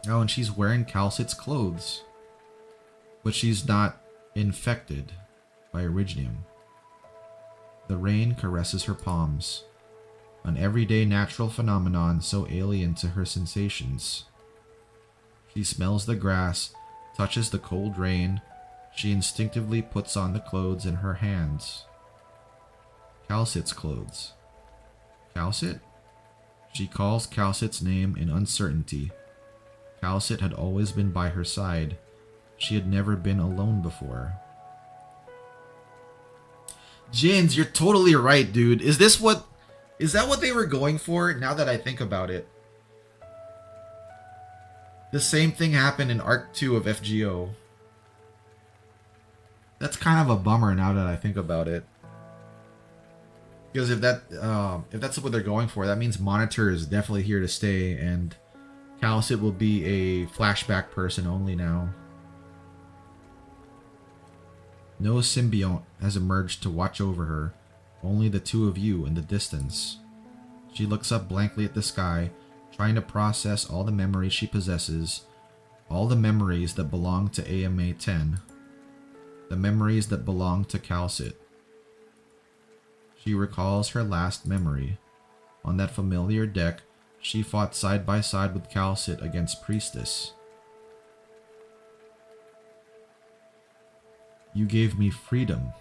Oh, and she's wearing Calcit's clothes. But she's not infected by Originium. The rain caresses her palms, an everyday natural phenomenon so alien to her sensations. She smells the grass, touches the cold rain. She instinctively puts on the clothes in her hands. Calcit's clothes. Calcit? She calls Calcit's name in uncertainty. Calcit had always been by her side. She had never been alone before. Jins, you're totally right, dude. Is that what they were going for? Now that I think about it. The same thing happened in Arc 2 of FGO. That's kind of a bummer now that I think about it. Because if that's what they're going for, that means Monitor is definitely here to stay, and Calcit will be a flashback person only now. No symbiont has emerged to watch over her, only the two of you in the distance. She looks up blankly at the sky, trying to process all the memories she possesses, all the memories that belong to AMA 10, the memories that belong to Calcit. She recalls her last memory. On that familiar deck, she fought side by side with Calcit against Priestess. You gave me freedom.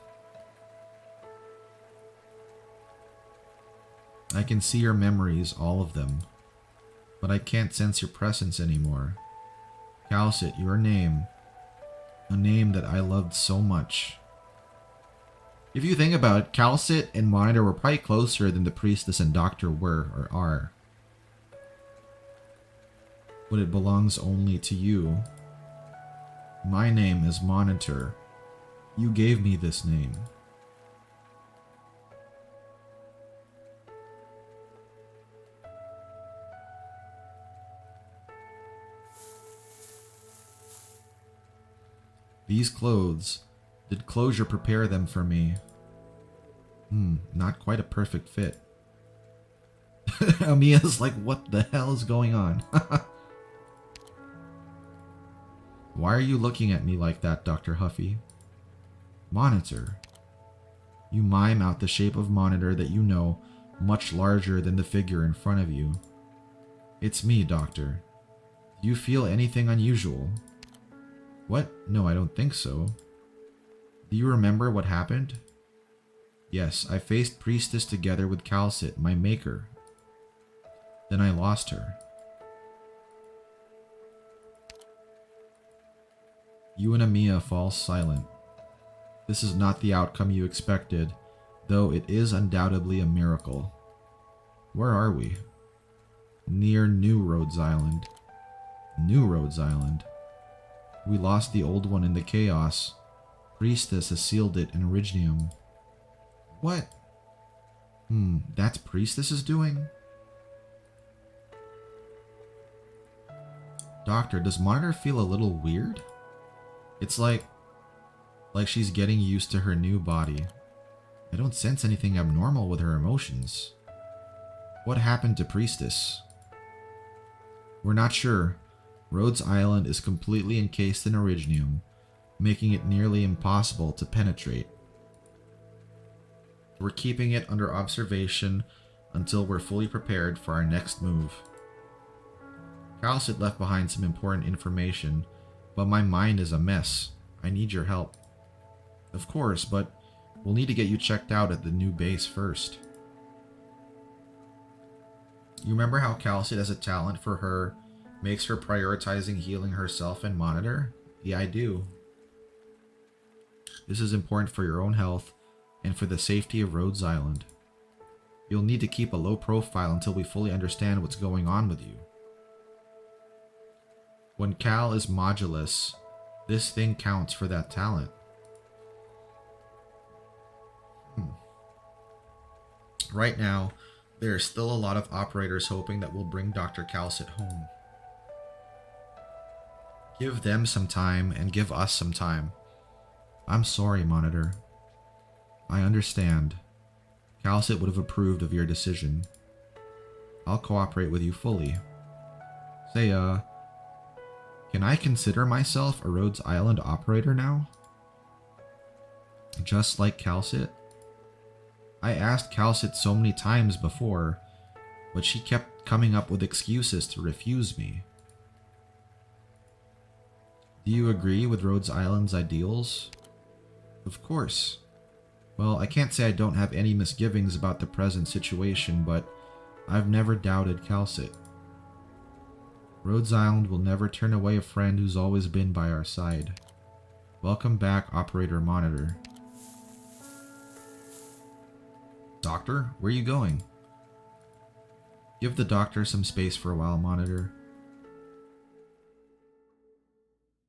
I can see your memories, all of them, but I can't sense your presence anymore. Calcit, your name, a name that I loved so much. If you think about it, Calcit and Monitor were probably closer than the Priestess and Doctor were or are. But it belongs only to you. My name is Monitor. You gave me this name. These clothes, did closure prepare them for me? Not quite a perfect fit. Amia's like, what the hell is going on? Why are you looking at me like that, Dr. Huffy? Monitor. You mime out the shape of Monitor that you know, much larger than the figure in front of you. It's me, Doctor. Do you feel anything unusual? What? No, I don't think so. Do you remember what happened? Yes, I faced Priestess together with Calcit, my maker. Then I lost her. You and Amia fall silent. This is not the outcome you expected, though it is undoubtedly a miracle. Where are we? Near New Rhodes Island. New Rhodes Island. We lost the old one in the chaos. Priestess has sealed it in Originium. What? That's Priestess's doing? Doctor, does Monitor feel a little weird? It's like she's getting used to her new body. I don't sense anything abnormal with her emotions. What happened to Priestess? We're not sure. Rhodes Island is completely encased in Originium, making it nearly impossible to penetrate. We're keeping it under observation until we're fully prepared for our next move. Calcit left behind some important information, but my mind is a mess. I need your help. Of course, but we'll need to get you checked out at the new base first. You remember how Calcit has a talent for her, makes her prioritizing healing herself and Monitor? Yeah, I do. This is important for your own health and for the safety of Rhodes Island. You'll need to keep a low profile until we fully understand what's going on with you. When Cal is modulus, this thing counts for that talent. Right now, there are still a lot of operators hoping that we'll bring Dr. Calcit home. Give them some time and give us some time. I'm sorry, Monitor. I understand. Calcit would have approved of your decision. I'll cooperate with you fully. Say, can I consider myself a Rhodes Island operator now? Just like Calcit? I asked Calcit so many times before, but she kept coming up with excuses to refuse me. Do you agree with Rhodes Island's ideals? Of course. Well, I can't say I don't have any misgivings about the present situation, but I've never doubted Calcit. Rhodes Island will never turn away a friend who's always been by our side. Welcome back, Operator Monitor. Doctor, where are you going? Give the doctor some space for a while, Monitor.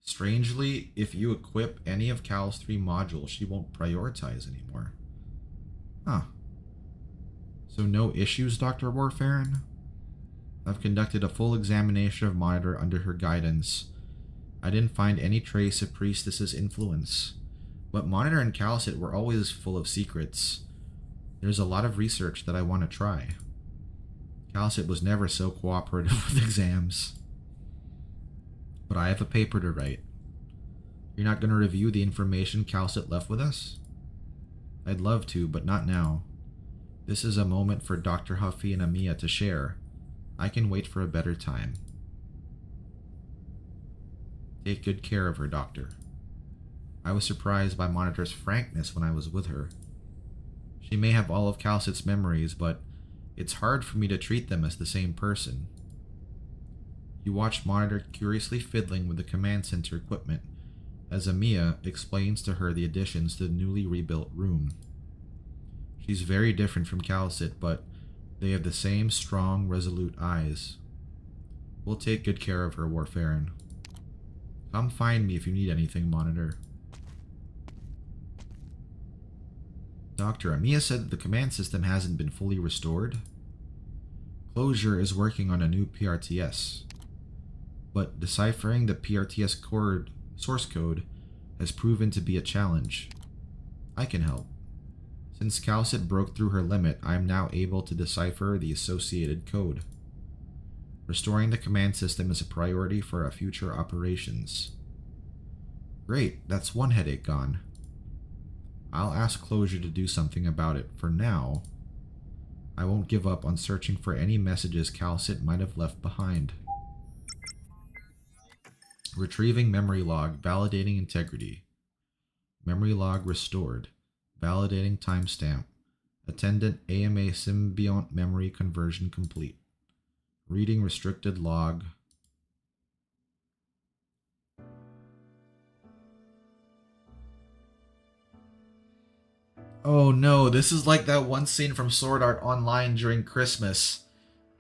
Strangely, if you equip any of Cal's 3 modules, she won't prioritize anymore. Huh. So no issues, Dr. Warfarin? I've conducted a full examination of Monitor under her guidance. I didn't find any trace of Priestess's influence. But Monitor and Calcit were always full of secrets. There's a lot of research that I want to try. Calcit was never so cooperative with exams. But I have a paper to write. You're not going to review the information Calcit left with us? I'd love to, but not now. This is a moment for Dr. Huffy and Amiya to share. I can wait for a better time. Take good care of her, Doctor. I was surprised by Monitor's frankness when I was with her. She may have all of Calcit's memories, but it's hard for me to treat them as the same person. You watch Monitor curiously fiddling with the command center equipment as Amiya explains to her the additions to the newly rebuilt room. She's very different from Calcit, but they have the same strong, resolute eyes. We'll take good care of her, Warfarin. Come find me if you need anything, Monitor. Doctor, Amiya said that the command system hasn't been fully restored. Closure is working on a new PRTS, but deciphering the PRTS source code has proven to be a challenge. I can help. Since Calcit broke through her limit, I am now able to decipher the associated code. Restoring the command system is a priority for our future operations. Great, that's one headache gone. I'll ask Closure to do something about it. For now, I won't give up on searching for any messages Calcit might have left behind. Retrieving memory log, validating integrity. Memory log restored. Validating timestamp. Attendant AMA symbiont memory conversion complete. Reading restricted log. Oh no, this is like that one scene from Sword Art Online during Christmas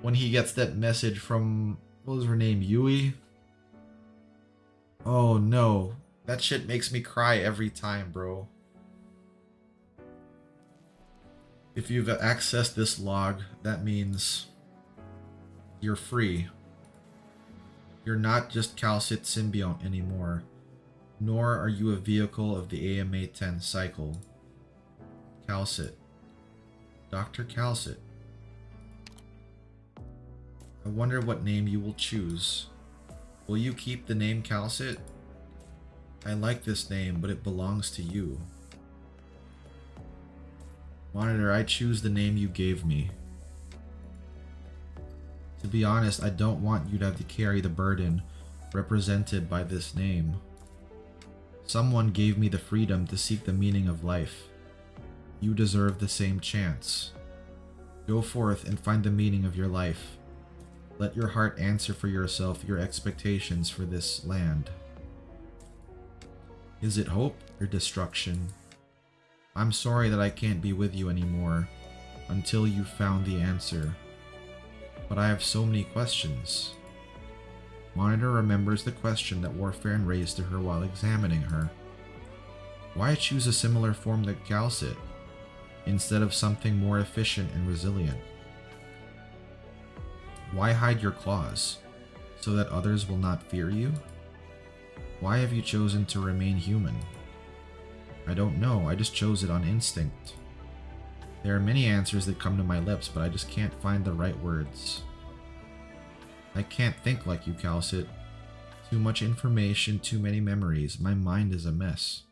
when he gets that message from, what was her name, Yui? Oh no, that shit makes me cry every time, bro. If you've accessed this log, that means you're free. You're not just Calcit symbiont anymore, nor are you a vehicle of the AMA-10 cycle. Calcit. Dr. Calcit. I wonder what name you will choose. Will you keep the name Calcit? I like this name, but it belongs to you. Monitor, I choose the name you gave me. To be honest, I don't want you to have to carry the burden represented by this name. Someone gave me the freedom to seek the meaning of life. You deserve the same chance. Go forth and find the meaning of your life. Let your heart answer for yourself your expectations for this land. Is it hope or destruction? I'm sorry that I can't be with you anymore until you've found the answer. But I have so many questions. Monitor remembers the question that Warfarin raised to her while examining her. Why choose a similar form to Calcit instead of something more efficient and resilient? Why hide your claws? So that others will not fear you? Why have you chosen to remain human? I don't know, I just chose it on instinct. There are many answers that come to my lips, but I just can't find the right words. I can't think like you, Calcit. Too much information, too many memories. My mind is a mess.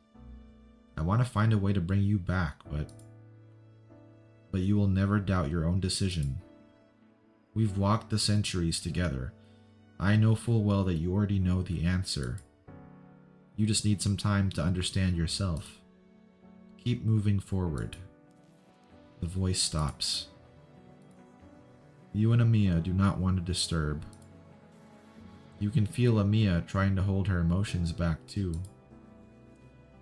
I want to find a way to bring you back, but you will never doubt your own decision. We've walked the centuries together. I know full well that you already know the answer. You just need some time to understand yourself. Keep moving forward. The voice stops. You and Amiya do not want to disturb. You can feel Amiya trying to hold her emotions back too.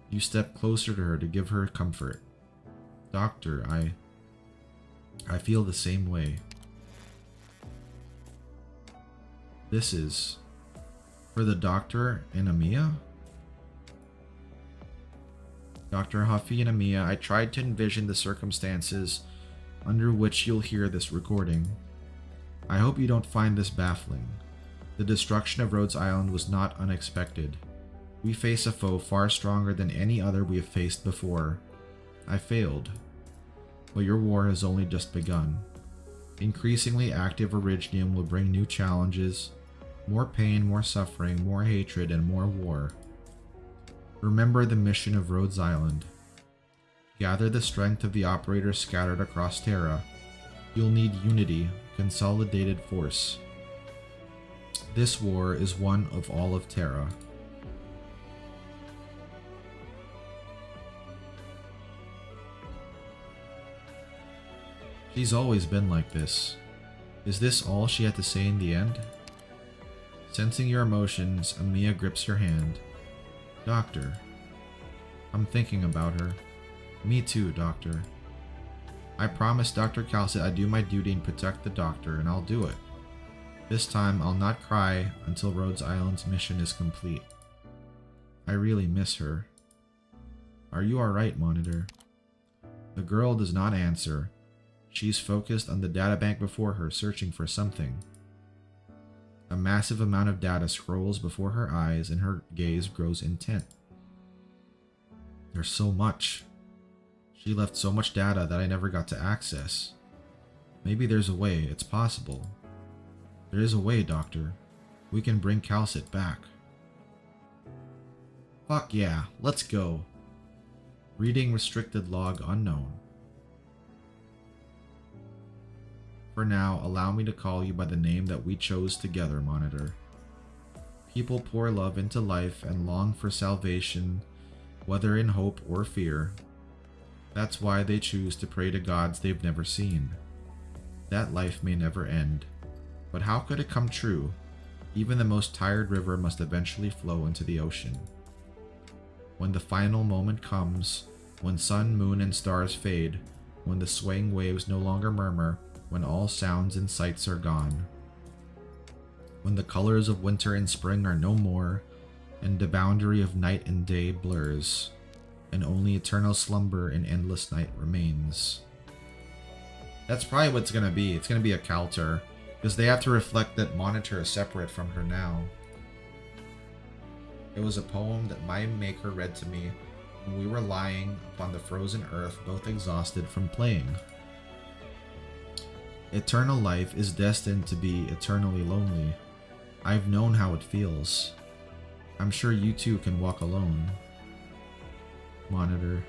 You step closer to her to give her comfort. Doctor, I feel the same way. This is for the doctor and Amiya? Dr. Huffy and Amiya, I tried to envision the circumstances under which you'll hear this recording. I hope you don't find this baffling. The destruction of Rhodes Island was not unexpected. We face a foe far stronger than any other we have faced before. I failed. But your war has only just begun. Increasingly active Originium will bring new challenges, more pain, more suffering, more hatred, and more war. Remember the mission of Rhodes Island. Gather the strength of the operators scattered across Terra. You'll need unity, consolidated force. This war is one of all of Terra. She's always been like this. Is this all she had to say in the end? Sensing your emotions, Amiya grips your hand. Doctor. I'm thinking about her. Me too, Doctor. I promised Dr. Calcit I'd do my duty and protect the Doctor, and I'll do it. This time, I'll not cry until Rhodes Island's mission is complete. I really miss her. Are you alright, Monitor? The girl does not answer. She's focused on the databank before her, searching for something. A massive amount of data scrolls before her eyes, and her gaze grows intent. There's so much. She left so much data that I never got to access. Maybe there's a way. It's possible. There is a way, Doctor. We can bring Calcit back. Fuck yeah, let's go. Reading restricted log unknown. For now, allow me to call you by the name that we chose together, Monitor. People pour love into life and long for salvation, whether in hope or fear. That's why they choose to pray to gods they've never seen. That life may never end. But how could it come true? Even the most tired river must eventually flow into the ocean. When the final moment comes, when sun, moon, and stars fade, when the swaying waves no longer murmur, when all sounds and sights are gone. When the colors of winter and spring are no more, and the boundary of night and day blurs, and only eternal slumber and endless night remains. That's probably what it's gonna be. It's gonna be a counter, because they have to reflect that Monitor is separate from her now. It was a poem that my maker read to me when we were lying upon the frozen earth, both exhausted from playing. Eternal life is destined to be eternally lonely. I've known how it feels. I'm sure you too can walk alone. Monitor.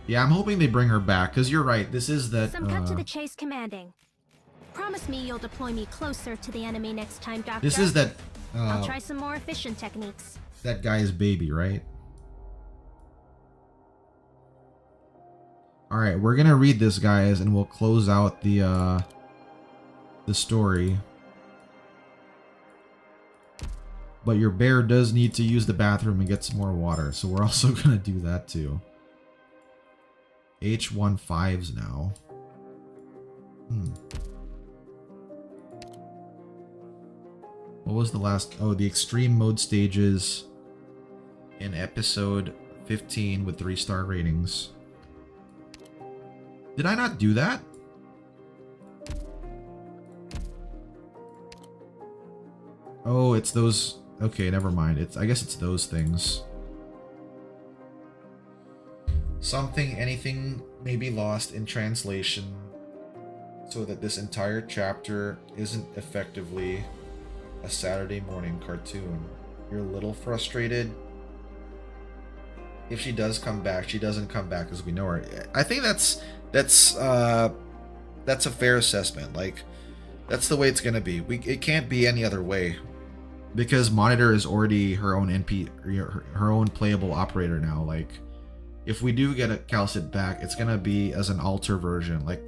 Yeah, I'm hoping they bring her back, because you're right, this is that, Some cut to the chase, Commanding. Promise me you'll deploy me closer to the enemy next time, Doctor. This is that, I'll try some more efficient techniques. that guy's baby, right? Alright, we're gonna read this, guys, and we'll close out the story. But your bear does need to use the bathroom and get some more water, so we're also gonna do that too. H15s now. What was the last? Oh, the extreme mode stages in episode 15 with 3-star ratings. Did I not do that? Oh, it's those. Okay, never mind. I guess it's those things. Something, anything may be lost in translation, so that this entire chapter isn't effectively a Saturday morning cartoon. You're a little frustrated. If she does come back, she doesn't come back as we know her. I think that's a fair assessment. Like, that's the way it's gonna be. It can't be any other way, because Monitor is already her own her own playable operator now. Like, if we do get a Calcit back, it's gonna be as an alter version, like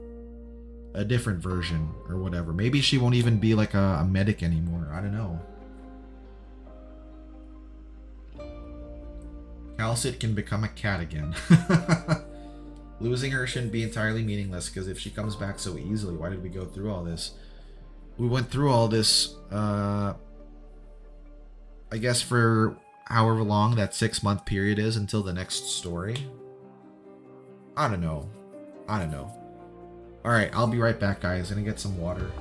a different version or whatever. Maybe she won't even be like a medic anymore. I don't know. Calcit can become a cat again. Losing her shouldn't be entirely meaningless, because if she comes back so easily, why did we go through all this? We went through all this, I guess, for however long that 6-month period is until the next story. I don't know. Alright, I'll be right back, guys. Gonna get some water.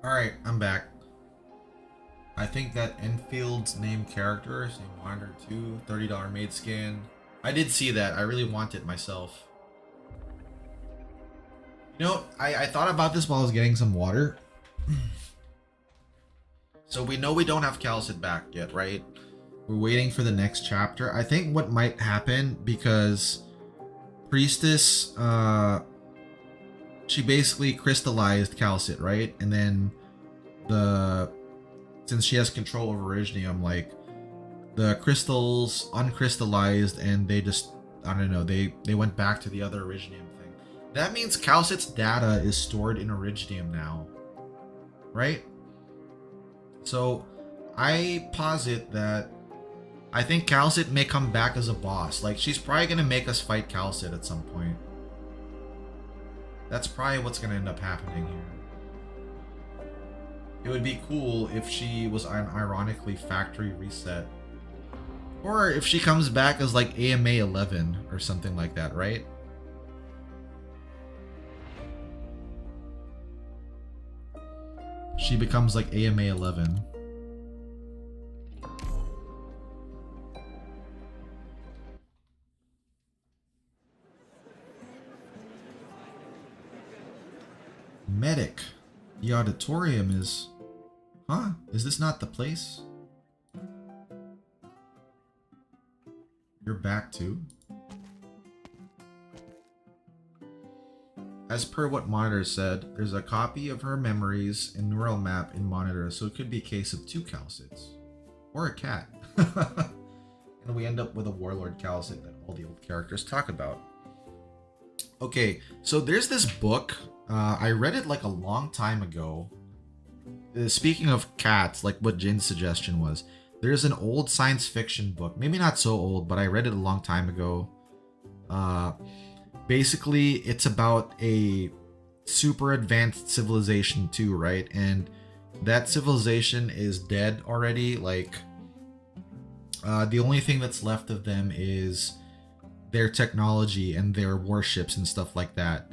Alright, I'm back. I think that Enfield's named character is named Monitor 2, $30 maid skin. I did see that. I really want it myself. You know, I thought about this while I was getting some water. So we know we don't have Calcit back yet, right? We're waiting for the next chapter. I think what might happen, because Priestess, she basically crystallized Calcit, right? And then since she has control over Originium, like, the crystals uncrystallized and they just, I don't know, they went back to the other Originium thing. That means Calcit's data is stored in Originium now, right? So I posit that I think Calcit may come back as a boss. Like, she's probably going to make us fight Calcit at some point. That's probably what's going to end up happening here. It would be cool if she was an ironically factory reset. Or if she comes back as like AMA 11 or something like that, right? She becomes like AMA 11. Medic. The auditorium is... Huh? Is this not the place? You're back too? As per what Monitor said, there's a copy of her memories and neural map in Monitor, so it could be a case of 2 Calcits. Or a cat. And we end up with a Warlord Calcit that all the old characters talk about. Okay, so there's this book. I read it like a long time ago. Speaking of cats, like what Jin's suggestion was, there's an old science fiction book. Maybe not so old, but I read it a long time ago. Basically, it's about a super advanced civilization too, right? And that civilization is dead already. Like, the only thing that's left of them is their technology and their warships and stuff like that.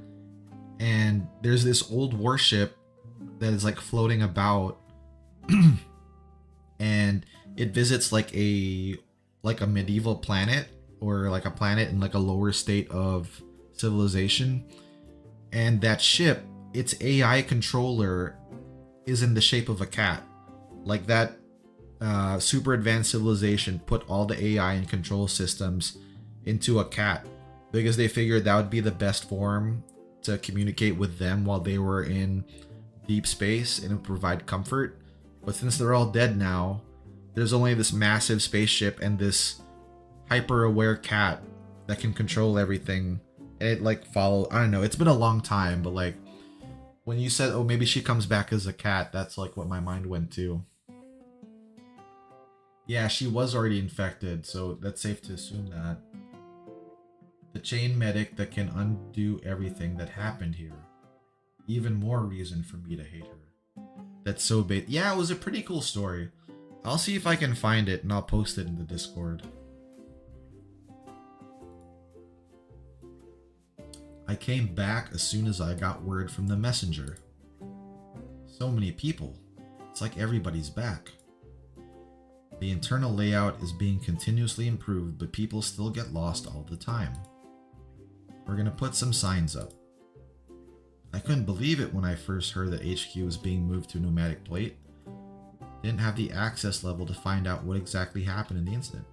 And there's this old warship that is like floating about and it visits like a medieval planet, or like a planet in like a lower state of civilization. And that ship, its AI controller is in the shape of a cat. Like, that super advanced civilization put all the AI and control systems into a cat because they figured that would be the best form to communicate with them while they were in deep space and it would provide comfort. But since they're all dead now, there's only this massive spaceship and this hyper-aware cat that can control everything. And it like follow, I don't know, it's been a long time, but like when you said, oh, maybe she comes back as a cat, that's like what my mind went to. Yeah, she was already infected, so that's safe to assume that. The chain medic that can undo everything that happened here. Even more reason for me to hate her. That's so bait. Yeah, it was a pretty cool story. I'll see if I can find it and I'll post it in the Discord. I came back as soon as I got word from the messenger. So many people. It's like everybody's back. The internal layout is being continuously improved, but people still get lost all the time. We're gonna put some signs up. I couldn't believe it when I first heard that HQ was being moved to Pneumatic Plate. Didn't have the access level to find out what exactly happened in the incident.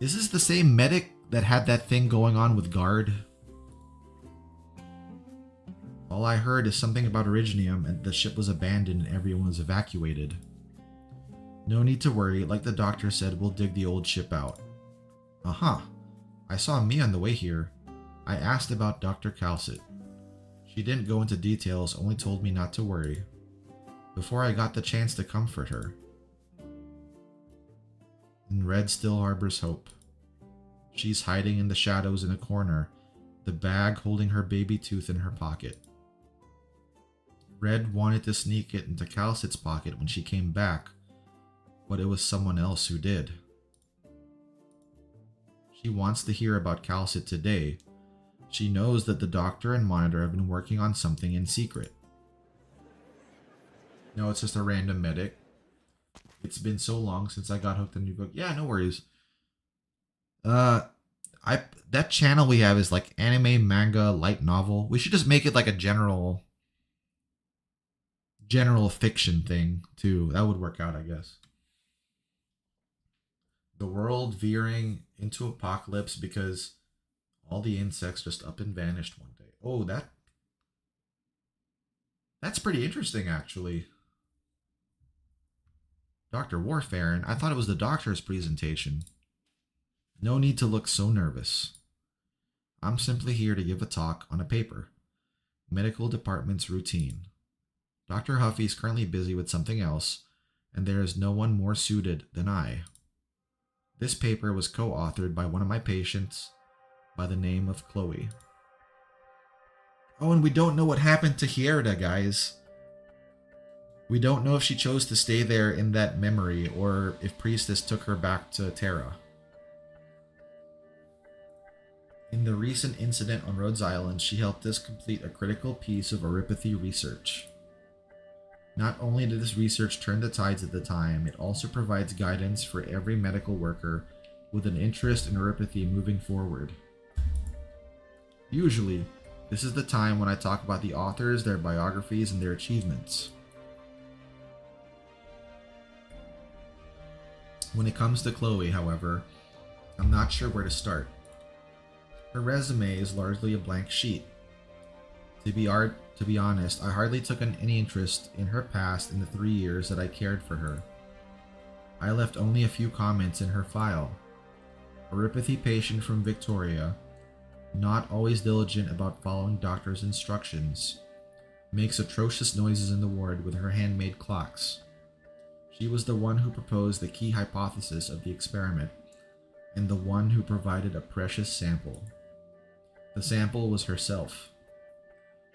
Is this the same medic that had that thing going on with Guard? All I heard is something about Originium and the ship was abandoned and everyone was evacuated. No need to worry, like the doctor said, we'll dig the old ship out. Uh-huh. I saw me on the way here. I asked about Dr. Calcit. She didn't go into details, only told me not to worry. Before I got the chance to comfort her. And Red still harbors hope. She's hiding in the shadows in a corner, the bag holding her baby tooth in her pocket. Red wanted to sneak it into Calcit's pocket when she came back, but it was someone else who did. She wants to hear about Calcit today. She knows that the doctor and Monitor have been working on something in secret. No, it's just a random medic. It's been so long since I got hooked on a new book. Yeah, no worries. That channel we have is like anime, manga, light novel. We should just make it like a general fiction thing too. That would work out, I guess. The world veering into apocalypse because all the insects just up and vanished one day. Oh, that's pretty interesting, actually. Dr. Warfaren, I thought it was the doctor's presentation. No need to look so nervous. I'm simply here to give a talk on a paper. Medical department's routine. Dr. Huffy is currently busy with something else, and there is no one more suited than I. This paper was co-authored by one of my patients by the name of Chloe. Oh, and we don't know what happened to Hierda, guys. We don't know if she chose to stay there in that memory or if Priestess took her back to Terra. In the recent incident on Rhodes Island, she helped us complete a critical piece of oripathy research. Not only did this research turn the tides at the time, it also provides guidance for every medical worker with an interest in oripathy moving forward. Usually, this is the time when I talk about the authors, their biographies, and their achievements. When it comes to Chloe, however, I'm not sure where to start. Her resume is largely a blank sheet. To be honest, I hardly took any interest in her past in the 3 years that I cared for her. I left only a few comments in her file. Oripathy patient from Victoria, not always diligent about following doctor's instructions, makes atrocious noises in the ward with her handmade clocks. She was the one who proposed the key hypothesis of the experiment, and the one who provided a precious sample. The sample was herself.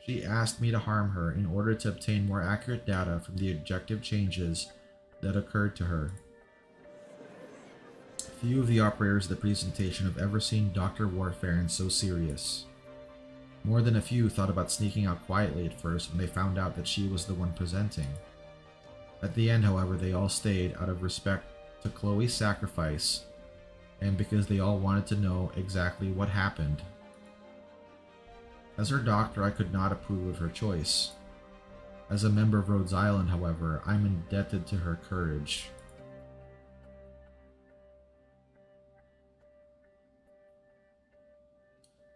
She asked me to harm her in order to obtain more accurate data from the objective changes that occurred to her. Few of the operators of the presentation have ever seen Dr. Warfaren so serious. More than a few thought about sneaking out quietly at first when they found out that she was the one presenting. At the end, however, they all stayed out of respect to Chloe's sacrifice and because they all wanted to know exactly what happened. As her doctor, I could not approve of her choice. As a member of Rhodes Island, however, I'm indebted to her courage.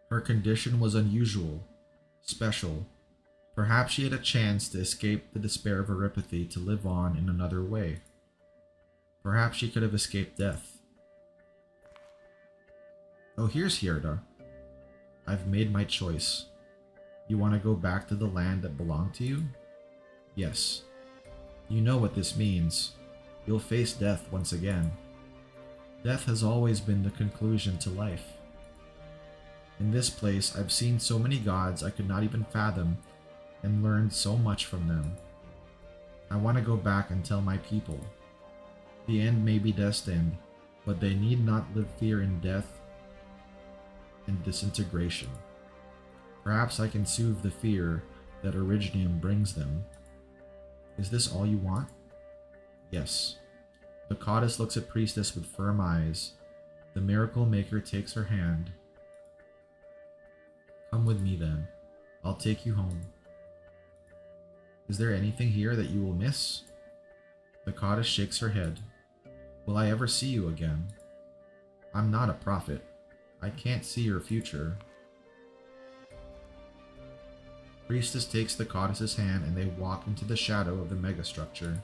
Her condition was unusual, special. Perhaps she had a chance to escape the despair of oripathy to live on in another way. Perhaps she could have escaped death. Oh, here's Hierda. I've made my choice. You want to go back to the land that belonged to you? Yes. You know what this means. You'll face death once again. Death has always been the conclusion to life. In this place, I've seen so many gods I could not even fathom and learned so much from them. I want to go back and tell my people. The end may be destined, but they need not live fear in death and disintegration. Perhaps I can soothe the fear that Originium brings them. Is this all you want? Yes. The goddess looks at Priestess with firm eyes. The miracle maker takes her hand. Come with me then. I'll take you home. Is there anything here that you will miss? The goddess shakes her head. Will I ever see you again? I'm not a prophet. I can't see your future. Priestess takes the goddess's hand and they walk into the shadow of the megastructure.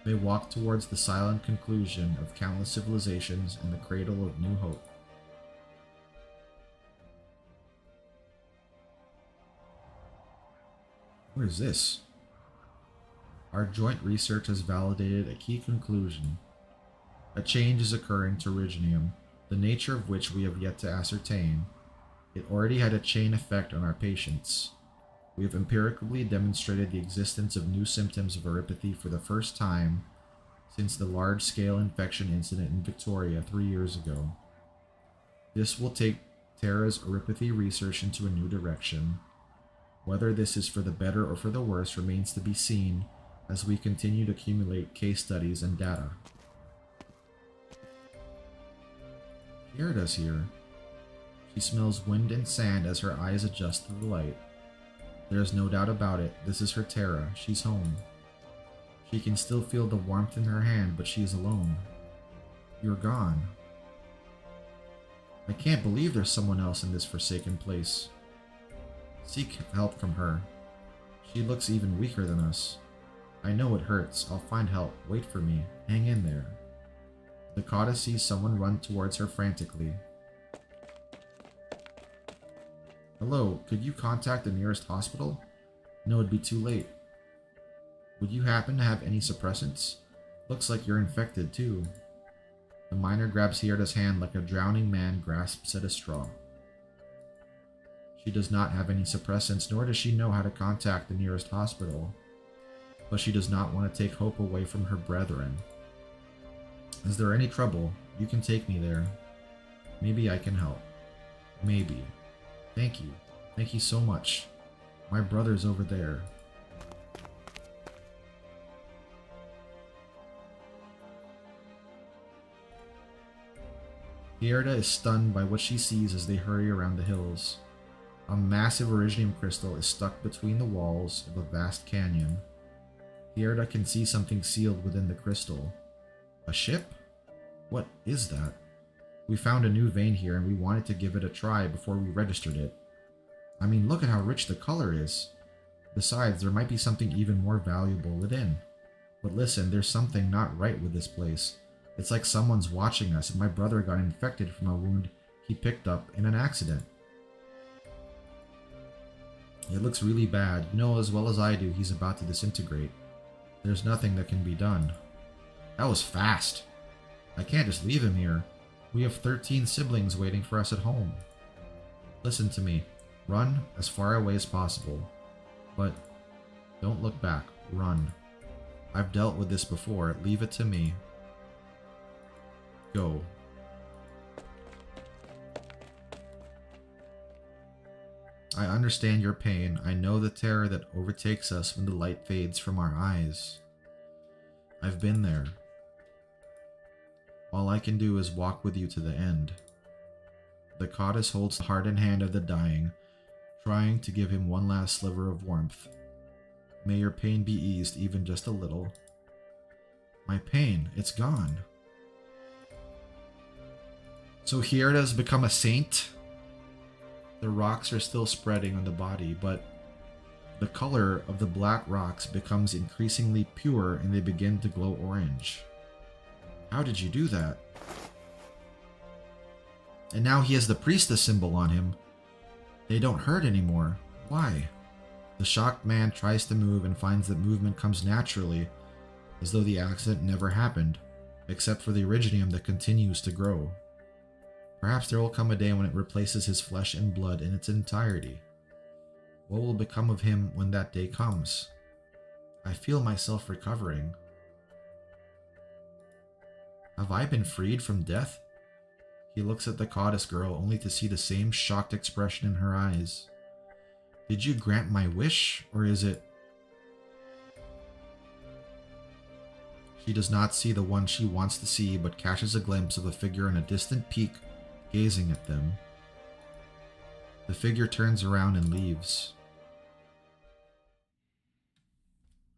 They walk towards the silent conclusion of countless civilizations and the cradle of new hope. What is this? Our joint research has validated a key conclusion. A change is occurring to Originium, the nature of which we have yet to ascertain. It already had a chain effect on our patients. We have empirically demonstrated the existence of new symptoms of oripathy for the first time since the large-scale infection incident in Victoria 3 years ago. This will take Terra's oripathy research into a new direction. Whether this is for the better or for the worse remains to be seen, as we continue to accumulate case studies and data. Hierda's here. She smells wind and sand as her eyes adjust to the light. There is no doubt about it, this is her Terra. She's home. She can still feel the warmth in her hand, but she is alone. You're gone. I can't believe there's someone else in this forsaken place. Seek help from her. She looks even weaker than us. I know it hurts. I'll find help. Wait for me. Hang in there. Dakota sees someone run towards her frantically. Hello, could you contact the nearest hospital? No, it'd be too late. Would you happen to have any suppressants? Looks like you're infected too. The miner grabs Hierda's hand like a drowning man grasps at a straw. She does not have any suppressants, nor does she know how to contact the nearest hospital. But she does not want to take hope away from her brethren. Is there any trouble? You can take me there. Maybe I can help. Maybe. Thank you. Thank you so much. My brother's over there. Hierda is stunned by what she sees as they hurry around the hills. A massive iridium crystal is stuck between the walls of a vast canyon. Hierda can see something sealed within the crystal. A ship? What is that? We found a new vein here and we wanted to give it a try before we registered it. I mean, look at how rich the color is. Besides, there might be something even more valuable within. But listen, there's something not right with this place. It's like someone's watching us and my brother got infected from a wound he picked up in an accident. It looks really bad. You know as well as I do he's about to disintegrate. There's nothing that can be done. That was fast. I can't just leave him here. We have 13 siblings waiting for us at home. Listen to me. Run as far away as possible. But don't look back. Run. I've dealt with this before. Leave it to me. Go. I understand your pain. I know the terror that overtakes us when the light fades from our eyes. I've been there. All I can do is walk with you to the end. The goddess holds the hardened hand of the dying, trying to give him one last sliver of warmth. May your pain be eased even just a little. My pain, it's gone. So Hierda's become a saint? The rocks are still spreading on the body, but the color of the black rocks becomes increasingly pure and they begin to glow orange. How did you do that? And now he has the priestess symbol on him. They don't hurt anymore. Why? The shocked man tries to move and finds that movement comes naturally, as though the accident never happened, except for the iridium that continues to grow. Perhaps there will come a day when it replaces his flesh and blood in its entirety. What will become of him when that day comes? I feel myself recovering. Have I been freed from death? He looks at the goddess girl only to see the same shocked expression in her eyes. Did you grant my wish, or is it... She does not see the one she wants to see, but catches a glimpse of a figure on a distant peak gazing at them. The figure turns around and leaves.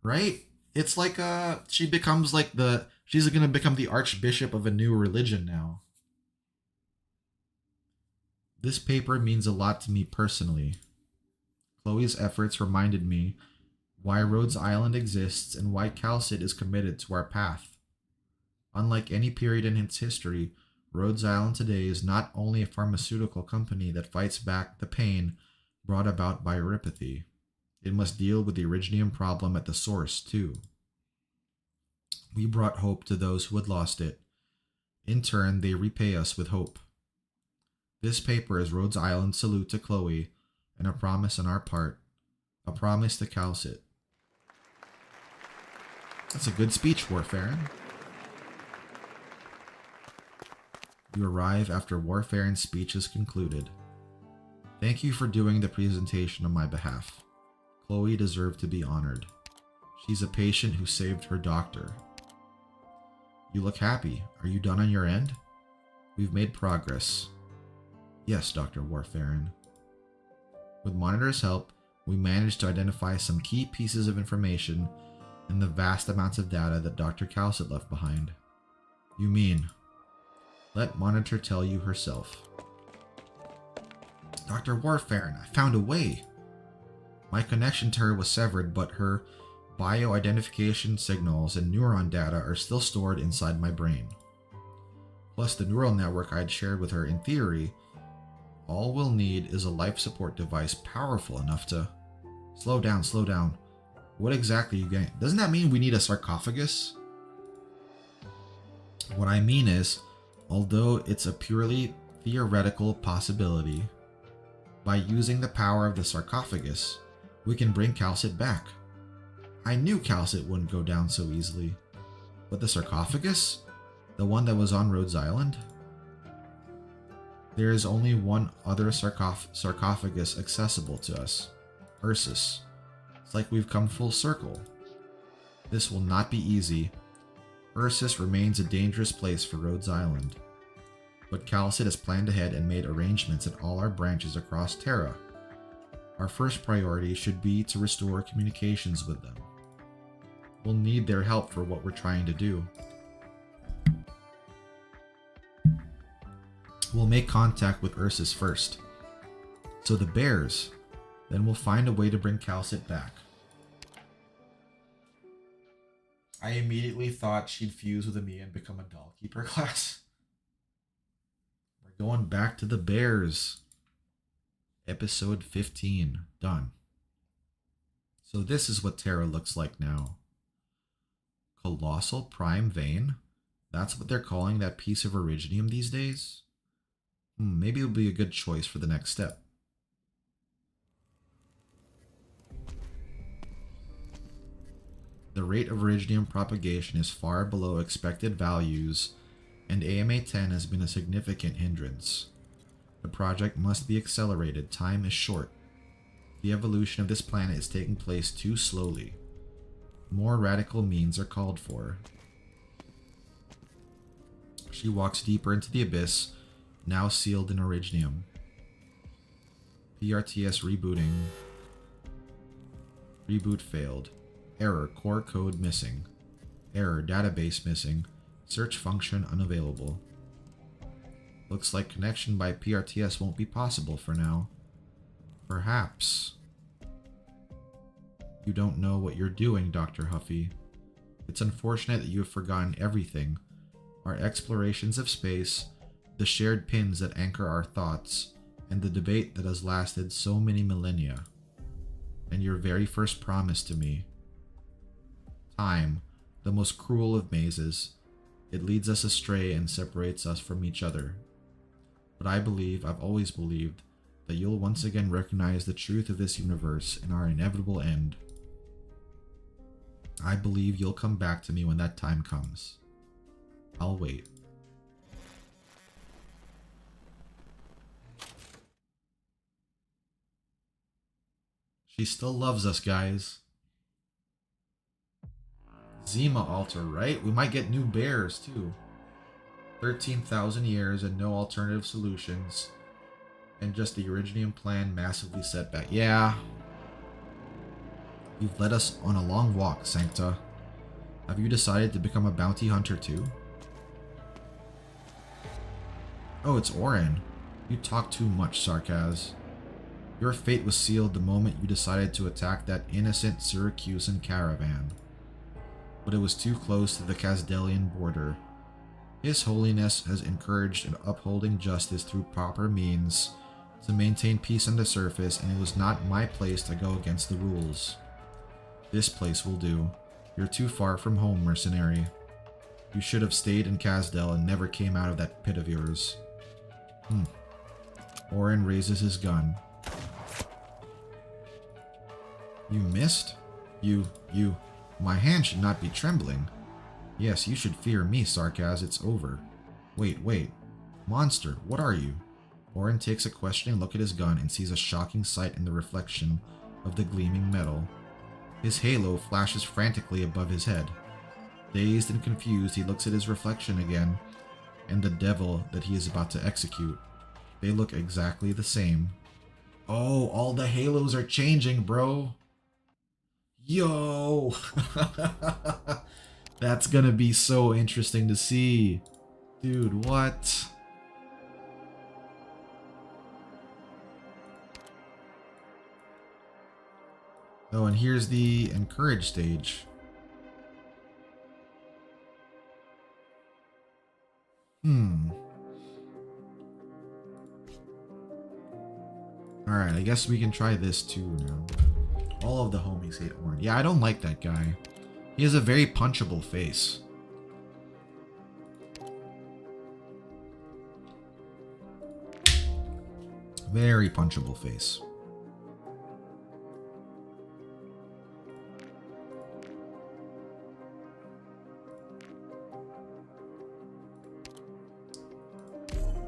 Right? It's like she becomes like she's gonna become the archbishop of a new religion now. This paper means a lot to me personally. Chloe's efforts reminded me why Rhodes Island exists and why Calcit is committed to our path. Unlike any period in its history, Rhodes Island today is not only a pharmaceutical company that fights back the pain brought about by neuropathy. It must deal with the iridium problem at the source, too. We brought hope to those who had lost it. In turn, they repay us with hope. This paper is Rhodes Island's salute to Chloe, and a promise on our part. A promise to Calcit. That's a good speech, Warfarin. You arrive after Warfarin's speech is concluded. Thank you for doing the presentation on my behalf. Chloe deserved to be honored. She's a patient who saved her doctor. You look happy. Are you done on your end? We've made progress. Yes, Dr. Warfarin. With Monitor's help, we managed to identify some key pieces of information in the vast amounts of data that Dr. Calcit left behind. You mean? Let Monitor tell you herself. Dr. Warfarin, I found a way. My connection to her was severed, but her bio-identification signals and neuron data are still stored inside my brain. Plus the neural network I'd shared with her. In theory, all we'll need is a life support device powerful enough to... Slow down, slow down. What exactly are you getting? Doesn't that mean we need a sarcophagus? What I mean is, although it's a purely theoretical possibility, by using the power of the sarcophagus, we can bring Calcit back. I knew Calcit wouldn't go down so easily. But the sarcophagus? The one that was on Rhodes Island? There is only one other sarcophagus accessible to us. Ursus. It's like we've come full circle. This will not be easy. Ursus remains a dangerous place for Rhodes Island. But Calcit has planned ahead and made arrangements at all our branches across Terra. Our first priority should be to restore communications with them. We'll need their help for what we're trying to do. We'll make contact with Ursus first. So the bears. Then we'll find a way to bring Calcit back. I immediately thought she'd fuse with me and become a Dollkeeper class. We're going back to the bears. Episode 15. Done. So this is what Terra looks like now. Colossal Prime Vein? That's what they're calling that piece of Originium these days? Maybe it'll be a good choice for the next step. The rate of Originium propagation is far below expected values, and AMA-10 has been a significant hindrance. The project must be accelerated. Time is short. The evolution of this planet is taking place too slowly. More radical means are called for. She walks deeper into the abyss, now sealed in Originium. PRTS rebooting. Reboot failed. Error, core code missing. Error, database missing. Search function unavailable. Looks like connection by PRTS won't be possible for now. Perhaps. You don't know what you're doing, Dr. Huffy. It's unfortunate that you have forgotten everything. Our explorations of space, the shared pins that anchor our thoughts, and the debate that has lasted so many millennia. And your very first promise to me. Time, the most cruel of mazes. It leads us astray and separates us from each other. But I've always believed, that you'll once again recognize the truth of this universe and our inevitable end. I believe you'll come back to me when that time comes. I'll wait. She still loves us, guys. Zima altar, right? We might get new bears, too. 13,000 years and no alternative solutions. And just the Originium plan massively set back. Yeah. You've led us on a long walk, Sancta. Have you decided to become a bounty hunter, too? Oh, it's Oren. You talk too much, Sarkaz. Your fate was sealed the moment you decided to attack that innocent Syracusan caravan. But it was too close to the Kasdelian border. His Holiness has encouraged upholding justice through proper means to maintain peace on the surface, and it was not my place to go against the rules. This place will do. You're too far from home, mercenary. You should have stayed in Kasdel and never came out of that pit of yours. Oren raises his gun. You missed? My hand should not be trembling. Yes, you should fear me, Sarkaz. It's over. Wait. Monster, what are you? Oren takes a questioning look at his gun and sees a shocking sight in the reflection of the gleaming metal. His halo flashes frantically above his head. Dazed and confused, he looks at his reflection again, and the devil that he is about to execute. They look exactly the same. Oh, all the halos are changing, bro. Yo! That's gonna be so interesting to see. Dude, what? Oh, and here's the encourage stage. Alright, I guess we can try this too now. All of the homies hate Orin. Yeah, I don't like that guy. He has a very punchable face. Very punchable face.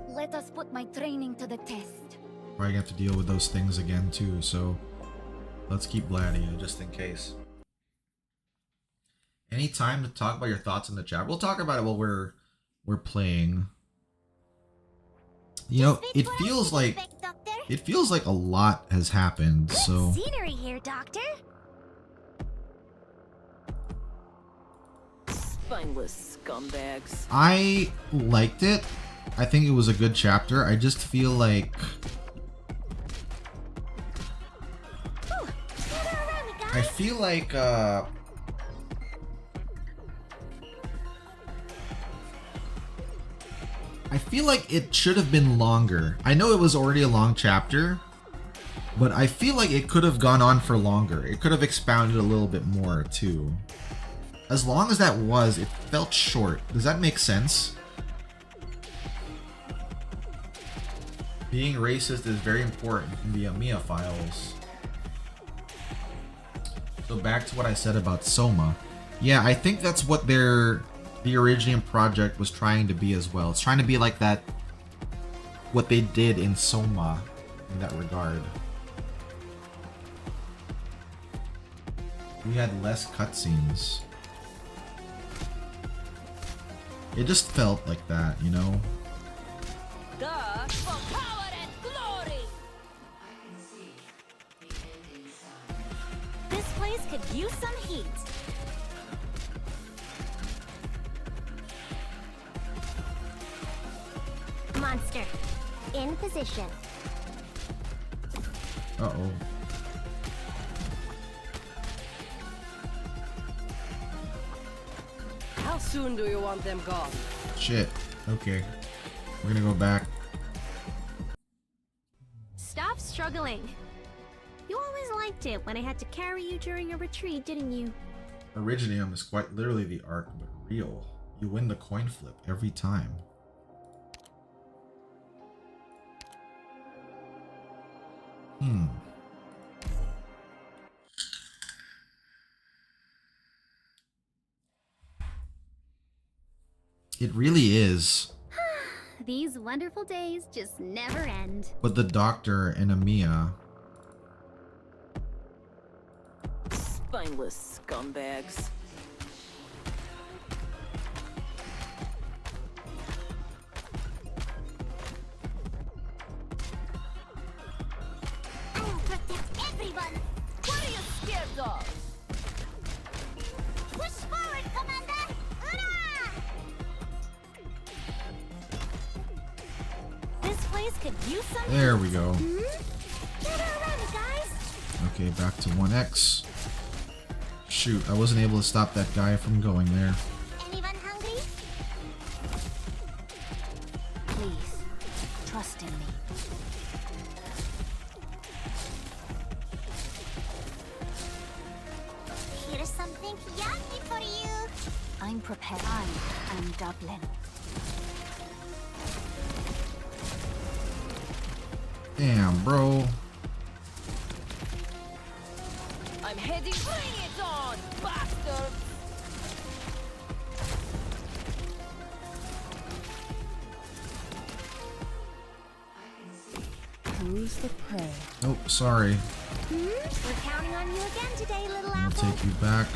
Let us put my training to the test. Probably gonna have to deal with those things again too, so let's keep Gladia just in case. Any time to talk about your thoughts in the chat? We'll talk about it while we're playing. You know, it feels like a lot has happened, so Scenery here, Doctor. Spineless scumbags. I liked it. I think it was a good chapter. I just feel like I feel like it should have been longer. I know it was already a long chapter, but I feel like it could have gone on for longer. It could have expounded a little bit more too. As long as that was, it felt short. Does that make sense? Being racist is very important in the Amiya files. So back to what I said about Soma. Yeah, I think that's what the Originium project was trying to be as well. It's trying to be like that, what they did in Soma in that regard. We had less cutscenes. It just felt like that, you know? For power and glory! This place could use some heat. Monster, in position. Uh-oh. How soon do you want them gone? Shit. Okay. We're gonna go back. Stop struggling. You always liked it when I had to carry you during a retreat, didn't you? Originium is quite literally the arc, but real. You win the coin flip every time. It really is. These wonderful days just never end. But the Doctor and Amiya. Spineless scumbags. I will protect everyone. What are you scared of? Push forward, Commander! Ura! This place could use some. There we go. Get her ready, guys. Okay, back to 1x. Shoot, I wasn't able to stop that guy from going there. Anyone hungry? Please, trust in me. Here's something yummy for you. I'm prepared. I'm Dublin. Damn, bro. I'm heading. Bring it on, bastard! Who's the prey? Oh, sorry. We're counting on you again today, little I'll apple. take you back.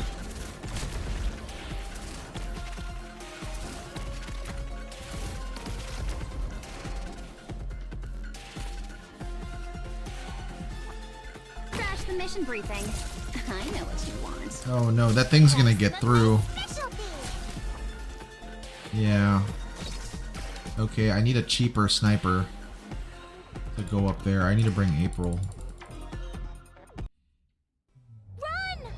Crash the mission briefing. I know what you want. Oh no, that thing's gonna get through. Yeah. Okay, I need a cheaper sniper to go up there. I need to bring April. Run!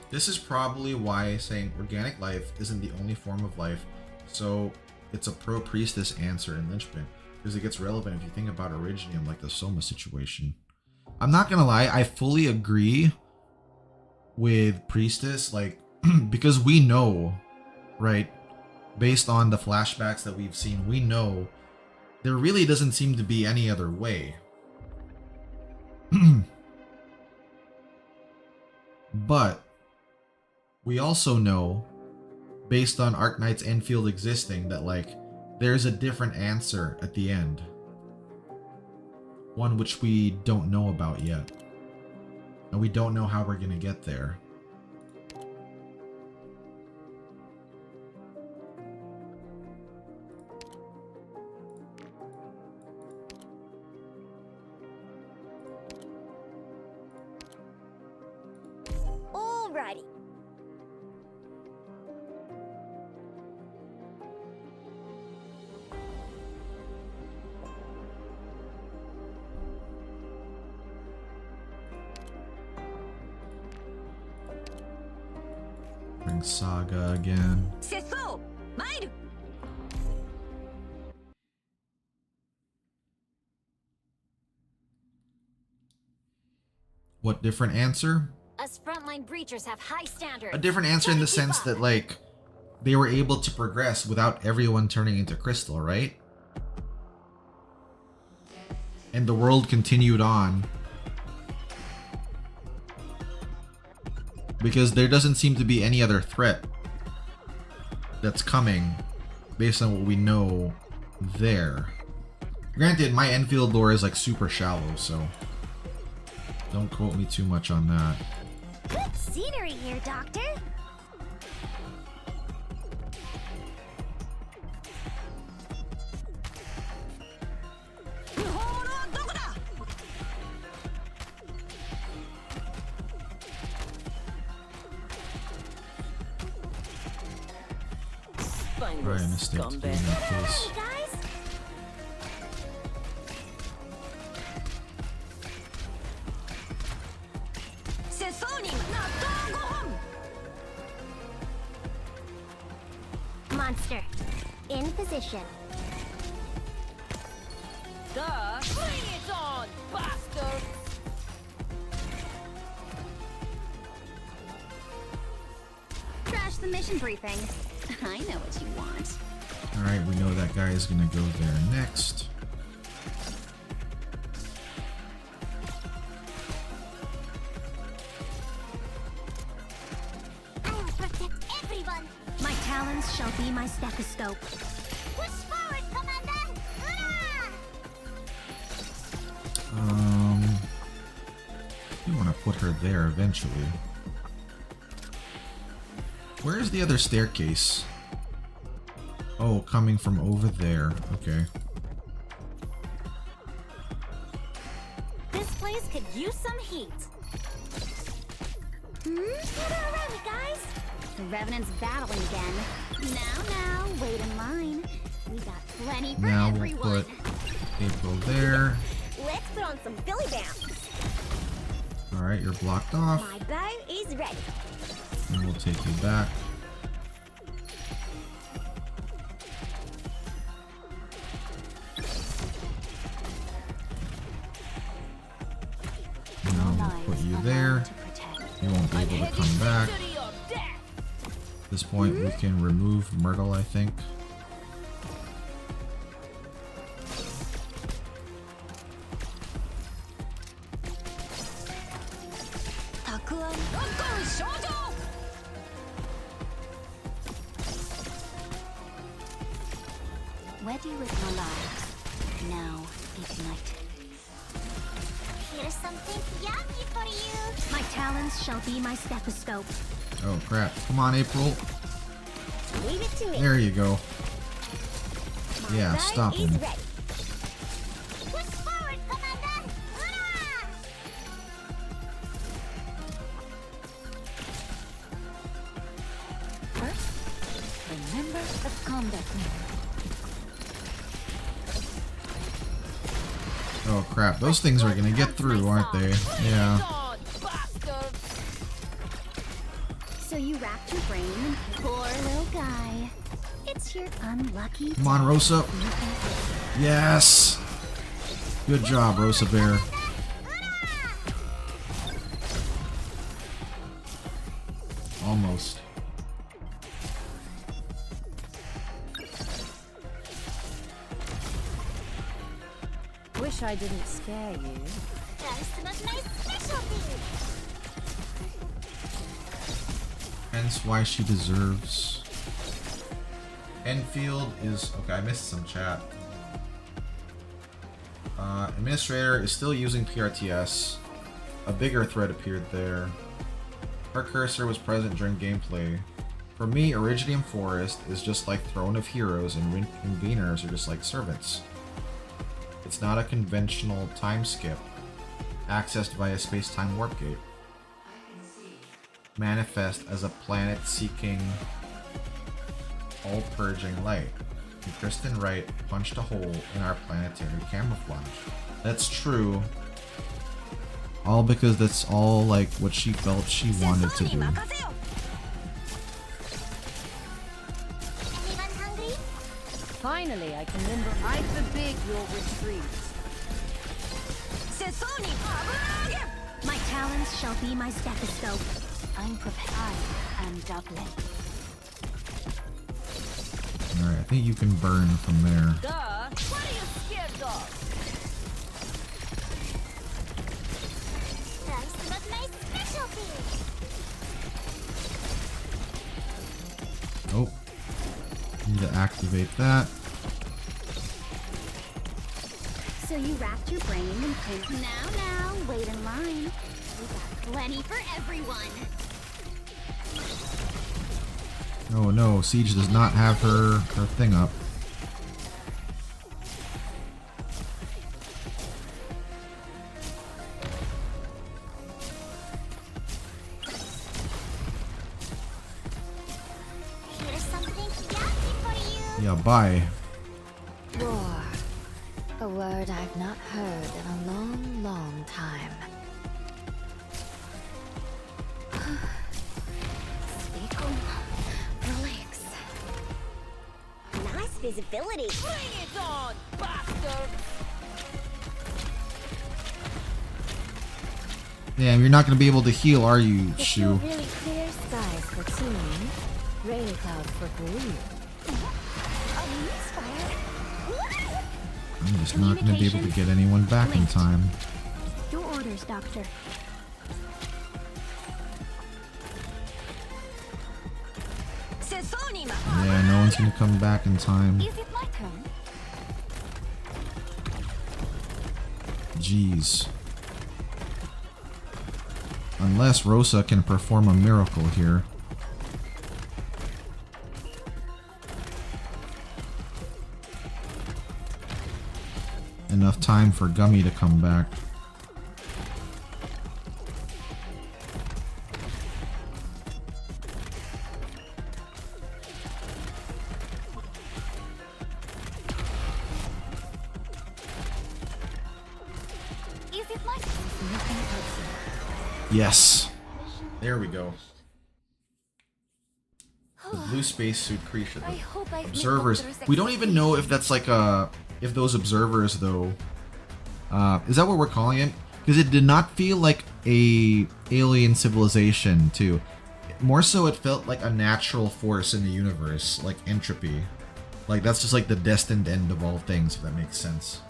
This is probably why saying organic life isn't the only form of life, so it's a pro-priestess answer in Lynchpin, because it gets relevant if you think about Originium, like the Soma situation. I'm not gonna lie, I fully agree with Priestess, like, because we know, right, based on the flashbacks that we've seen, we know there really doesn't seem to be any other way. But we also know, based on Arknights Enfield existing, that like there's a different answer at the end. One which we don't know about yet. And we don't know how we're gonna get there. Alrighty. Bring Saga again. What different answer? Us frontline breachers have high standards. A different answer in the sense that like they were able to progress without everyone turning into crystal, right? And the world continued on. Because there doesn't seem to be any other threat that's coming based on what we know there. Granted, my Enfield lore is like super shallow, so don't quote me too much on that. Good scenery here, Doctor. Probably a mistake to do in that case. Monster, in position. Bring it on, bastard! Crash the mission briefing. I know what you want. Alright, we know that guy is gonna go there next. I will protect everyone. My talons shall be my stethoscope. Push forward, Commander! You want to put her there eventually. Where is the other staircase? Oh, coming from over there. Okay. This place could use some heat. Gather around me, guys. The Revenant's battling again. Now, wait in line. We got plenty for Now we'll everyone. put April there. Let's put on some Billy Bounce. Alright, you're blocked off. My bow is ready. And we'll take you back. Now we'll put you there. You won't be able to come back. At this point, we can remove Myrtle, I think. Ready with my lives. Now ignite. Here's something yummy for you. My talons shall be my stethoscope. Oh crap. Come on, April. Leave it to me. There you go. My Yeah, ride stop is him. ready. Push forward, Commander! Hurrah! First, remember the combat move. Oh crap. Those things are gonna get through, aren't they? Yeah. So you wrapped your brain in poor little guy. It's your unlucky Come on, Rosa. Yes. Good job, Rosa Bear. Almost. Wish I didn't scare you. That's some of my specialty. Hence why she deserves. Enfield is... Okay, I missed some chat. Administrator is still using PRTS. A bigger threat appeared there. Her cursor was present during gameplay. For me, Iridium Forest is just like Throne of Heroes, and Conveners are just like servants. It's not a conventional time skip, accessed via space-time warp gate. Manifest as a planet seeking all-purging light. And Kristen Wright punched a hole in our planetary camouflage. That's true. All because that's all like what she felt she wanted to do. Anyone hungry? Finally, I can limber. I forbid your retreat. My talons shall be my stethoscope. I'm prepared. I'm doublet. Alright, I think you can burn from there. Duh! What are you scared of? That's some of my specialty. Oh. Need to activate that. So you wrapped your brain in pink. Now, wait in line. We got plenty for everyone. Oh no, Siege does not have her thing up. Here's something yummy for you. Yeah, bye. War. A word I've not heard in a long, long time. Speak on. Relax. Nice visibility. Bring it on, bastard! Damn, you're not gonna be able to heal, are you, It's Shu? no really clear skies for team, rain clouds for green. I'm just not gonna be able to get anyone back in time. Your orders, Doctor. Yeah, no one's gonna come back in time. Is it my turn? Jeez. Unless Rosa can perform a miracle here. Enough time for Gummy to come back. Is it my Yes. There we go. The blue spacesuit creature. I hope I've Observers. met Dr. We don't even know if that's like a... If those observers, though... is that what we're calling it? Because it did not feel like a alien civilization, too. More so, it felt like a natural force in the universe, like entropy. Like, that's just like the destined end of all things, if that makes sense.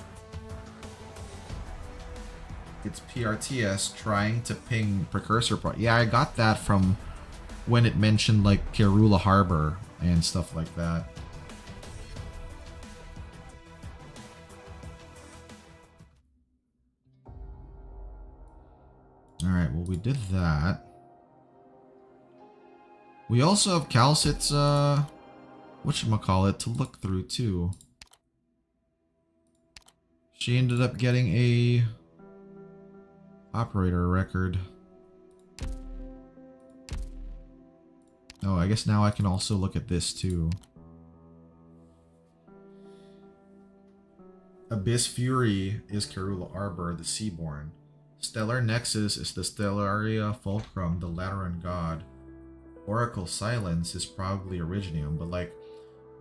It's PRTS trying to ping precursor part. Yeah, I got that from when it mentioned, like, Kerula Harbor and stuff like that. Alright, well, we did that. We also have Calcit's, whatchamacallit, to look through, too. She ended up getting a operator record. Oh, I guess now I can also look at this, too. Abyss Fury is Karula Arbor, the Seaborn. Stellar Nexus is the Stellaria Fulcrum, the Lateran god. Oracle Silence is probably Originium, but like,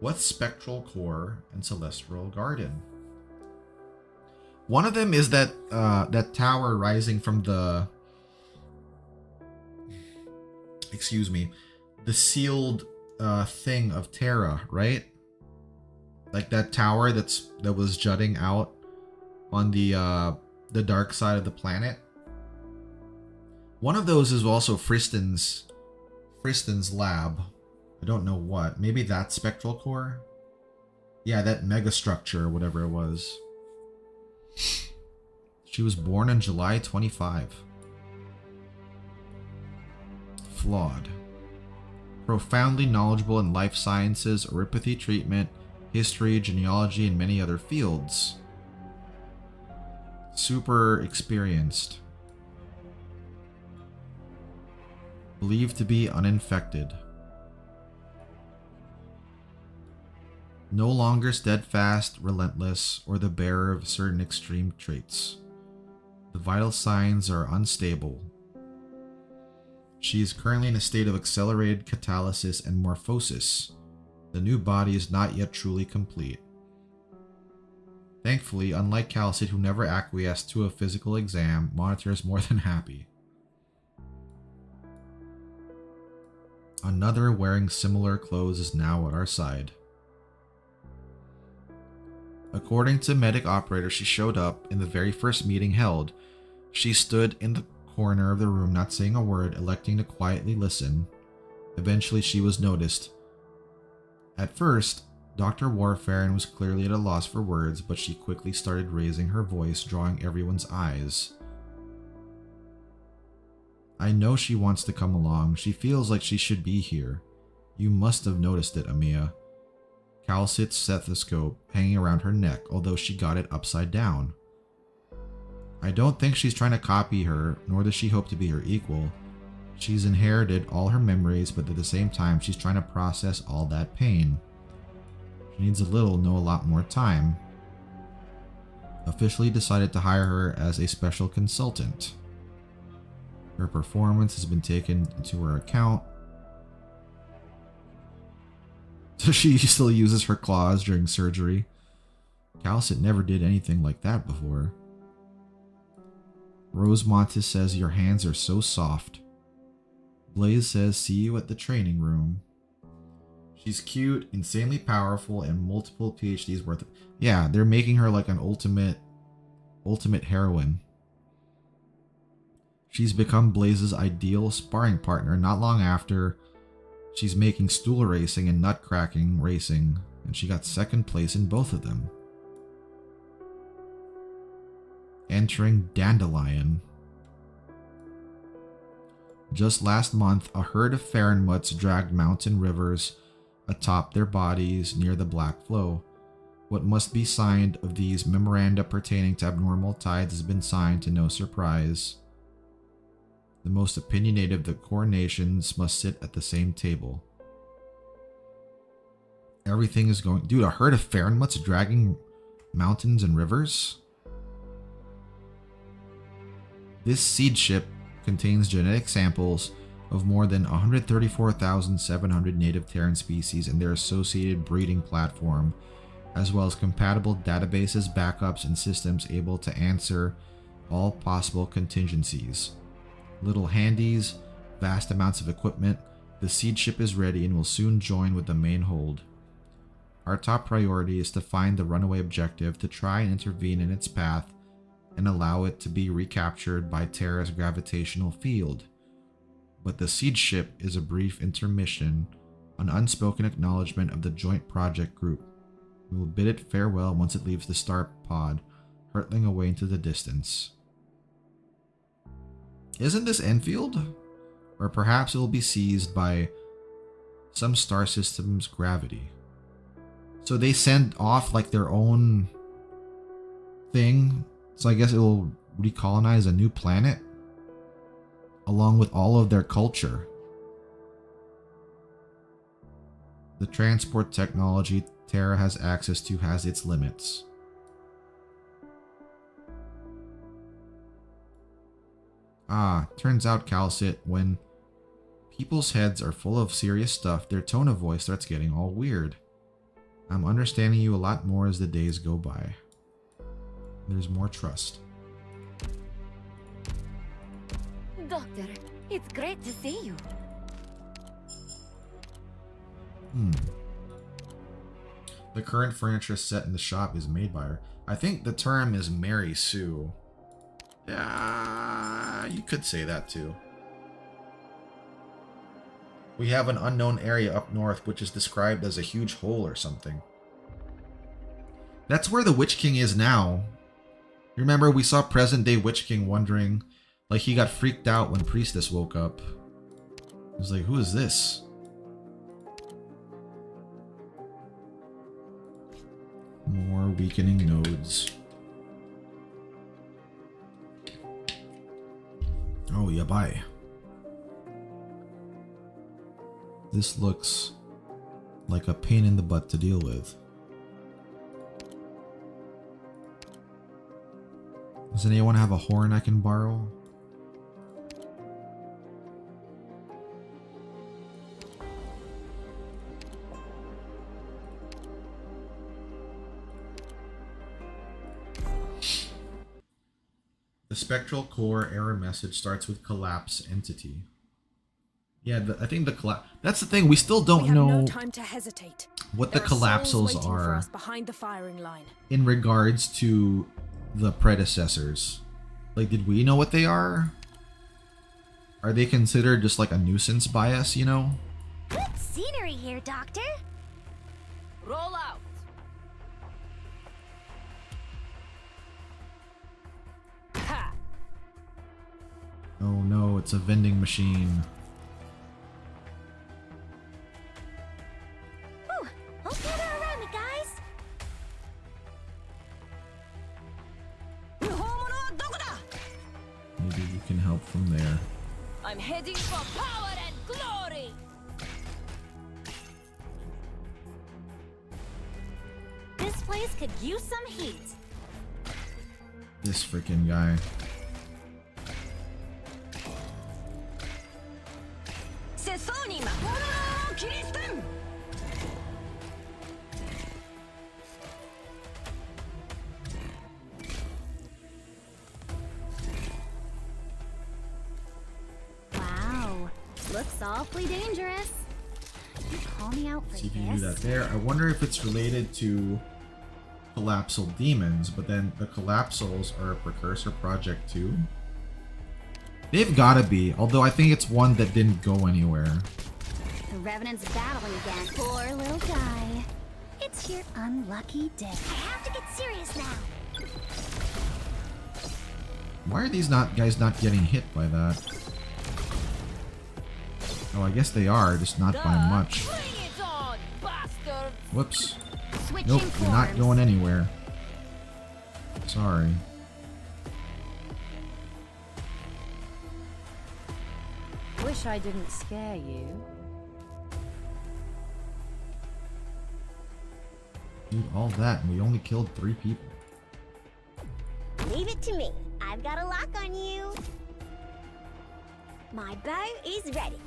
what's Spectral Core and Celestial Garden? One of them is that that tower rising from the, excuse me, the sealed thing of Terra, right? Like that tower that was jutting out on the dark side of the planet. One of those is also Fristen's lab. I don't know what. Maybe that's Spectral Core? Yeah, that mega structure, whatever it was. She was born on July 25. Flawed. Profoundly knowledgeable in life sciences, oropathy treatment, history, genealogy, and many other fields. Super experienced. Believed to be uninfected. No longer steadfast, relentless, or the bearer of certain extreme traits. The vital signs are unstable. She is currently in a state of accelerated catalysis and morphosis. The new body is not yet truly complete. Thankfully, unlike Calcit, who never acquiesced to a physical exam, Monitor is more than happy. Another wearing similar clothes is now at our side. According to Medic Operator, she showed up in the very first meeting held. She stood in the corner of the room, not saying a word, electing to quietly listen. Eventually, she was noticed. At first, Dr. Warfaren was clearly at a loss for words, but she quickly started raising her voice, drawing everyone's eyes. I know she wants to come along. She feels like she should be here. You must have noticed it, Amiya. Calcit's stethoscope hanging around her neck, although she got it upside down. I don't think she's trying to copy her, nor does she hope to be her equal. She's inherited all her memories, but at the same time, she's trying to process all that pain. She needs a little, no, a lot more time. Officially decided to hire her as a special consultant. Her performance has been taken into her account. So she still uses her claws during surgery. Calcit never did anything like that before. Rose Montes says your hands are so soft. Blaze says see you at the training room. She's cute, insanely powerful, and multiple PhDs worth of... Yeah, they're making her like an ultimate heroine. She's become Blaze's ideal sparring partner not long after. She's making stool racing and nutcracking racing, and she got second place in both of them. Entering Dandelion. Just last month, a herd of Farinmutts dragged mountain rivers atop their bodies near the Black Flow. What must be signed of these memoranda pertaining to abnormal tides has been signed to no surprise. The most opinionated of the core nations must sit at the same table. Everything is going... Dude, a herd of Farinmutts dragging mountains and rivers? This seed ship contains genetic samples of more than 134,700 native Terran species and their associated breeding platform, as well as compatible databases, backups, and systems able to answer all possible contingencies. Little handies, vast amounts of equipment. The seed ship is ready and will soon join with the main hold. Our top priority is to find the runaway objective, to try and intervene in its path and allow it to be recaptured by Terra's gravitational field. But the seed ship is a brief intermission, an unspoken acknowledgement of the joint project group. We will bid it farewell once it leaves the star pod, hurtling away into the distance. Isn't this Enfield? Or perhaps it will be seized by some star system's gravity. So they send off like their own thing. So I guess it will recolonize a new planet along with all of their culture. The transport technology Terra has access to has its limits. Ah, turns out, Calcit, when people's heads are full of serious stuff, their tone of voice starts getting all weird. I'm understanding you a lot more as the days go by. There's more trust. Doctor, it's great to see you. The current furniture set in the shop is made by her. I think the term is Mary Sue. Yeah, you could say that too. We have an unknown area up north which is described as a huge hole or something. That's where the Witch King is now. Remember, we saw present-day Witch King wondering, like he got freaked out when Priestess woke up. He was like, who is this? More weakening nodes. Oh, yeah, bye. This looks like a pain in the butt to deal with. Does anyone have a horn I can borrow? The spectral core error message starts with collapse entity. Yeah, I think the collapse. That's the thing. We still don't know no time to hesitate. What the collapsals are behind the firing line. in regards to the predecessors. Like, did we know what they are? Are they considered just like a nuisance by us, you know? Good scenery here, Doctor. Roll out. Ha. Oh no, it's a vending machine. Ooh, hope you're around me, guys. Maybe you can help from there. I'm heading for power and glory. This place could use some heat. This freaking guy. Wow, looks awfully dangerous. You call me out for See if you can do that this? there. I wonder if it's related to Collapsal Demons, but then the Collapsals are a precursor project too. They've gotta be, although I think it's one that didn't go anywhere. The Revenant's battling again. Poor little guy. It's your unlucky day. I have to get serious now. Why are these guys not getting hit by that? Oh, I guess they are, just not by much. Bring it on, bastard. Whoops. Switching Nope, you're not forms. going anywhere. Sorry. Wish I didn't scare you. Dude, all that, and we only killed 3 people. Leave it to me. I've got a lock on you. My bow is ready.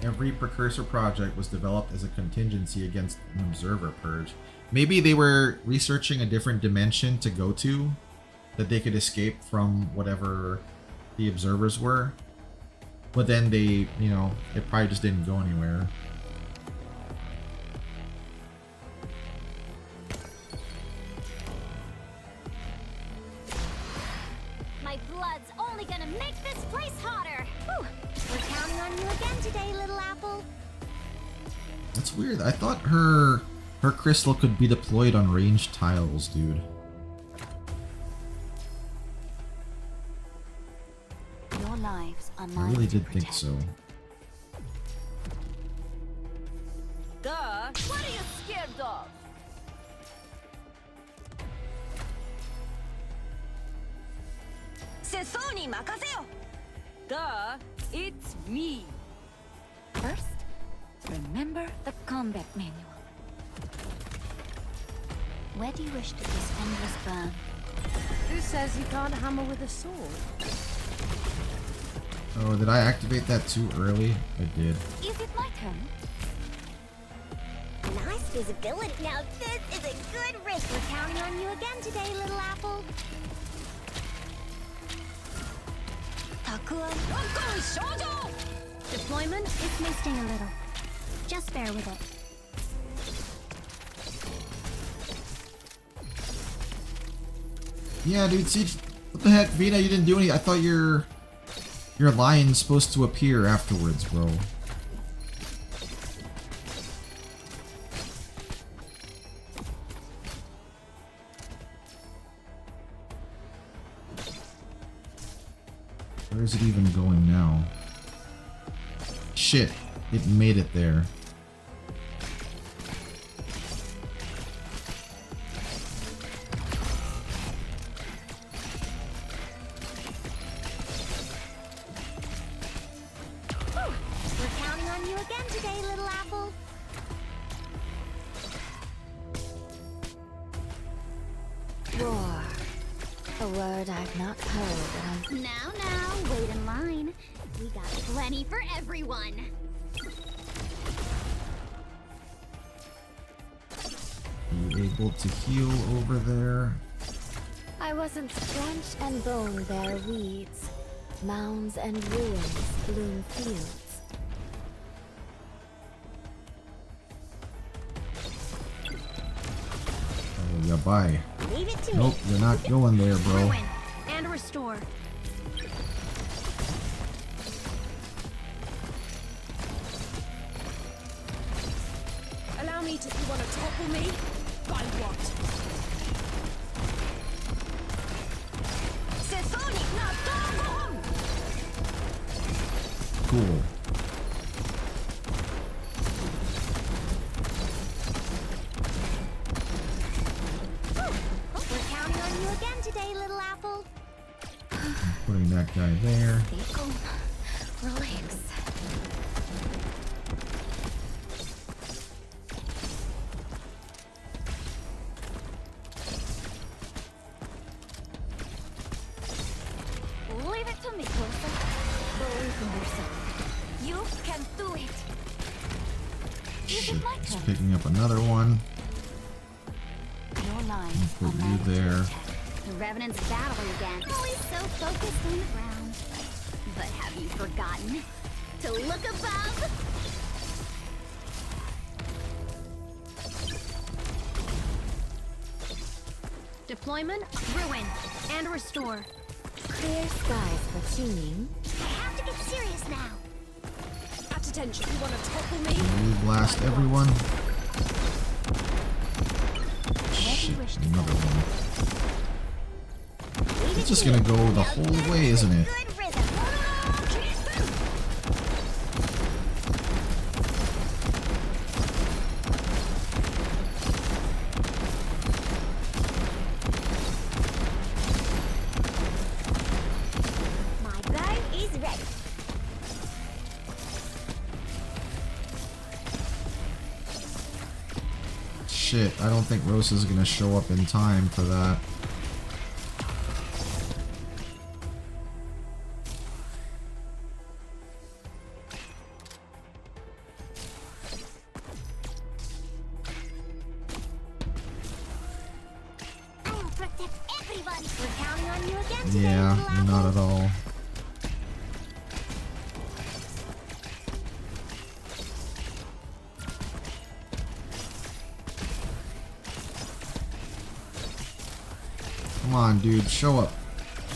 Every precursor project was developed as a contingency against an observer purge. Maybe they were researching a different dimension to go to, that they could escape from whatever the observers were. But then they, you know, it probably just didn't go anywhere. My blood's only gonna make this place hotter. Whew. We're counting on you again today, little apple. That's weird. I thought her crystal could be deployed on ranged tiles, dude. Your lives I mine really to did think protect. so. Duh! What are you scared of? Duh! It's me! First, remember the combat manual. Where do you wish to this endless burn? Who says you can't hammer with a sword? Oh, did I activate that too early? I did. Is it my turn? Nice visibility. Now this is a good risk. We're counting on you again today, little apple. Takuo. Deployment? It may sting a little. Just bear with it. Yeah, dude, see, what the heck, Vita, you didn't do any. I thought your lion's supposed to appear afterwards, bro. Where is it even going now? Shit, it made it there. We're counting on you again today, little apple. War. A word I've not heard and Now, wait in line. We got plenty for everyone. You able to heal over there? I wasn't flesh and bone bear weeds. Mounds and ruins bloom fields. Oh, yeah, bye. Leave it to Nope, you're not going there, bro. Ruin and restore. Allow me to you want to topple me? By what? Cool. We're counting on you again today, little apple. Putting that guy there. Equal. Relax. Leave it to me, Closer. Believe in yourself. You can do it. Shit, it's picking up another one. Your lines Put are you mine to there. protect. The Revenant's battling again. Always so focused on the ground. But have you forgotten to look above? Deployment, ruin, and restore. Clear skies for tuning. I have to get serious now. At attention, you want to topple me? You blast everyone. Shit, another one. It's just gonna go the whole way, isn't it? Good rhythm. My bow is ready. Shit, I don't think Rosa's gonna show up in time for that. I will protect everybody. We're counting on you again today, Yeah, little apple. not at all. Come on, dude, show up.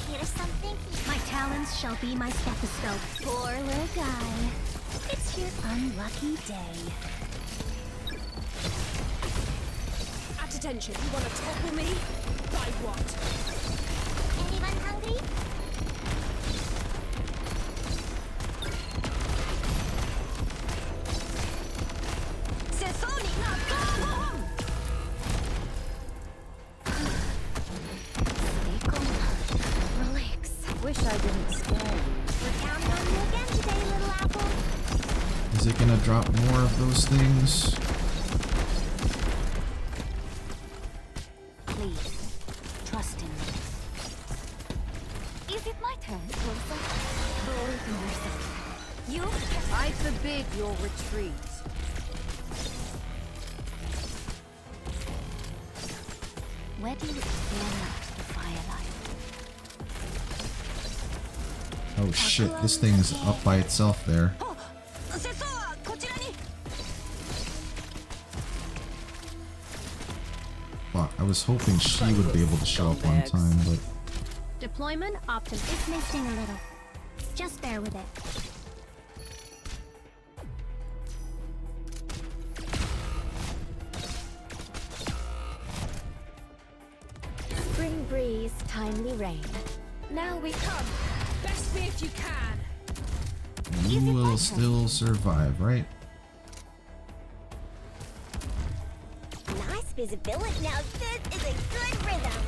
Here's something. My talons shall be my stethoscope. Poor little guy. It's your unlucky day. At attention, you want to topple me? By what? Anyone hungry? Is it gonna drop more of those things? Please, trust in me. Is it my turn, Wilson? Believe in yourself. You? I forbid your retreat. Where do you stand up the firelight? Oh shit, this thing's up by itself there. Fuck, I was hoping she would be able to show up on time, but... Deployment optimal. It's missing a little. Just bear with it. Spring breeze, timely rain. Now we come. Best me if you can. You will still survive, right? Nice visibility. Now this is a good rhythm.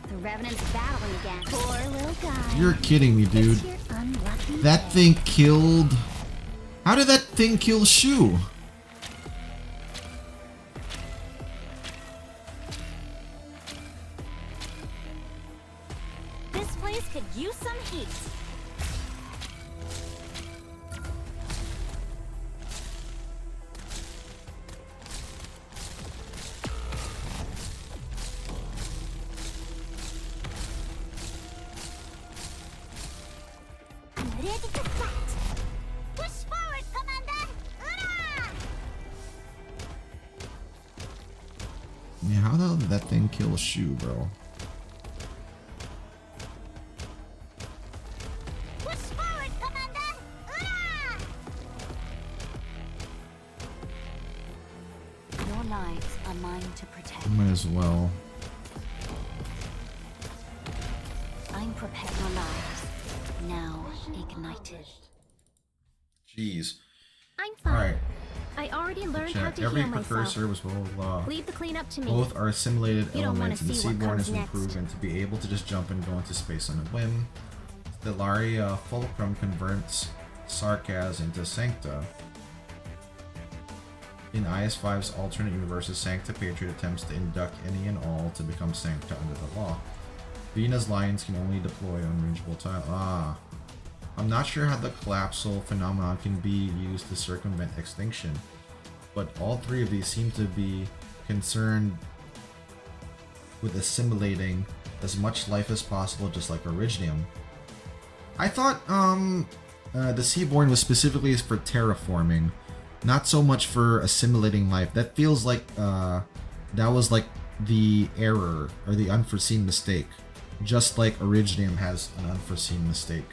The Revenant's battling again. Poor little guy. You're kidding me, dude. It's your unlucky That thing killed... How did that thing kill Shu? This place could use some heat. I'm ready to fight. Push forward, Commander! Hurrah! Yeah, how the hell did that thing kill Shu, bro? Push forward, Commander! Hurrah! Your lives are mine to protect. Might as well. I'm prepared. Your lives now ignited. Jeez. I'm fine. Alright. I already learned how Check. to Every heal myself. precursor was blah blah blah. Leave the cleanup to me. Both are assimilated You don't wanna elements, and the see what Seaborn comes is next. improved to be able to just jump and go into space on a whim. Stellaria Fulcrum converts Sarkaz into Sancta. In IS-5's alternate universes, Sancta Patriot attempts to induct any and all to become Sancta under the law. Vena's Lions can only deploy unrangeable tile. Ah. I'm not sure how the collapsal phenomenon can be used to circumvent extinction, but all three of these seem to be concerned with assimilating as much life as possible, just like Originium. I thought the Seaborn was specifically for terraforming, not so much for assimilating life. That feels like that was like the error or the unforeseen mistake, just like Originium has an unforeseen mistake.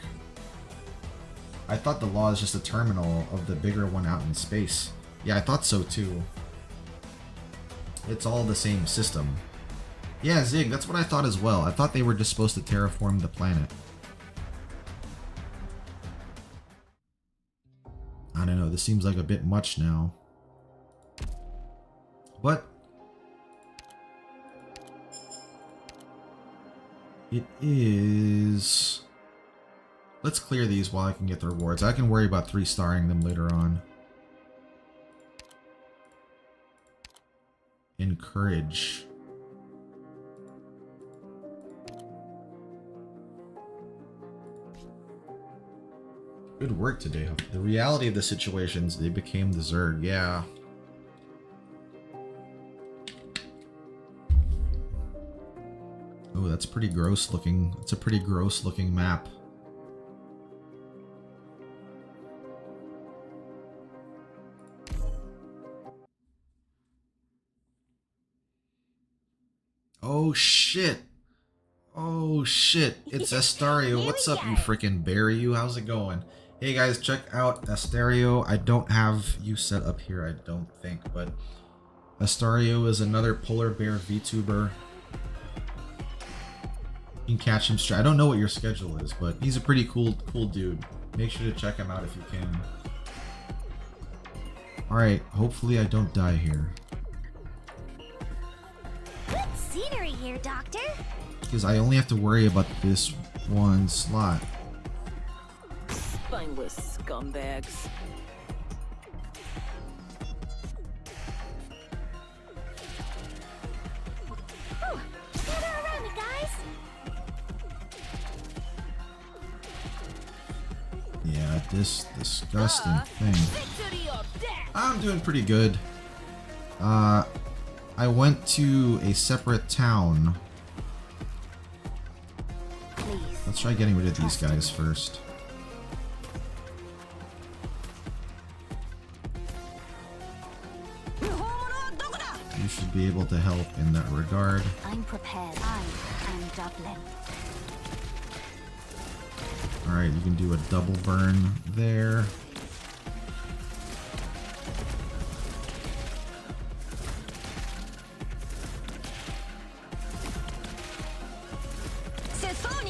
I thought the law is just a terminal of the bigger one out in space. Yeah, I thought so too. It's all the same system. Yeah, Zig, that's what I thought as well. I thought they were just supposed to terraform the planet. I don't know, this seems like a bit much now. But it is... Let's clear these while I can get the rewards. I can worry about 3-starring them later on. Encourage. Good work today, Huffy. The reality of the situations, they became the Zerg, yeah. Oh, that's pretty gross looking. It's a pretty gross looking map. Oh shit. Oh shit. It's Astario. What's up, you freaking bear? How's it going? Hey guys, check out Astario. I don't have you set up here, I don't think, but Astario is another polar bear VTuber. You can catch him straight. I don't know what your schedule is, but he's a pretty cool dude. Make sure to check him out if you can. Alright, hopefully I don't die here. Good scenery here, Doctor. Because I only have to worry about this one slot. Spineless scumbags. Gather around me, guys. Yeah, this disgusting thing. Victory or death! I'm doing pretty good. I went to a separate town. Please. Let's try getting rid of these guys first. You should be able to help in that regard. I'm prepared. I am Dublin. Alright, you can do a double burn there.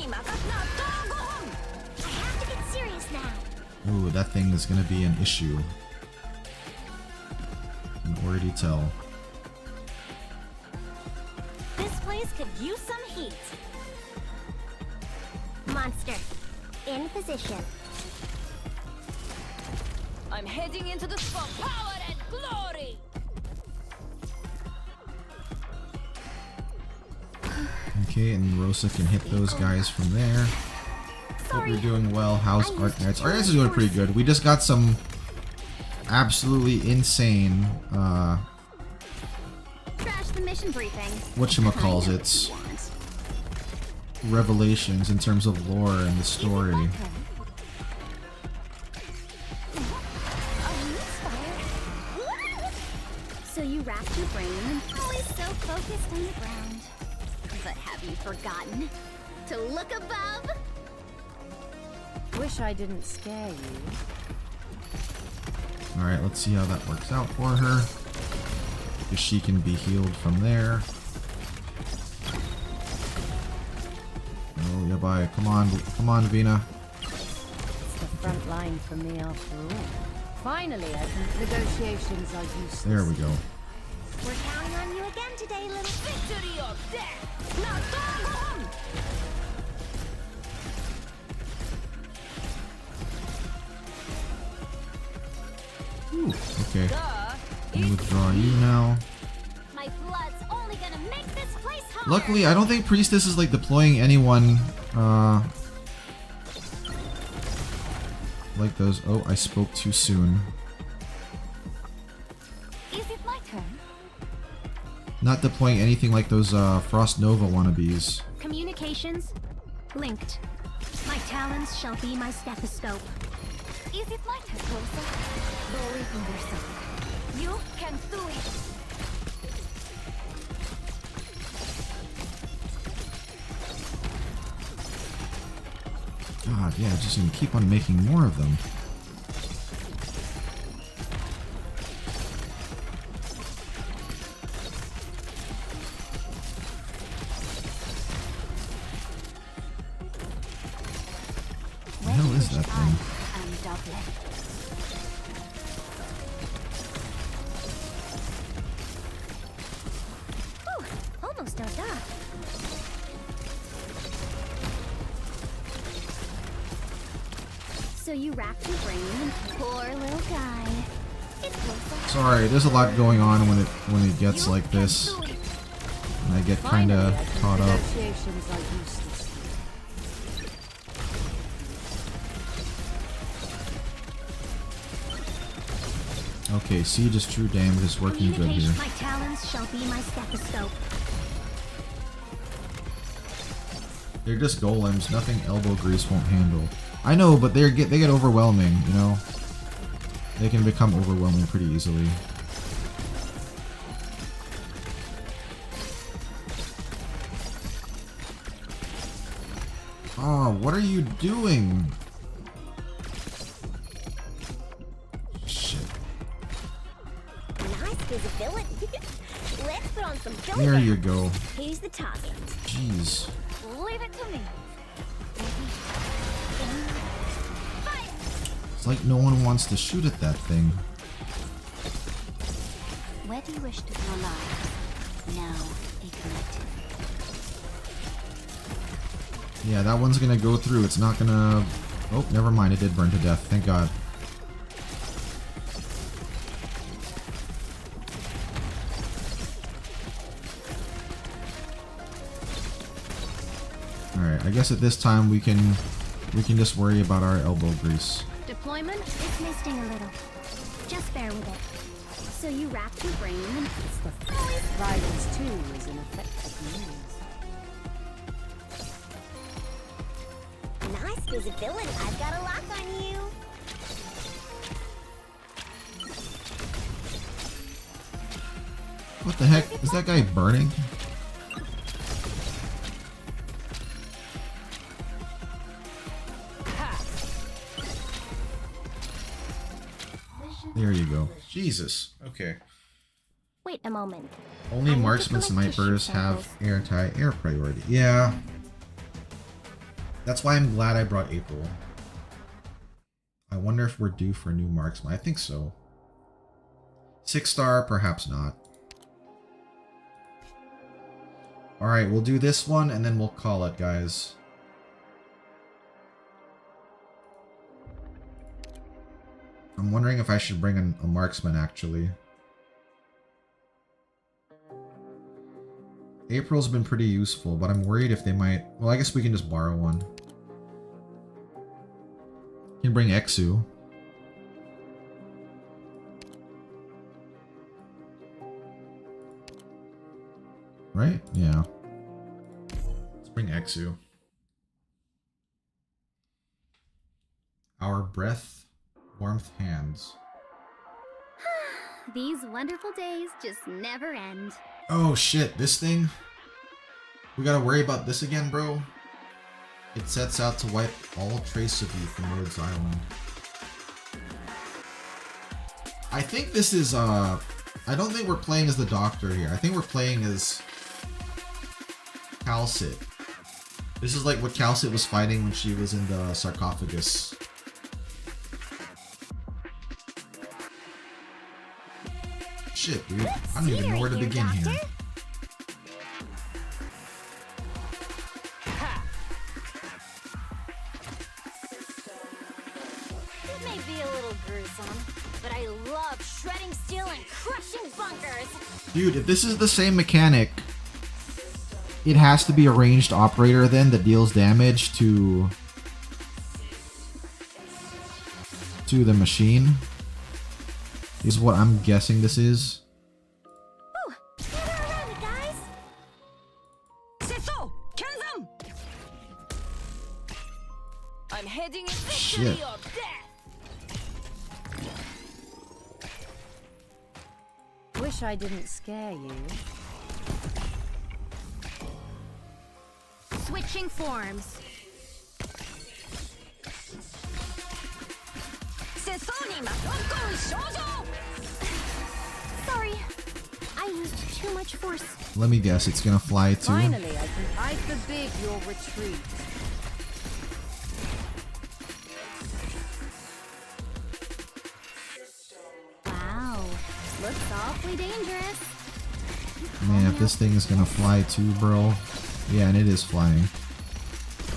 I have to get serious now. Ooh, that thing is gonna be an issue. I can already tell. This place could use some heat. Monster, in position. I'm heading into the for power and glory! Okay, and Rosa can hit those guys from there. Hope you're doing well. How's Arknights? Arknights is doing pretty good. We just got some absolutely insane, Trash the mission briefing. whatchamacallits, revelations in terms of lore and the story. So you wrapped your brain and always so focused on the ground. But have you forgotten to look above? Wish I didn't scare you. Alright, let's see how that works out for her. If she can be healed from there. Oh, yeah, bye. Come on, Vina. It's the front line for me after all. Finally, I think negotiations are useless. There we go. We're counting on you again today, little Victory or death! Now go home! Ooh, okay. I'm gonna withdraw you now. My blood's only gonna make this place hot. Luckily, I don't think Priestess is like deploying anyone like those. Oh, I spoke too soon. Is it my turn? Not deploying anything like those Frost Nova wannabes. Communications linked. My talons shall be my stethoscope. Is it my turn, Rosa? Believe in yourself. You can do it. God, yeah, just gonna keep on making more of them. What the hell is that thing? I'm Dublin. Whew, almost dozed off. So you wrapped your brain in poor little guy. It's Sorry, there's a lot going on when it gets like this, and I get kind of caught up. Negotiations are useless. Okay, Siege is true damage is working good here. My talons shall be my stethoscope. They're just golems, nothing elbow grease won't handle. I know, but they get overwhelming, you know? They can become overwhelming pretty easily. Oh, what are you doing? Shit. Nice visibility. Let's put on some filter. There you go. Here's the target. Jeez. Leave it to me. It's like no one wants to shoot at that thing. Where do you wish to go live? Now ignited. Yeah, that one's gonna go through. It's not gonna Oh, never mind. It did burn to death. Thank God. Alright, I guess at this time we can just worry about our elbow grease. Deployment? It's misting a little. Just bear with it. So you wrapped your brain in It's the violence too is an effective means. nice visibility. I've got a lock on you. What the heck? Is that guy burning? There you go. Jesus. Okay. Wait a moment. Only marksman snipers have air priority. Yeah. That's why I'm glad I brought April. I wonder if we're due for a new marksman. I think so. 6-star, perhaps not. Alright, we'll do this one and then we'll call it, guys. I'm wondering if I should bring in a marksman, actually. April's been pretty useful, but I'm worried if they might... Well, I guess we can just borrow one. You can bring Exu. Right? Yeah. Let's bring Exu. Our breath, warmth hands. These wonderful days just never end. Oh shit, this thing? We gotta worry about this again, bro? It sets out to wipe all trace of you from Rhodes Island. I think this is, I don't think we're playing as the Doctor here. I think we're playing as Calcit. This is like what Calcit was fighting when she was in the sarcophagus. Shit, dude. I don't even know where to begin here. It may be a little gruesome, but I love shredding steel and crushing bunkers. Dude, if this is the same mechanic, it has to be a ranged operator then that deals damage to the machine. Is what I'm guessing this is. Ooh, gather around me, guys. Seso, kill them. I'm heading in victory Shit. or death. Wish I didn't scare you. Switching forms. Sorry, I used too much force. Let me guess, it's gonna fly too. Finally, I forbid your retreat. Wow, looks awfully dangerous. Man, if this thing is gonna fly too, bro. Yeah, and it is flying.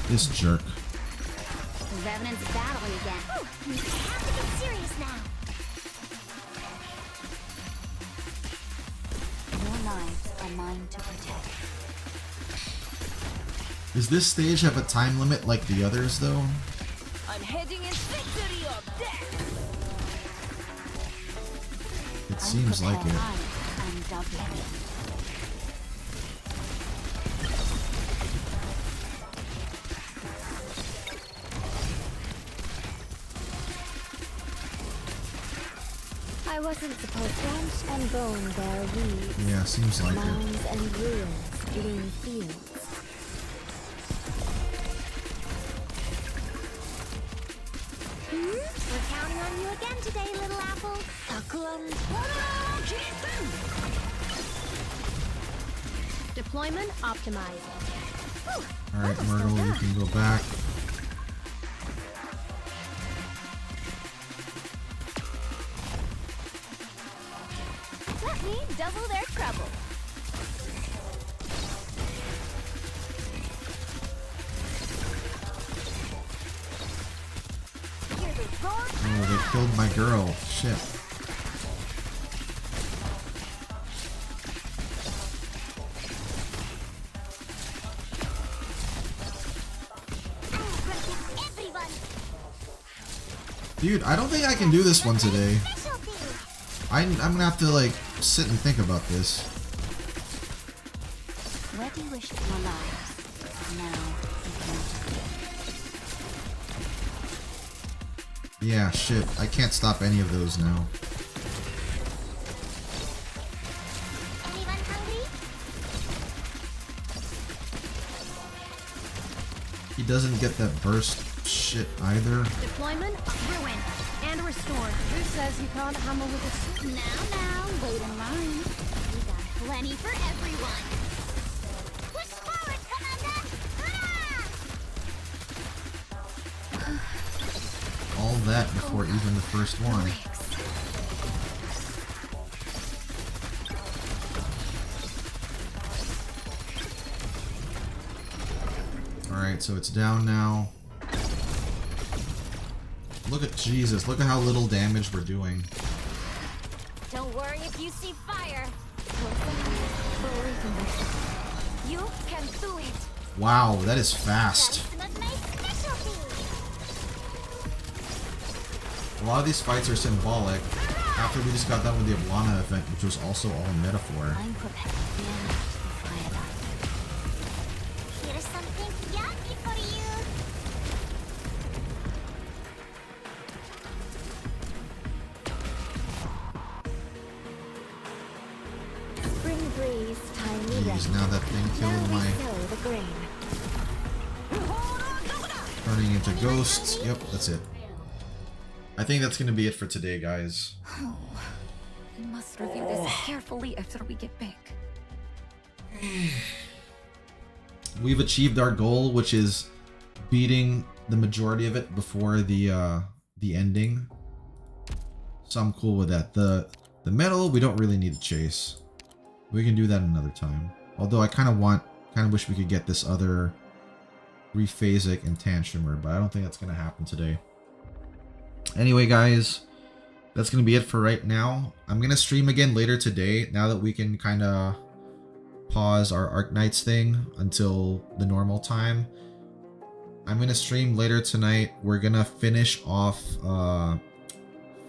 This jerk. The Revenant's battling again. Ooh, we have to get serious now. Your lives are mine to protect. Does this stage have a time limit like the others, though? I'm heading in victory or death. It seems like it. And doubly. I wasn't supposed to. Flesh and bone bear weeds. Yeah, seems like it. Mounds and ruins, green fields. We're counting on you again today, little apple. Deployment optimized. Alright, Myrtle, you can go back. Let me double their trouble. Oh, they killed my girl. Shit. Dude, I don't think I can do this one today. I'm gonna have to like sit and think about this. Where do you wish to your lives? Now, Yeah, shit. I can't stop any of those now. anyone hungry? He doesn't get that burst shit either. Deployment, ruin, and restore. Who says you can't hammer with a sword? Now, wait in line. We got plenty for everyone. Push forward, Commander! Hurrah! All that before even the first one. Alright, so it's down now. Look at Jesus, look at how little damage we're doing. Don't worry if you see fire. You can do it. Wow, that is fast. That's not my specialty. A lot of these fights are symbolic. After we just got done with the Ablana event, which was also all metaphor. I'm prepared. Here's something yummy for you. Spring breeze, timely Jeez, rest. now that thing Now killed we my... sow the grain. Turning into ghosts. Yep, that's it. I think that's gonna be it for today, guys. I must review this carefully after we get back. We've achieved our goal, which is beating the majority of it before the ending. So I'm cool with that. The medal we don't really need to chase. We can do that another time. Although I kind of wish we could get this other Rephasic and Tanshimmer, but I don't think that's gonna happen today. Anyway, guys, that's gonna be it for right now. I'm gonna stream again later today now that we can kind of pause our Arknights thing until the normal time. I'm gonna stream later tonight. We're gonna finish off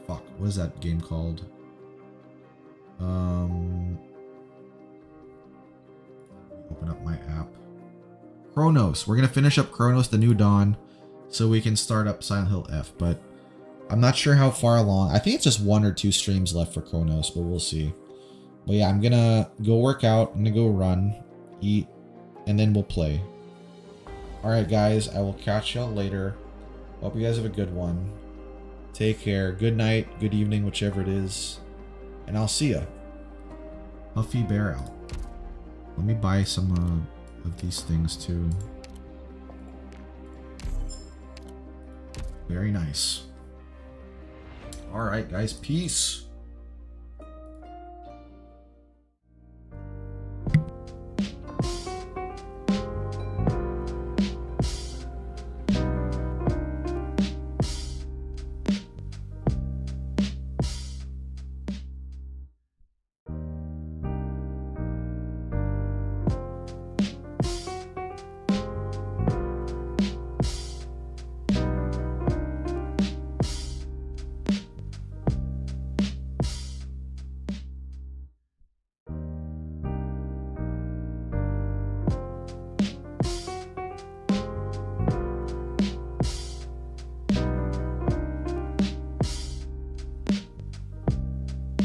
fuck, what is that game called? Open up my app. Chronos. We're gonna finish up Chronos the New Dawn so we can start up Silent Hill F, but I'm not sure how far along. I think it's just 1 or 2 streams left for Chronos, but we'll see. But yeah, I'm gonna go work out. I'm gonna go run, eat, and then we'll play. Alright guys, I will catch y'all later. Hope you guys have a good one. Take care. Good night, good evening, whichever it is. And I'll see ya. Huffy Bear out. Let me buy some of these things too. Very nice. Alright guys, peace.